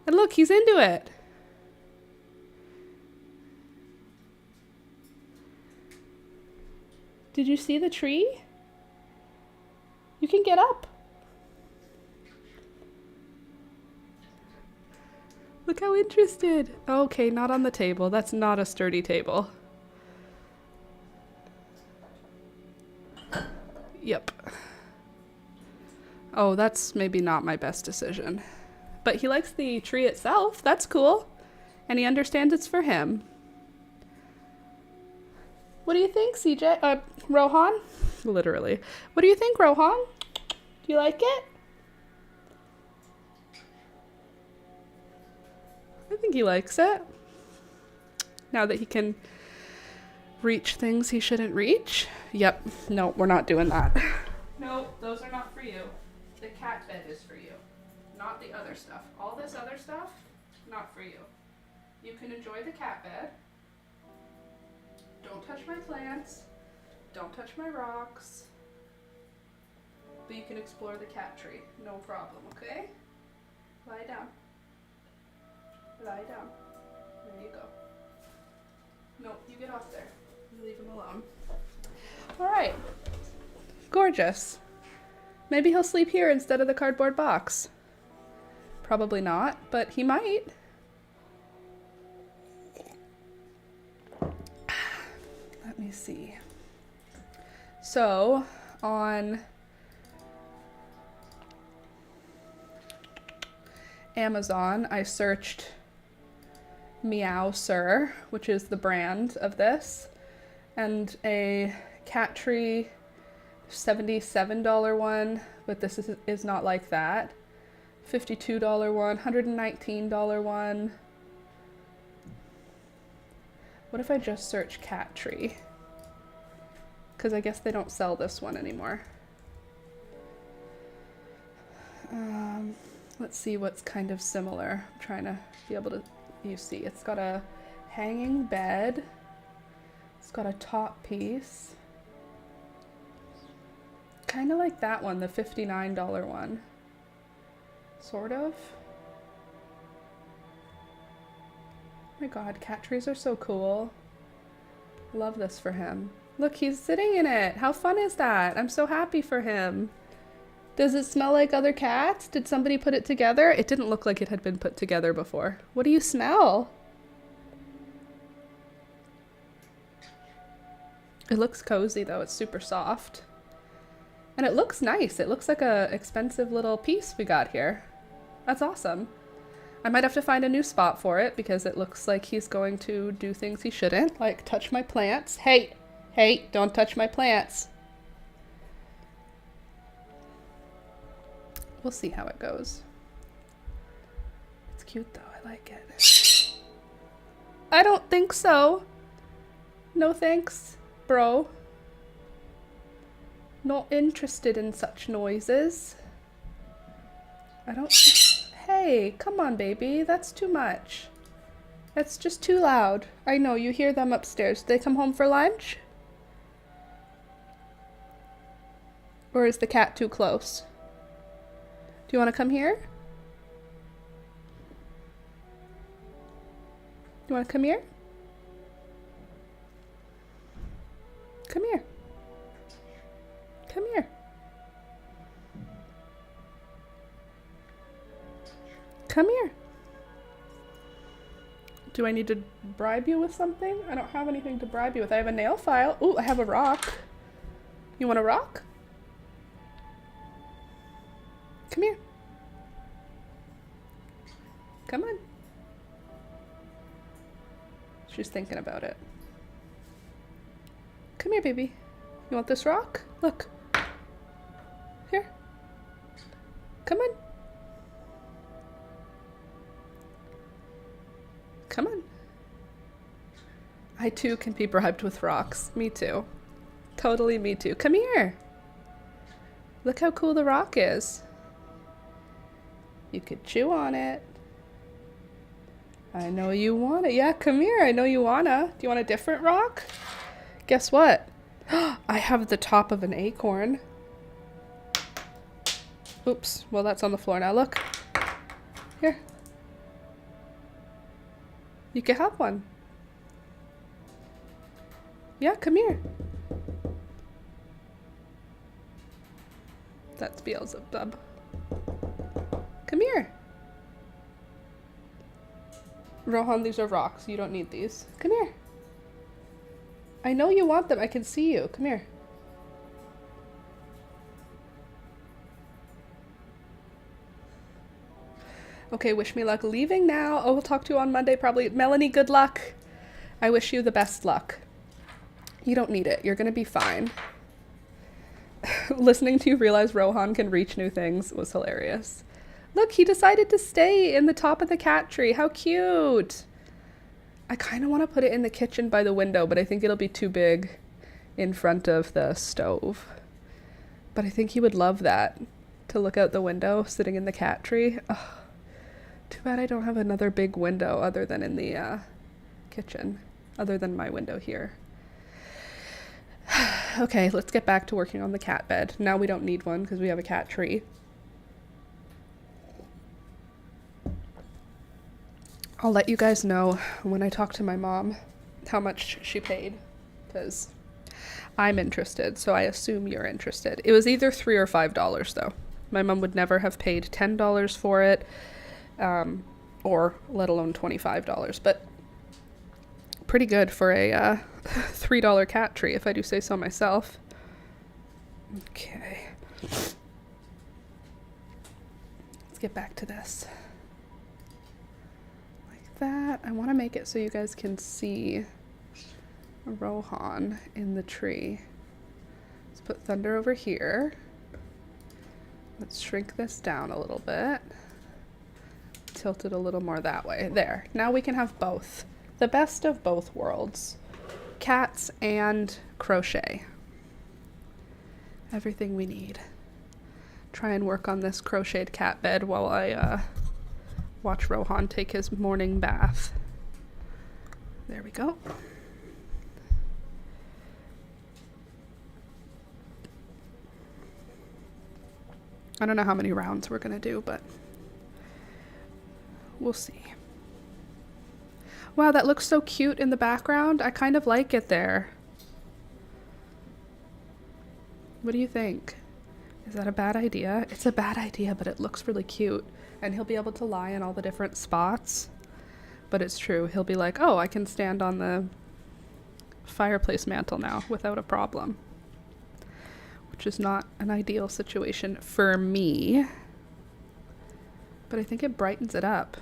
And look, he's into it. Did you see the tree? You can get up. Look how interested. Okay, not on the table. That's not a sturdy table. Yep. Oh, that's maybe not my best decision. But he likes the tree itself. That's cool. And he understands it's for him. What do you think, CJ? Rohan? Literally. What do you think, Rohan? Do you like it? I think he likes it. Now that he can reach things he shouldn't reach. Yep. No, we're not doing that. No, those are not for you. The cat bed is for you. Not the other stuff. All this other stuff, not for you. You can enjoy the cat bed. Don't touch my plants. Don't touch my rocks. But you can explore the cat tree. No problem, okay? Lie down. lie down. There you go. No, you get off there. You leave him alone. All right. Gorgeous. Maybe he'll sleep here instead of the cardboard box. Probably not, but he might. Let me see. So, on Amazon, I searched Meow Sir, which is the brand of this, and a cat tree $77 one, but this is not like that. $52 one, $119 one. What if I just search cat tree? Because I guess they don't sell this one anymore. Let's see what's kind of similar. I'm trying to be able to, you see, it's got a hanging bed. It's got a top piece. Kind of like that one, the $59 one. Sort of. Oh my god, cat trees are so cool. Love this for him. Look, he's sitting in it. How fun is that? I'm so happy for him. Does it smell like other cats? Did somebody put it together? It didn't look like it had been put together before. What do you smell? It looks cozy though. It's super soft. And it looks nice. It looks like a expensive little piece we got here. That's awesome. I might have to find a new spot for it because it looks like he's going to do things he shouldn't, like touch my plants. Hey, don't touch my plants. We'll see how it goes. It's cute though, I like it. I don't think so. No thanks, bro. Not interested in such noises. I don't... Hey, come on, baby. That's too much. That's just too loud. I know, you hear them upstairs. Did they come home for lunch? Or is the cat too close? Do you want to come here? You want to come here? Come here. Come here. Come here. Do I need to bribe you with something? I don't have anything to bribe you with. I have a nail file. Ooh, I have a rock. You want a rock? Come here. Come on. She's thinking about it. Come here, baby. You want this rock? Look. Here. Come on. Come on. I too can be bribed with rocks. Me too. Totally me too. Come here. Look how cool the rock is. You could chew on it. I know you want it. Yeah, come here. I know you wanna. Do you want a different rock? Guess what? I have the top of an acorn. Oops. Well, that's on the floor now. Look. Here. You can have one. Yeah, come here. That's Beelzebub. Come here. Rohan, these are rocks. You don't need these. Come here. I know you want them. I can see you. Come here. Okay, wish me luck leaving now. Oh, we'll talk to you on Monday probably. Melanie, good luck. I wish you the best luck. You don't need it. You're going to be fine. Listening to you realize Rohan can reach new things was hilarious. Look, he decided to stay in the top of the cat tree. How cute. I kind of want to put it in the kitchen by the window, but I think it'll be too big in front of the stove. But I think he would love that, to look out the window sitting in the cat tree. Oh, too bad I don't have another big window other than in the kitchen, other than my window here. Okay, let's get back to working on the cat bed. Now we don't need one because we have a cat tree. I'll let you guys know when I talk to my mom how much she paid, because I'm interested, so I assume you're interested. It was either $3 or $5 though. My mom would never have paid $10 for it, or let alone $25, but pretty good for a $3 cat tree, if I do say so myself. Okay. Let's get back to this. Like that. I want to make it so you guys can see Rohan in the tree. Let's put Thunder over here. Let's shrink this down a little bit. Tilt it a little more that way. There. Now we can have both. The best of both worlds. Cats and crochet. Everything we need. Try and work on this crocheted cat bed while I watch Rohan take his morning bath. There we go. I don't know how many rounds we're gonna do, but we'll see. Wow, that looks so cute in the background. I kind of like it there. What do you think? Is that a bad idea? It's a bad idea, but it looks really cute. And he'll be able to lie in all the different spots. But it's true. He'll be like, oh, I can stand on the fireplace mantle now without a problem. Which is not an ideal situation for me. But I think it brightens it up.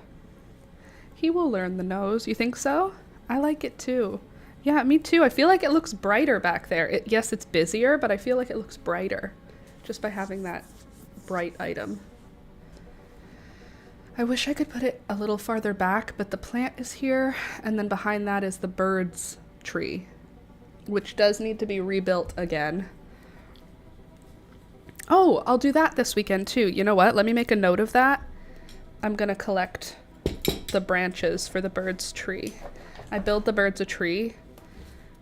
He will learn the nose. You think so? I like it too. Yeah, me too. I feel like it looks brighter back there. Yes, it's busier, but I feel like it looks brighter just by having that bright item. I wish I could put it a little farther back, but the plant is here, and then behind that is the bird's tree, which does need to be rebuilt again. Oh, I'll do that this weekend too. You know what? Let me make a note of that. I'm gonna collect the branches for the bird's tree. I build the birds a tree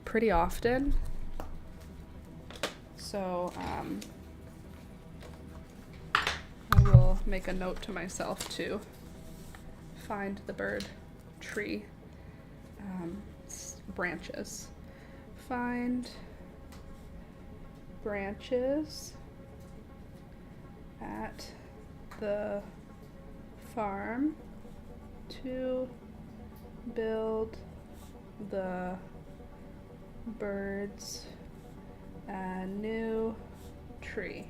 pretty often. So, I will make a note to myself to find the bird tree branches. Find branches at the farm to build the birds a new tree.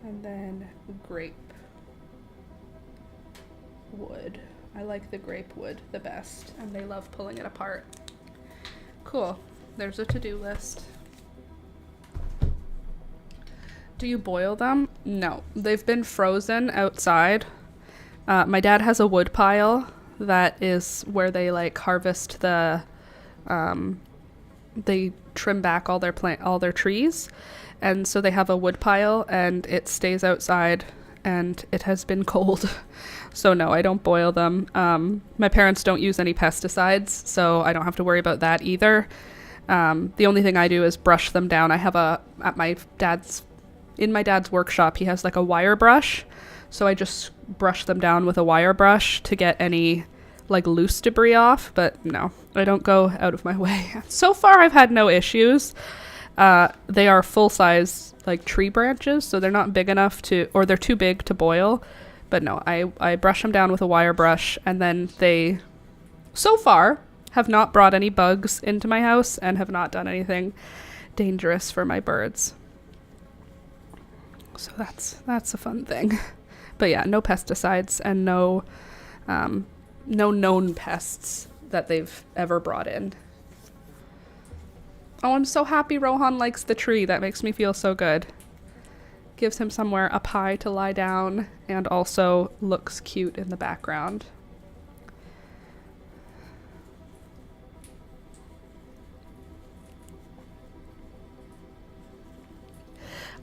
And then grape wood. I like the grape wood the best, and they love pulling it apart. Cool. There's a to-do list. Do you boil them? No. They've been frozen outside. My dad has a wood pile that is where they like harvest the they trim back all their trees, and so they have a wood pile and it stays outside, and it has been cold. So no, I don't boil them. My parents don't use any pesticides, so I don't have to worry about that either. The only thing I do is brush them down. I have in my dad's workshop, he has like a wire brush, so I just brush them down with a wire brush to get any like loose debris off. But no, I don't go out of my way. So far I've had no issues. They are full-size like tree branches, so they're not big enough or they're too big to boil. But no, I brush them down with a wire brush, and then they so far have not brought any bugs into my house and have not done anything dangerous for my birds. So that's a fun thing. But yeah, no pesticides and no known pests that they've ever brought in. Oh, I'm so happy Rohan likes the tree. That makes me feel so good. Gives him somewhere up high to lie down, and also looks cute in the background.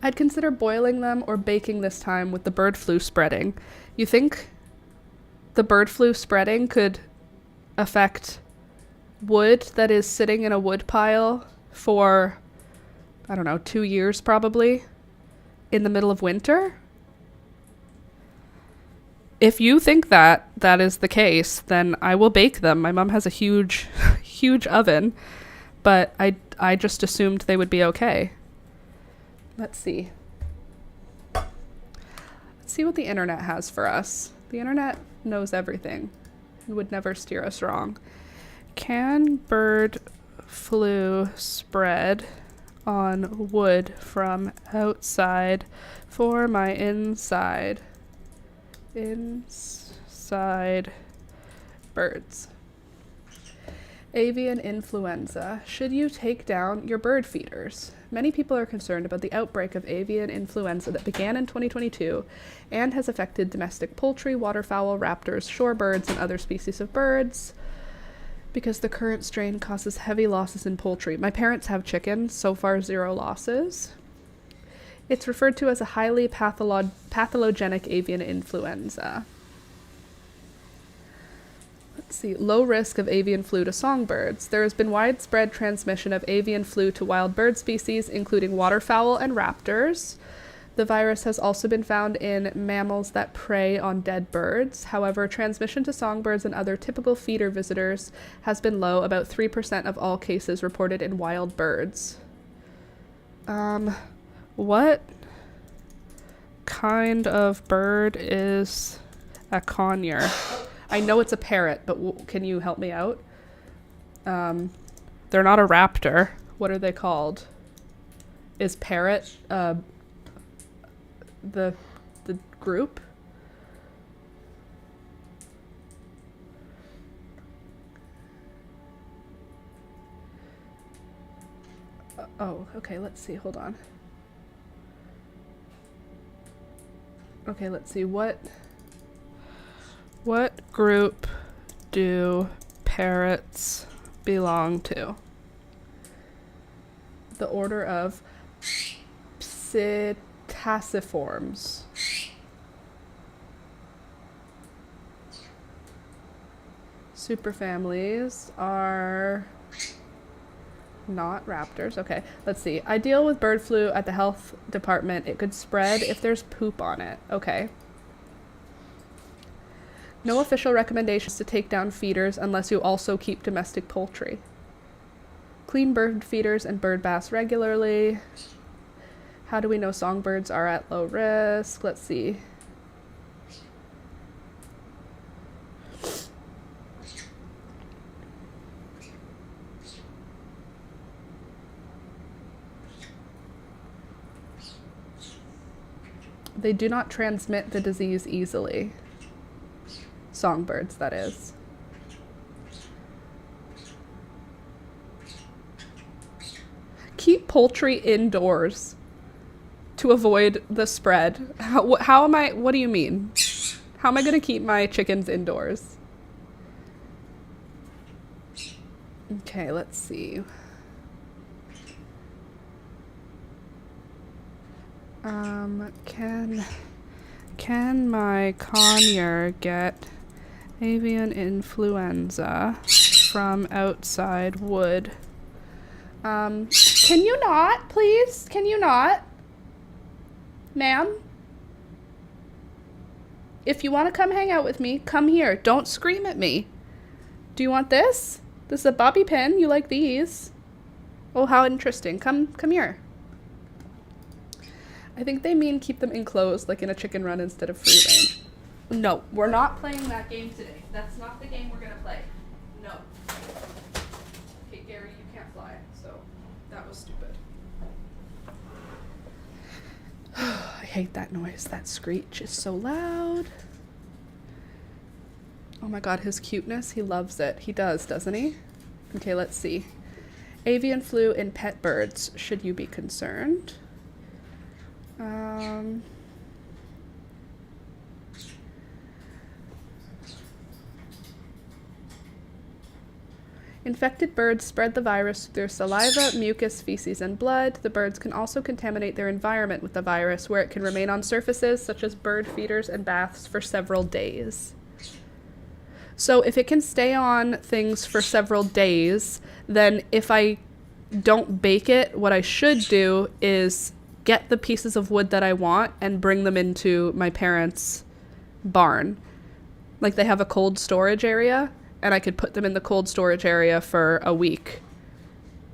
I'd consider boiling them or baking this time with the bird flu spreading. You think the bird flu spreading could affect wood that is sitting in a wood pile for, I don't know, 2 years probably, in the middle of winter? if you think that that is the case, then I will bake them. My mom has a huge, huge oven, but I just assumed they would be okay. Let's see. Let's see what the internet has for us. The internet knows everything and would never steer us wrong. Can bird flu spread on wood from outside for my inside birds? Avian influenza. Should you take down your bird feeders? Many people are concerned about the outbreak of avian influenza that began in 2022 and has affected domestic poultry, waterfowl, raptors, shorebirds, and other species of birds because the current strain causes heavy losses in poultry. My parents have chickens, so far 0 losses. It's referred to as a highly pathogenic avian influenza. Let's see. Low risk of avian flu to songbirds. There has been widespread transmission of avian flu to wild bird species, including waterfowl and raptors. The virus has also been found in mammals that prey on dead birds. However, transmission to songbirds and other typical feeder visitors has been low, about 3% of all cases reported in wild birds. What kind of bird is a conure? I know it's a parrot, but can you help me out? They're not a raptor. What are they called? Is parrot the group? Oh, okay, let's see. Hold on. Okay, let's see. What group do parrots belong to? The order of Psittaciformes. Superfamilies are not raptors. Okay, let's see. I deal with bird flu at the health department. It could spread if there's poop on it. Okay. No official recommendations to take down feeders unless you also keep domestic poultry. Clean bird feeders and bird baths regularly. How do we know songbirds are at low risk? Let's see. They do not transmit the disease easily. Songbirds, that is. Keep poultry indoors to avoid the spread. What do you mean? How am I going to keep my chickens indoors? Okay, let's see. Can my conure get avian influenza from outside wood? Can you not, please? Can you not? Ma'am? If you want to come hang out with me, come here. Don't scream at me. Do you want this? This is a bobby pin. You like these? Oh, how interesting. Come here. I think they mean keep them enclosed, like in a chicken run instead of free range. No, we're not playing that game today. That's not the game we're going to play. No. Okay, Gary, you can't fly, so that was stupid. I hate that noise. That screech is so loud. Oh my god, his cuteness. He loves it. He does, doesn't he? Okay, let's see. Avian flu in pet birds. Should you be concerned? Infected birds spread the virus through their saliva, mucus, feces, and blood. The birds can also contaminate their environment with the virus, where it can remain on surfaces such as bird feeders and baths for several days. So if it can stay on things for several days, then if I don't bake it, what I should do is get the pieces of wood that I want and bring them into my parents' barn Like they have a cold storage area, and I could put them in the cold storage area for a week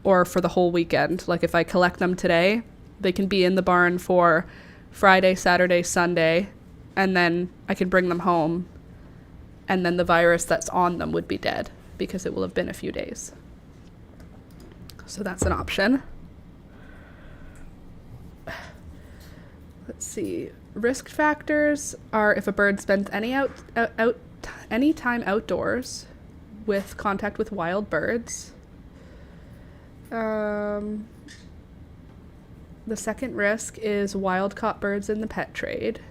or for the whole weekend. Like if I collect them today, they can be in the barn for Friday, Saturday, Sunday, and then I can bring them home, and then the virus that's on them would be dead because it will have been a few days. So that's an option. Let's see. Risk factors are if a bird spends any time outdoors with contact with wild birds. The second risk is wild-caught birds in the pet trade.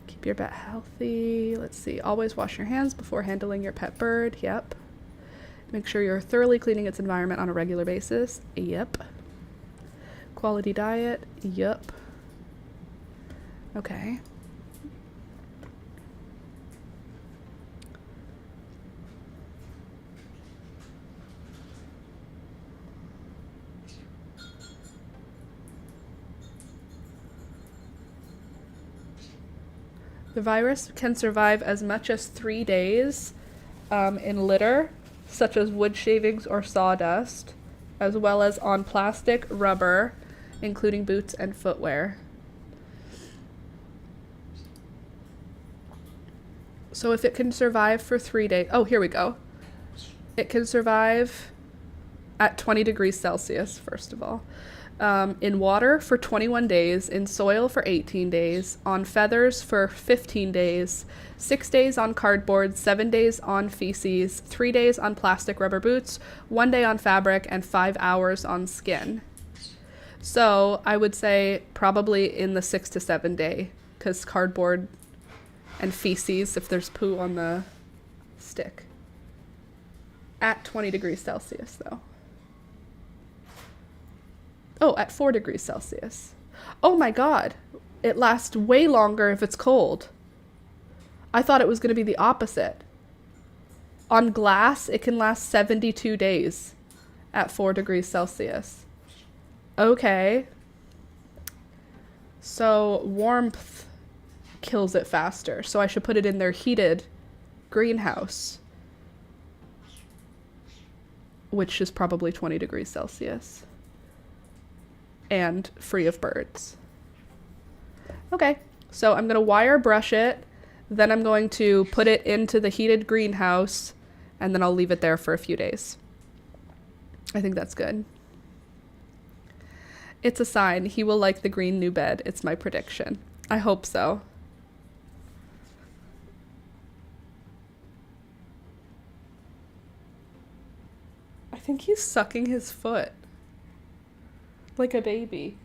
Keep your pet healthy. Let's see. Always wash your hands before handling your pet bird. Yep. Make sure you're thoroughly cleaning its environment on a regular basis. Yep. Quality diet. Yep. Okay. The virus can survive as much as 3 days in litter, such as wood shavings or sawdust, as well as on plastic, rubber, including boots and footwear. So if it can survive for 3 days, oh, here we go. It can survive at 20 degrees Celsius, first of all. In water for 21 days, in soil for 18 days, on feathers for 15 days, 6 days on cardboard, 7 days on feces, 3 days on plastic rubber boots, 1 day on fabric, and 5 hours on skin. So I would say probably in the 6 to 7 day, because cardboard and feces, if there's poo on the stick. At 20 degrees Celsius, though. Oh, at 4 degrees Celsius. Oh my God. It lasts way longer if it's cold. I thought it was going to be the opposite. On glass, it can last 72 days at 4 degrees Celsius. Okay. So warmth kills it faster. So I should put it in their heated greenhouse, which is probably 20 degrees Celsius. And free of birds. Okay, so I'm going to wire brush it, then I'm going to put it into the heated greenhouse, and then I'll leave it there for a few days. I think that's good. It's a sign. He will like the green new bed. It's my prediction. I hope so. I think he's sucking his foot. Like a baby.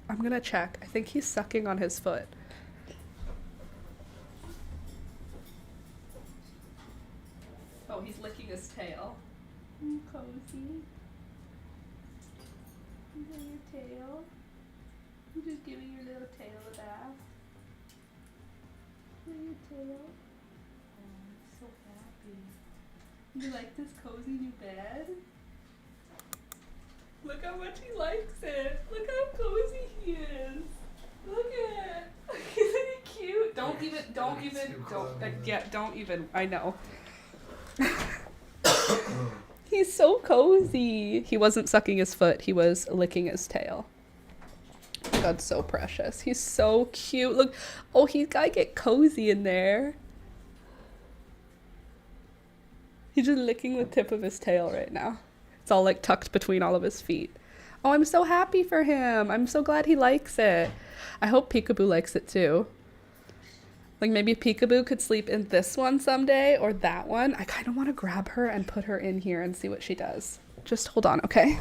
I'm gonna check. I think he's sucking on his foot. Oh, he's licking his tail. Cozy. You got your tail. You just giving your little tail a bath. Look at your tail. Oh, I'm so happy. You like this cozy new bed? Look how much he likes it. Look how cozy he is. Look at it. Isn't he cute? Don't even. I know. He's so cozy. He wasn't sucking his foot. He was licking his tail. God, so precious. He's so cute. Look. Oh, he's got to get cozy in there. He's just licking the tip of his tail right now. It's all like tucked between all of his feet. Oh, I'm so happy for him. I'm so glad he likes it. I hope Peekaboo likes it too. Like maybe Peekaboo could sleep in this one someday or that one. I kind of want to grab her and put her in here and see what she does. Just hold on, okay?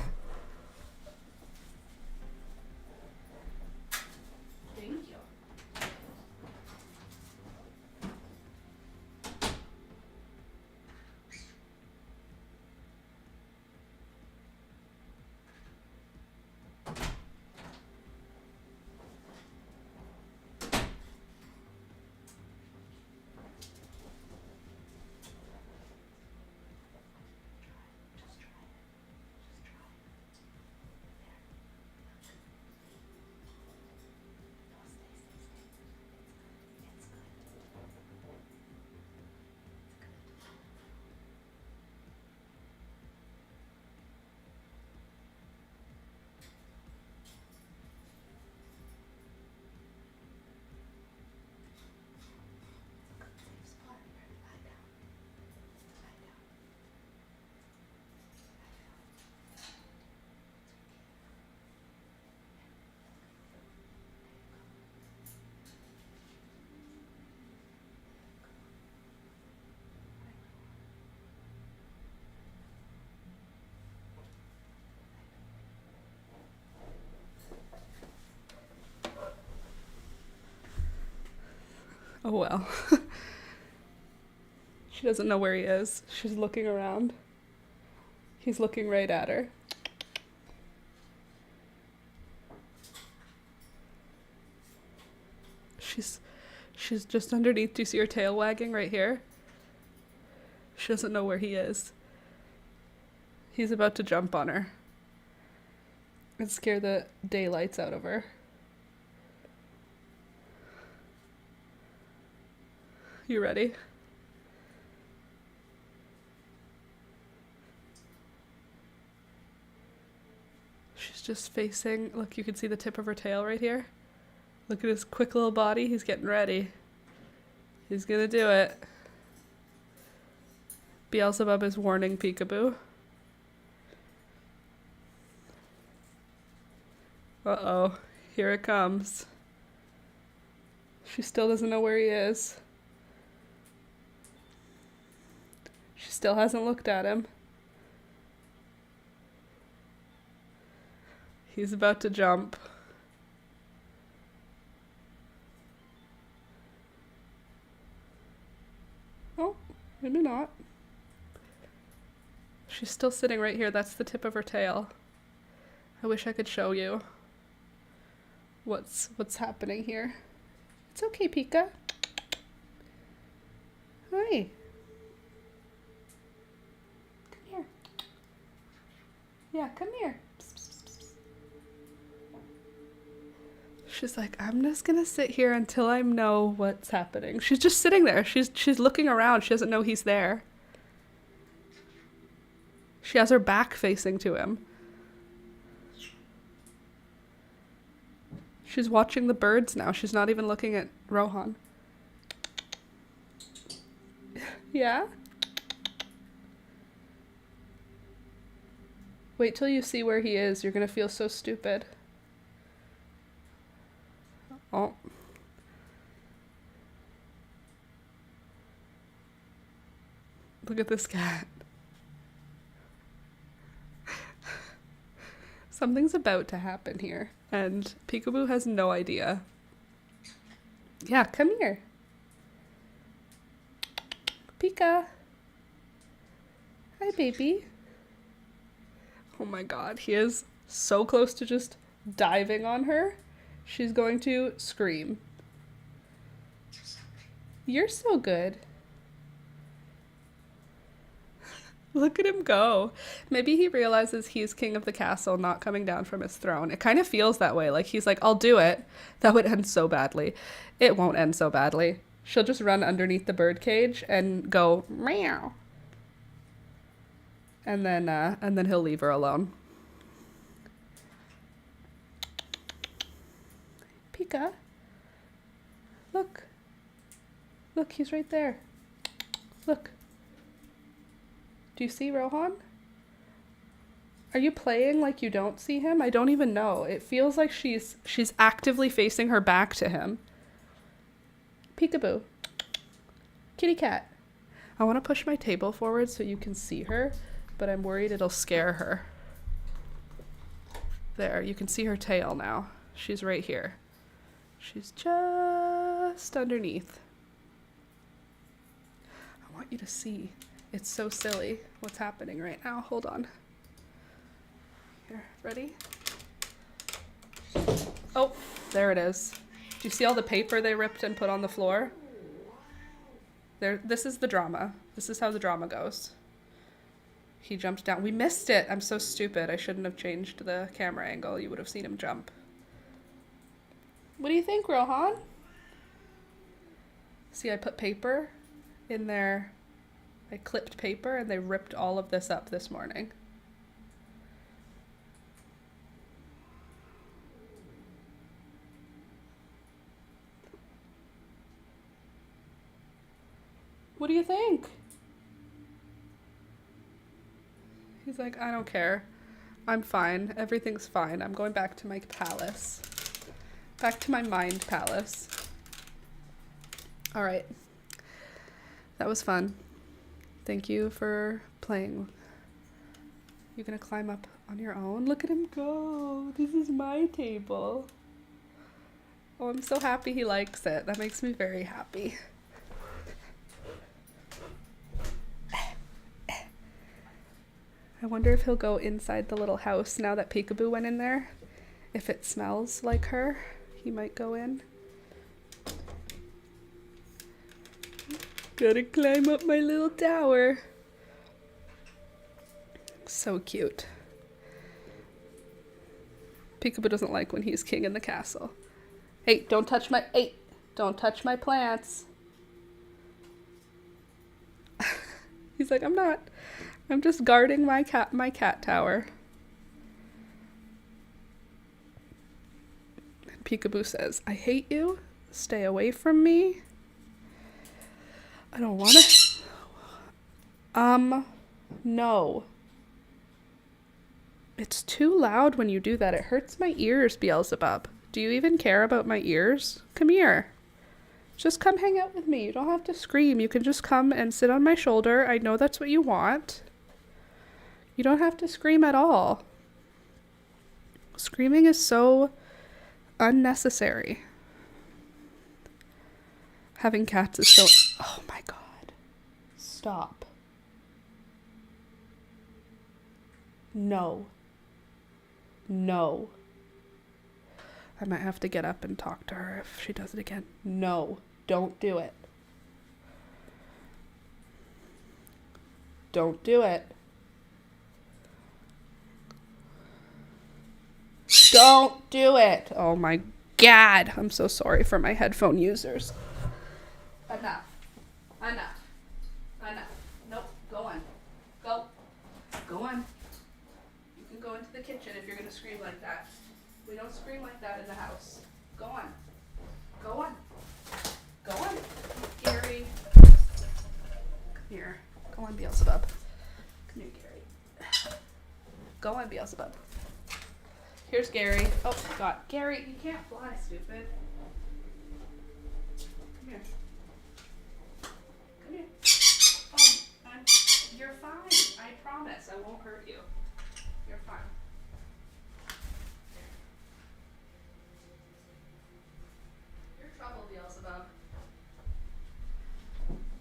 Oh well. She doesn't know where he is. She's looking around. He's looking right at her. She's just underneath. Do you see her tail wagging right here? She doesn't know where he is. He's about to jump on her and scare the daylights out of her. You ready? She's just facing, look, you can see the tip of her tail right here. Look at his quick little body. He's getting ready. He's gonna do it. Beelzebub is warning Peekaboo. Uh-oh. Here it comes. She still doesn't know where he is. She still hasn't looked at him. He's about to jump. Oh, maybe not. She's still sitting right here. That's the tip of her tail. I wish I could show you what's happening here. It's okay, Pika. Hi. Come here. Yeah, come here. She's like, I'm just gonna sit here until I know what's happening. She's just sitting there. She's looking around. She doesn't know he's there. She has her back facing to him. She's watching the birds now. She's not even looking at Rohan. Yeah? Wait till you see where he is. You're gonna feel so stupid. Oh. Look at this cat. Something's about to happen here, and Peekaboo has no idea. Yeah, come here. Pika. Hi, baby. Oh my god, he is so close to just diving on her. She's going to scream. You're so good. Look at him go. Maybe he realizes he's king of the castle, not coming down from his throne. It kind of feels that way. Like he's like, I'll do it. That would end so badly. It won't end so badly. She'll just run underneath the bird cage and go meow. And then he'll leave her alone. Pika. Look. Look, he's right there. Look. Do you see Rohan? Are you playing like you don't see him? I don't even know. It feels like she's actively facing her back to him. Peekaboo. Kitty cat. I want to push my table forward so you can see her, but I'm worried it'll scare her. There, you can see her tail now. She's right here. She's just underneath. I want you to see. It's so silly what's happening right now. Hold on. Here, ready? Oh, there it is. Do you see all the paper they ripped and put on the floor? There. This is the drama. This is how the drama goes. He jumped down. We missed it. I'm so stupid. I shouldn't have changed the camera angle. You would have seen him jump. What do you think, Rohan? See, I put paper in there. I clipped paper and they ripped all of this up this morning. What do you think? He's like, I don't care. I'm fine. Everything's fine. I'm going back to my palace. Back to my mind palace. All right. That was fun. Thank you for playing. You're gonna climb up on your own? Look at him go. This is my table. Oh, I'm so happy he likes it. That makes me very happy. I wonder if he'll go inside the little house now that Peekaboo went in there. If it smells like her, he might go in. Gotta climb up my little tower. So cute. Peekaboo doesn't like when he's king in the castle. Hey, don't touch my plants. He's like, I'm just guarding my cat tower. And Peekaboo says, I hate you. Stay away from me. I don't want to. No. It's too loud when you do that. It hurts my ears, Beelzebub. Do you even care about my ears? Come here. Just come hang out with me. You don't have to scream. You can just come and sit on my shoulder. I know that's what you want. You don't have to scream at all. Screaming is so unnecessary. Having cats is so... Oh my God. Stop. No. No. I might have to get up and talk to her if she does it again. No. Don't do it. Don't do it. Don't do it. Oh my God. I'm so sorry for my headphone users. Enough. Enough. Enough. Nope. Go on. Go. Go on. You can go into the kitchen if you're going to scream like that. We don't scream like that in the house. Go on. Go on. Go on. Gary. Come here. Go on, Beelzebub. Come here, Gary. Go on, Beelzebub. Here's Gary. Oh, God. Gary, you can't fly, stupid. Come here. Come here. Oh, you're fine. I promise. I won't hurt you. You're fine. You're trouble, Beelzebub.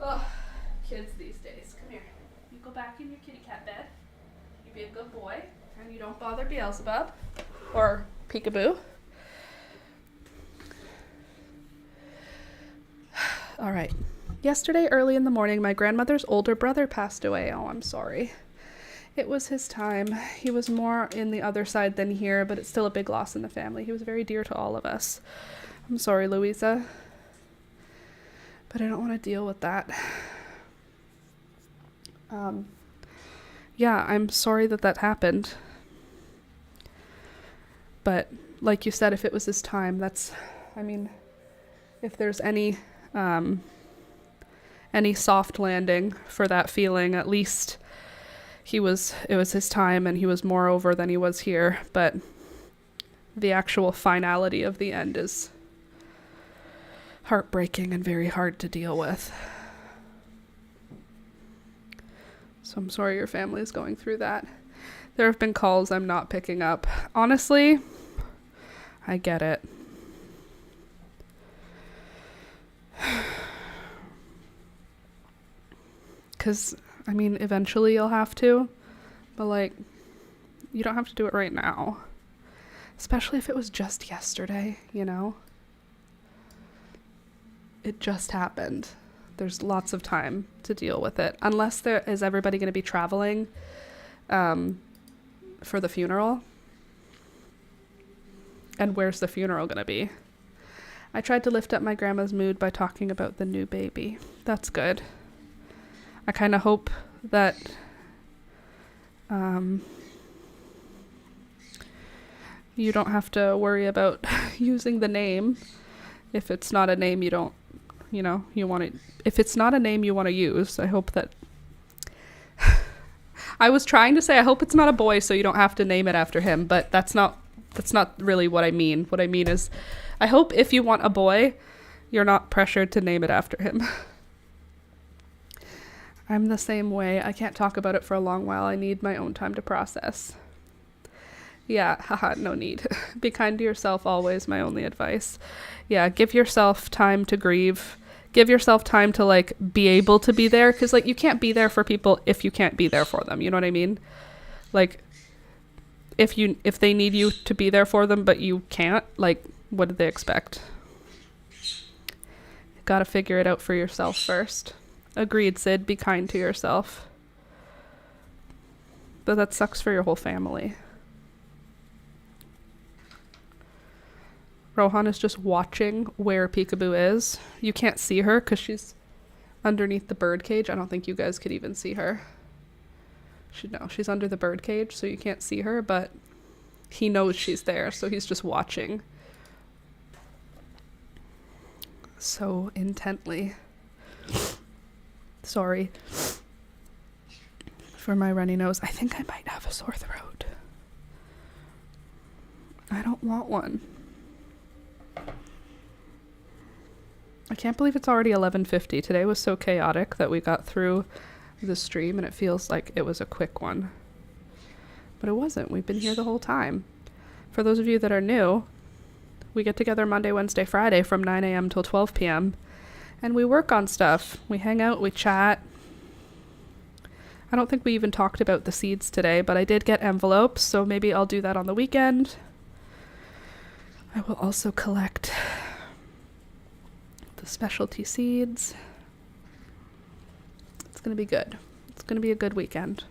Ugh, kids these days. Come here. You go back in your kitty cat bed. You be a good boy, and you don't bother Beelzebub. Or Peekaboo. All right. Yesterday, early in the morning, my grandmother's older brother passed away. Oh, I'm sorry. It was his time. He was more in the other side than here, but it's still a big loss in the family. He was very dear to all of us. I'm sorry, Louisa. But I don't want to deal with that. Yeah, I'm sorry that happened. But like you said, if it was his time, if there's any soft landing for that feeling, at least it was his time and he was more over than he was here. But the actual finality of the end is heartbreaking and very hard to deal with. So I'm sorry your family is going through that. There have been calls I'm not picking up. Honestly, I get it. Because, eventually you'll have to. But, you don't have to do it right now. Especially if it was just yesterday, you know? It just happened. There's lots of time to deal with it. Unless is everybody going to be traveling for the funeral? And where's the funeral going to be? I tried to lift up my grandma's mood by talking about the new baby. That's good. I kind of hope that you don't have to worry about using the name. If it's not a name you want to, if it's not a name you want to use, I hope that I was trying to say, I hope it's not a boy so you don't have to name it after him, but that's not really what I mean. What I mean is, I hope if you want a boy, you're not pressured to name it after him. I'm the same way. I can't talk about it for a long while. I need my own time to process. Yeah, haha, no need. Be kind to yourself always, my only advice. Yeah, give yourself time to grieve. Give yourself time to, like, be able to be there. Because, like, you can't be there for people if you can't be there for them. You know what I mean? Like, if they need you to be there for them, but you can't, like, what do they expect? Gotta figure it out for yourself first. Agreed, Sid. Be kind to yourself. But that sucks for your whole family. Rohan is just watching where Peekaboo is. You can't see her because she's underneath the bird cage. I don't think you guys could even see her. She's under the bird cage, so you can't see her, but he knows she's there, so he's just watching so intently. Sorry for my runny nose. I think I might have a sore throat. I don't want one. I can't believe it's already 11:50. Today was so chaotic that we got through the stream and it feels like it was a quick one. But it wasn't. We've been here the whole time. For those of you that are new, we get together Monday, Wednesday, Friday from 9 a.m. till 12 p.m. and we work on stuff. We hang out, we chat. I don't think we even talked about the seeds today, but I did get envelopes, so maybe I'll do that on the weekend. I will also collect the specialty seeds. It's going to be good. It's going to be a good weekend.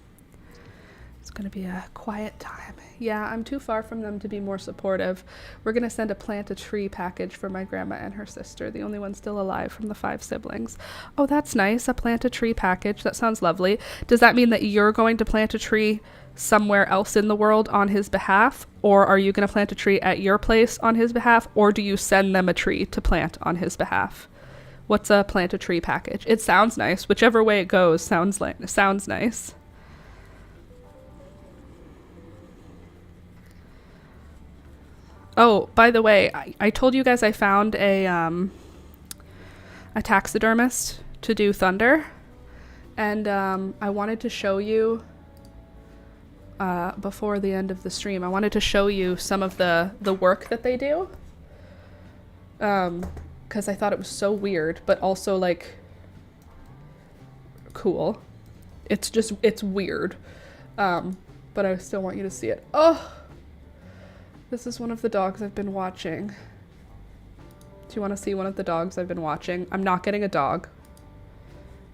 It's going to be a quiet time. Yeah, I'm too far from them to be more supportive. We're going to send a plant a tree package for my grandma and her sister, the only one still alive from the 5 siblings. Oh, that's nice. A plant a tree package. That sounds lovely. Does that mean that you're going to plant a tree somewhere else in the world on his behalf? Or are you going to plant a tree at your place on his behalf? Or do you send them a tree to plant on his behalf? What's a plant a tree package? It sounds nice. Whichever way it goes sounds nice. Oh, by the way, I told you guys I found a taxidermist to do Thunder. And I wanted to show you before the end of the stream. I wanted to show you some of the work that they do. Because I thought it was so weird, but also, like, cool. It's weird. But I still want you to see it. Oh! This is one of the dogs I've been watching. Do you want to see one of the dogs I've been watching? I'm not getting a dog,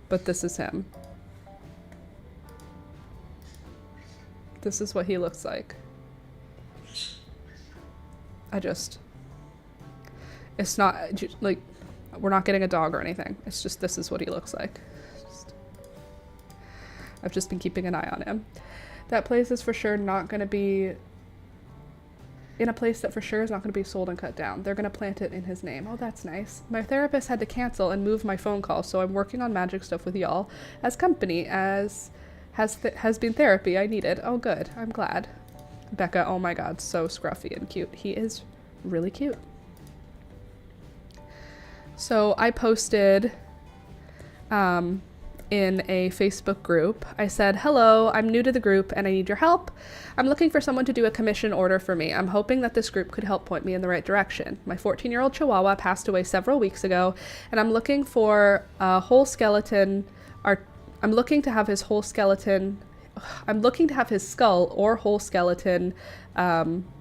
but this is him. This is what he looks like. It's not, like, we're not getting a dog or anything. It's just, this is what he looks like. I've just been keeping an eye on him. That place is for sure not going to be in a place that for sure is not going to be sold and cut down. They're going to plant it in his name. Oh, that's nice. My therapist had to cancel and move my phone call, so I'm working on magic stuff with y'all as company, as has been therapy I needed. Oh, good. I'm glad. Becca, oh my god, so scruffy and cute. He is really cute. So I posted in a Facebook group. I said, hello, I'm new to the group and I need your help. I'm looking for someone to do a commission order for me. I'm hoping that this group could help point me in the right direction. My 14-year-old Chihuahua passed away several weeks ago, and I'm looking for a whole skeleton. I'm looking to have his skull or whole skeleton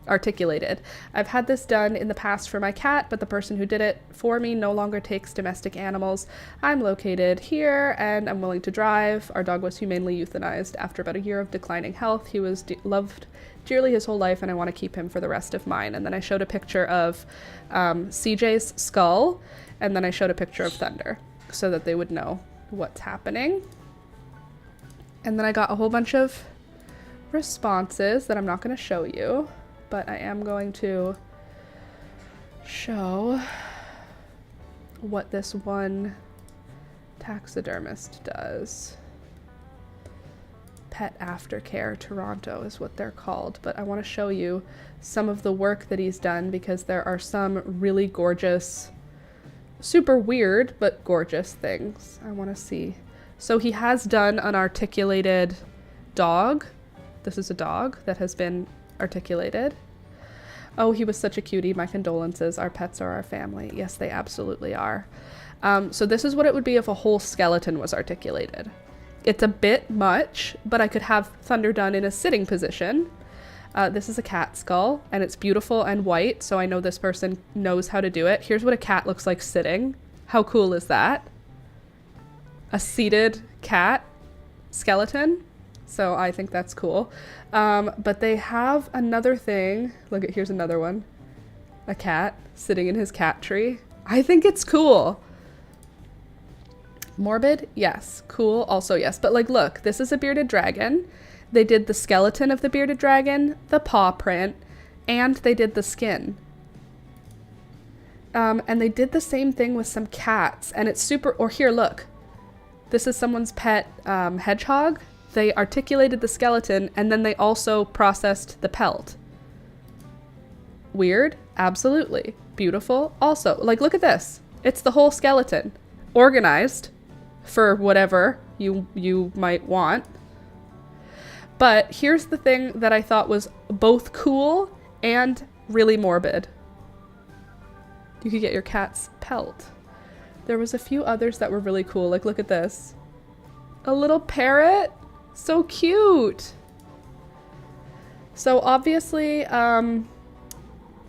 articulated. I've had this done in the past for my cat, but the person who did it for me no longer takes domestic animals. I'm located here and I'm willing to drive. Our dog was humanely euthanized after about a year of declining health. He was loved dearly his whole life and I want to keep him for the rest of mine. And then I showed a picture of CJ's skull, and then I showed a picture of Thunder so that they would know what's happening. And then I got a whole bunch of responses that I'm not going to show you, but I am going to show what this one taxidermist does. Pet Aftercare Toronto is what they're called, but I want to show you some of the work that he's done because there are some really gorgeous, super weird, but gorgeous things I want to see. So he has done an articulated dog. This is a dog that has been articulated. Oh, he was such a cutie. My condolences. Our pets are our family. Yes, they absolutely are. So this is what it would be if a whole skeleton was articulated. It's a bit much, but I could have Thunder done in a sitting position. This is a cat skull, and it's beautiful and white, so I know this person knows how to do it. Here's what a cat looks like sitting. How cool is that? A seated cat skeleton. So I think that's cool. But they have another thing. Look at, here's another one. A cat sitting in his cat tree. I think it's cool. Morbid? Yes. Cool? Also yes. But like, look, this is a bearded dragon. They did the skeleton of the bearded dragon, the paw print, and they did the skin. And they did the same thing with some cats, and it's super, or here, look. This is someone's pet hedgehog. They articulated the skeleton, and then they also processed the pelt. Weird? Absolutely. Beautiful? Also. Like, look at this. It's the whole skeleton. Organized for whatever you might want. But here's the thing that I thought was both cool and really morbid. You could get your cat's pelt. There was a few others that were really cool. Like, look at this. A little parrot. So cute. So obviously,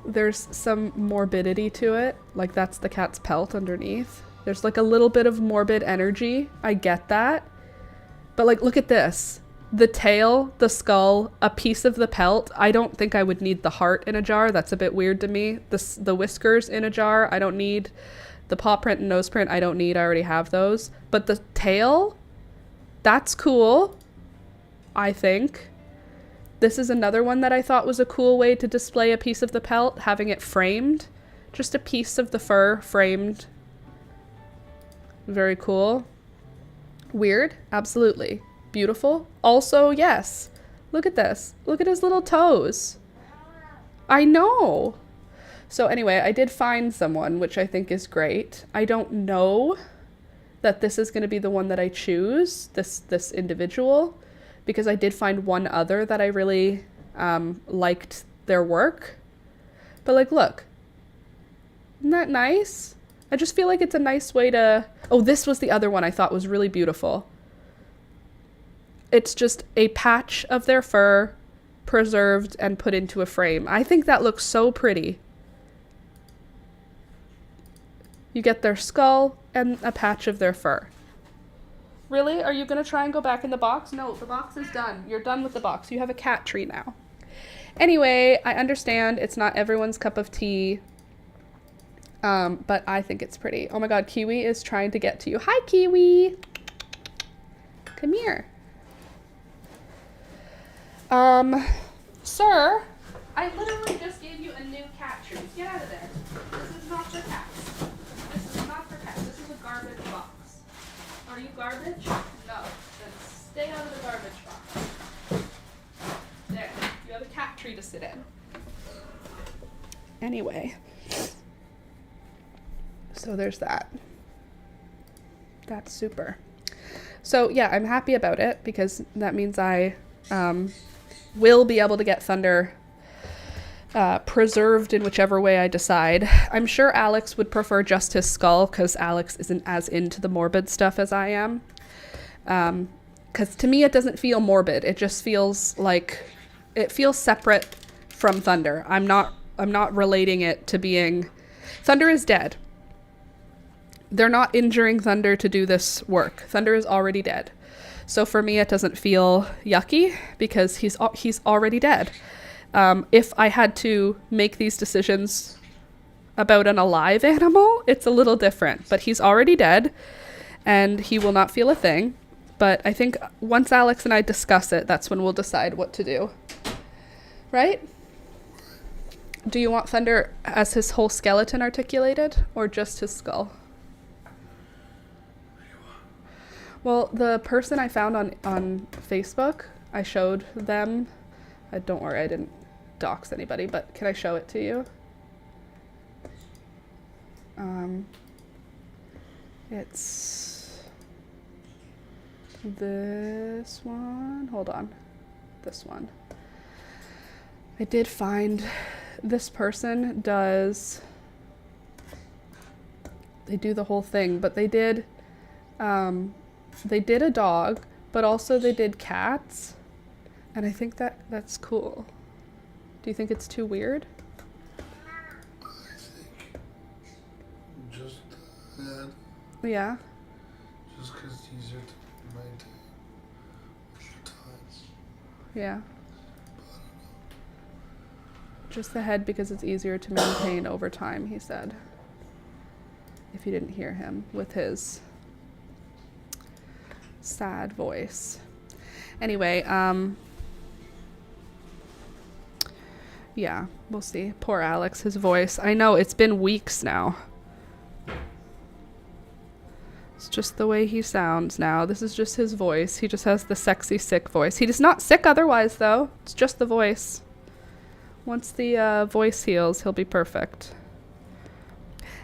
there's some morbidity to it. Like, that's the cat's pelt underneath. There's like a little bit of morbid energy. I get that. But like, look at this. The tail, the skull, a piece of the pelt. I don't think I would need the heart in a jar. That's a bit weird to me. The whiskers in a jar, I don't need. The paw print and nose print, I don't need. I already have those. But the tail, that's cool, I think. This is another one that I thought was a cool way to display a piece of the pelt, having it framed. Just a piece of the fur framed. Very cool. Weird? Absolutely. Beautiful? Also, yes. Look at this. Look at his little toes. I know. So anyway, I did find someone, which I think is great. I don't know that this is going to be the one that I choose, this individual, because I did find one other that I really liked their work. But like, look. Isn't that nice? I just feel like it's a nice way to... Oh, this was the other one I thought was really beautiful. It's just a patch of their fur preserved and put into a frame. I think that looks so pretty. You get their skull and a patch of their fur. Really? Are you going to try and go back in the box? No, the box is done. You're done with the box. You have a cat tree now. Anyway, I understand it's not everyone's cup of tea. But I think it's pretty. Oh my god, Kiwi is trying to get to you. Hi, Kiwi! Come here. Sir, I literally just gave you a new cat treat. Get out of there. This is not for cats. This is not for cats. This is a garbage box. Are you garbage? No. Then stay out of the garbage box. There. You have a cat tree to sit in. Anyway. So there's that. That's super. So yeah, I'm happy about it because that means I will be able to get Thunder preserved in whichever way I decide. I'm sure Alex would prefer just his skull because Alex isn't as into the morbid stuff as I am. Because to me it doesn't feel morbid. It just feels like it feels separate from Thunder. I'm not relating it to being... Thunder is dead. They're not injuring Thunder to do this work. Thunder is already dead. So for me, it doesn't feel yucky because he's already dead. If I had to make these decisions about an alive animal, it's a little different. But he's already dead, and he will not feel a thing. But I think once Alex and I discuss it, that's when we'll decide what to do. Right? Do you want Thunder as his whole skeleton articulated, or just his skull? Well, the person I found on Facebook, I showed them. Don't worry, I didn't dox anybody, but can I show it to you? It's this one. Hold on. This one. I did find this person they do the whole thing, but they did a dog, but also they did cats, and I think that's cool. Do you think it's too weird? I think just that. Yeah. Just because it's easier to maintain over time. Yeah. Just the head because it's easier to maintain over time, he said. If you didn't hear him with his sad voice. Anyway, yeah, we'll see. Poor Alex, his voice. I know, it's been weeks now. It's just the way he sounds now. This is just his voice. He just has the sexy, sick voice. He is not sick otherwise, though. It's just the voice. Once the voice heals, he'll be perfect.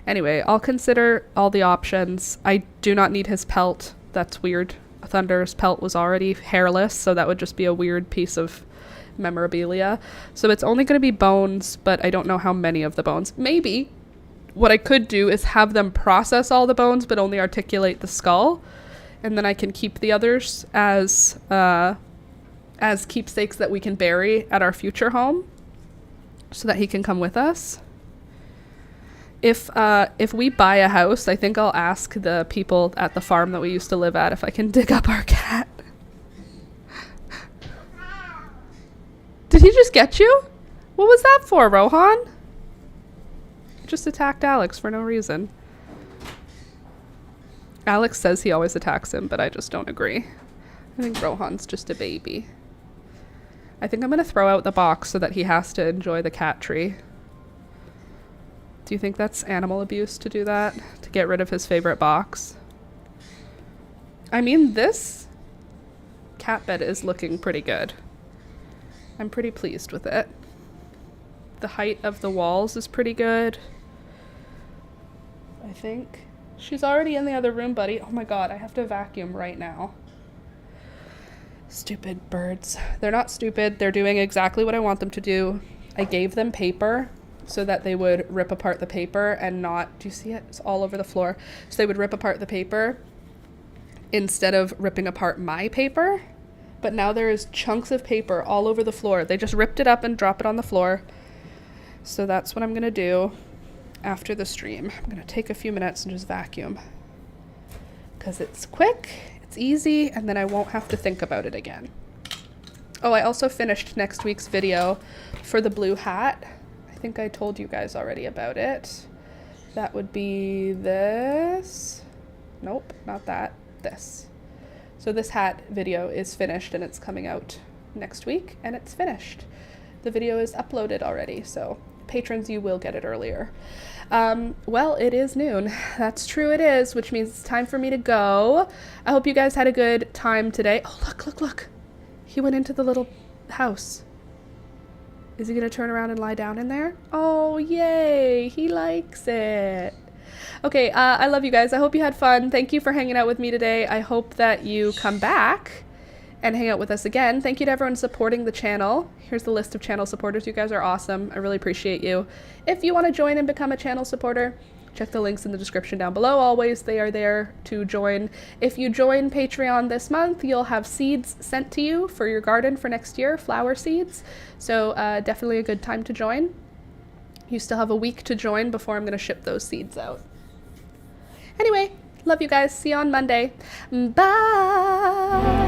Anyway, I'll consider all the options. I do not need his pelt. That's weird. Thunder's pelt was already hairless, so that would just be a weird piece of memorabilia. So it's only going to be bones, but I don't know how many of the bones. Maybe what I could do is have them process all the bones, but only articulate the skull, and then I can keep the others as keepsakes that we can bury at our future home, so that he can come with us. If we buy a house, I think I'll ask the people at the farm that we used to live at if I can dig up our cat. Did he just get you? What was that for, Rohan? He just attacked Alex for no reason. Alex says he always attacks him, but I just don't agree. I think Rohan's just a baby. I think I'm going to throw out the box so that he has to enjoy the cat tree. Do you think that's animal abuse to do that? To get rid of his favorite box? I mean, this cat bed is looking pretty good. I'm pretty pleased with it. The height of the walls is pretty good. I think. She's already in the other room, buddy. Oh my god, I have to vacuum right now. Stupid birds. They're not stupid. They're doing exactly what I want them to do. I gave them paper so that they would rip apart the paper and not, do you see it? It's all over the floor. So they would rip apart the paper instead of ripping apart my paper. But now there is chunks of paper all over the floor. They just ripped it up and drop it on the floor. So that's what I'm going to do after the stream. I'm going to take a few minutes and just vacuum. Because it's quick, it's easy, and then I won't have to think about it again. Oh, I also finished next week's video for the blue hat. I think I told you guys already about it. That would be this. Nope, not that. This. So this hat video is finished and it's coming out next week, and it's finished. The video is uploaded already, so patrons, you will get it earlier. Well, it is noon. That's true, it is, which means it's time for me to go. I hope you guys had a good time today. Oh, look, look, look. He went into the little house. Is he going to turn around and lie down in there? Oh, yay. He likes it. Okay, I love you guys. I hope you had fun. Thank you for hanging out with me today. I hope that you come back and hang out with us again. Thank you to everyone supporting the channel. Here's the list of channel supporters. You guys are awesome. I really appreciate you. If you want to join and become a channel supporter, check the links in the description down below. Always, they are there to join. If you join Patreon this month, you'll have seeds sent to you for your garden for next year, flower seeds. So definitely a good time to join. You still have a week to join before I'm going to ship those seeds out. Anyway, love you guys. See you on Monday. Bye.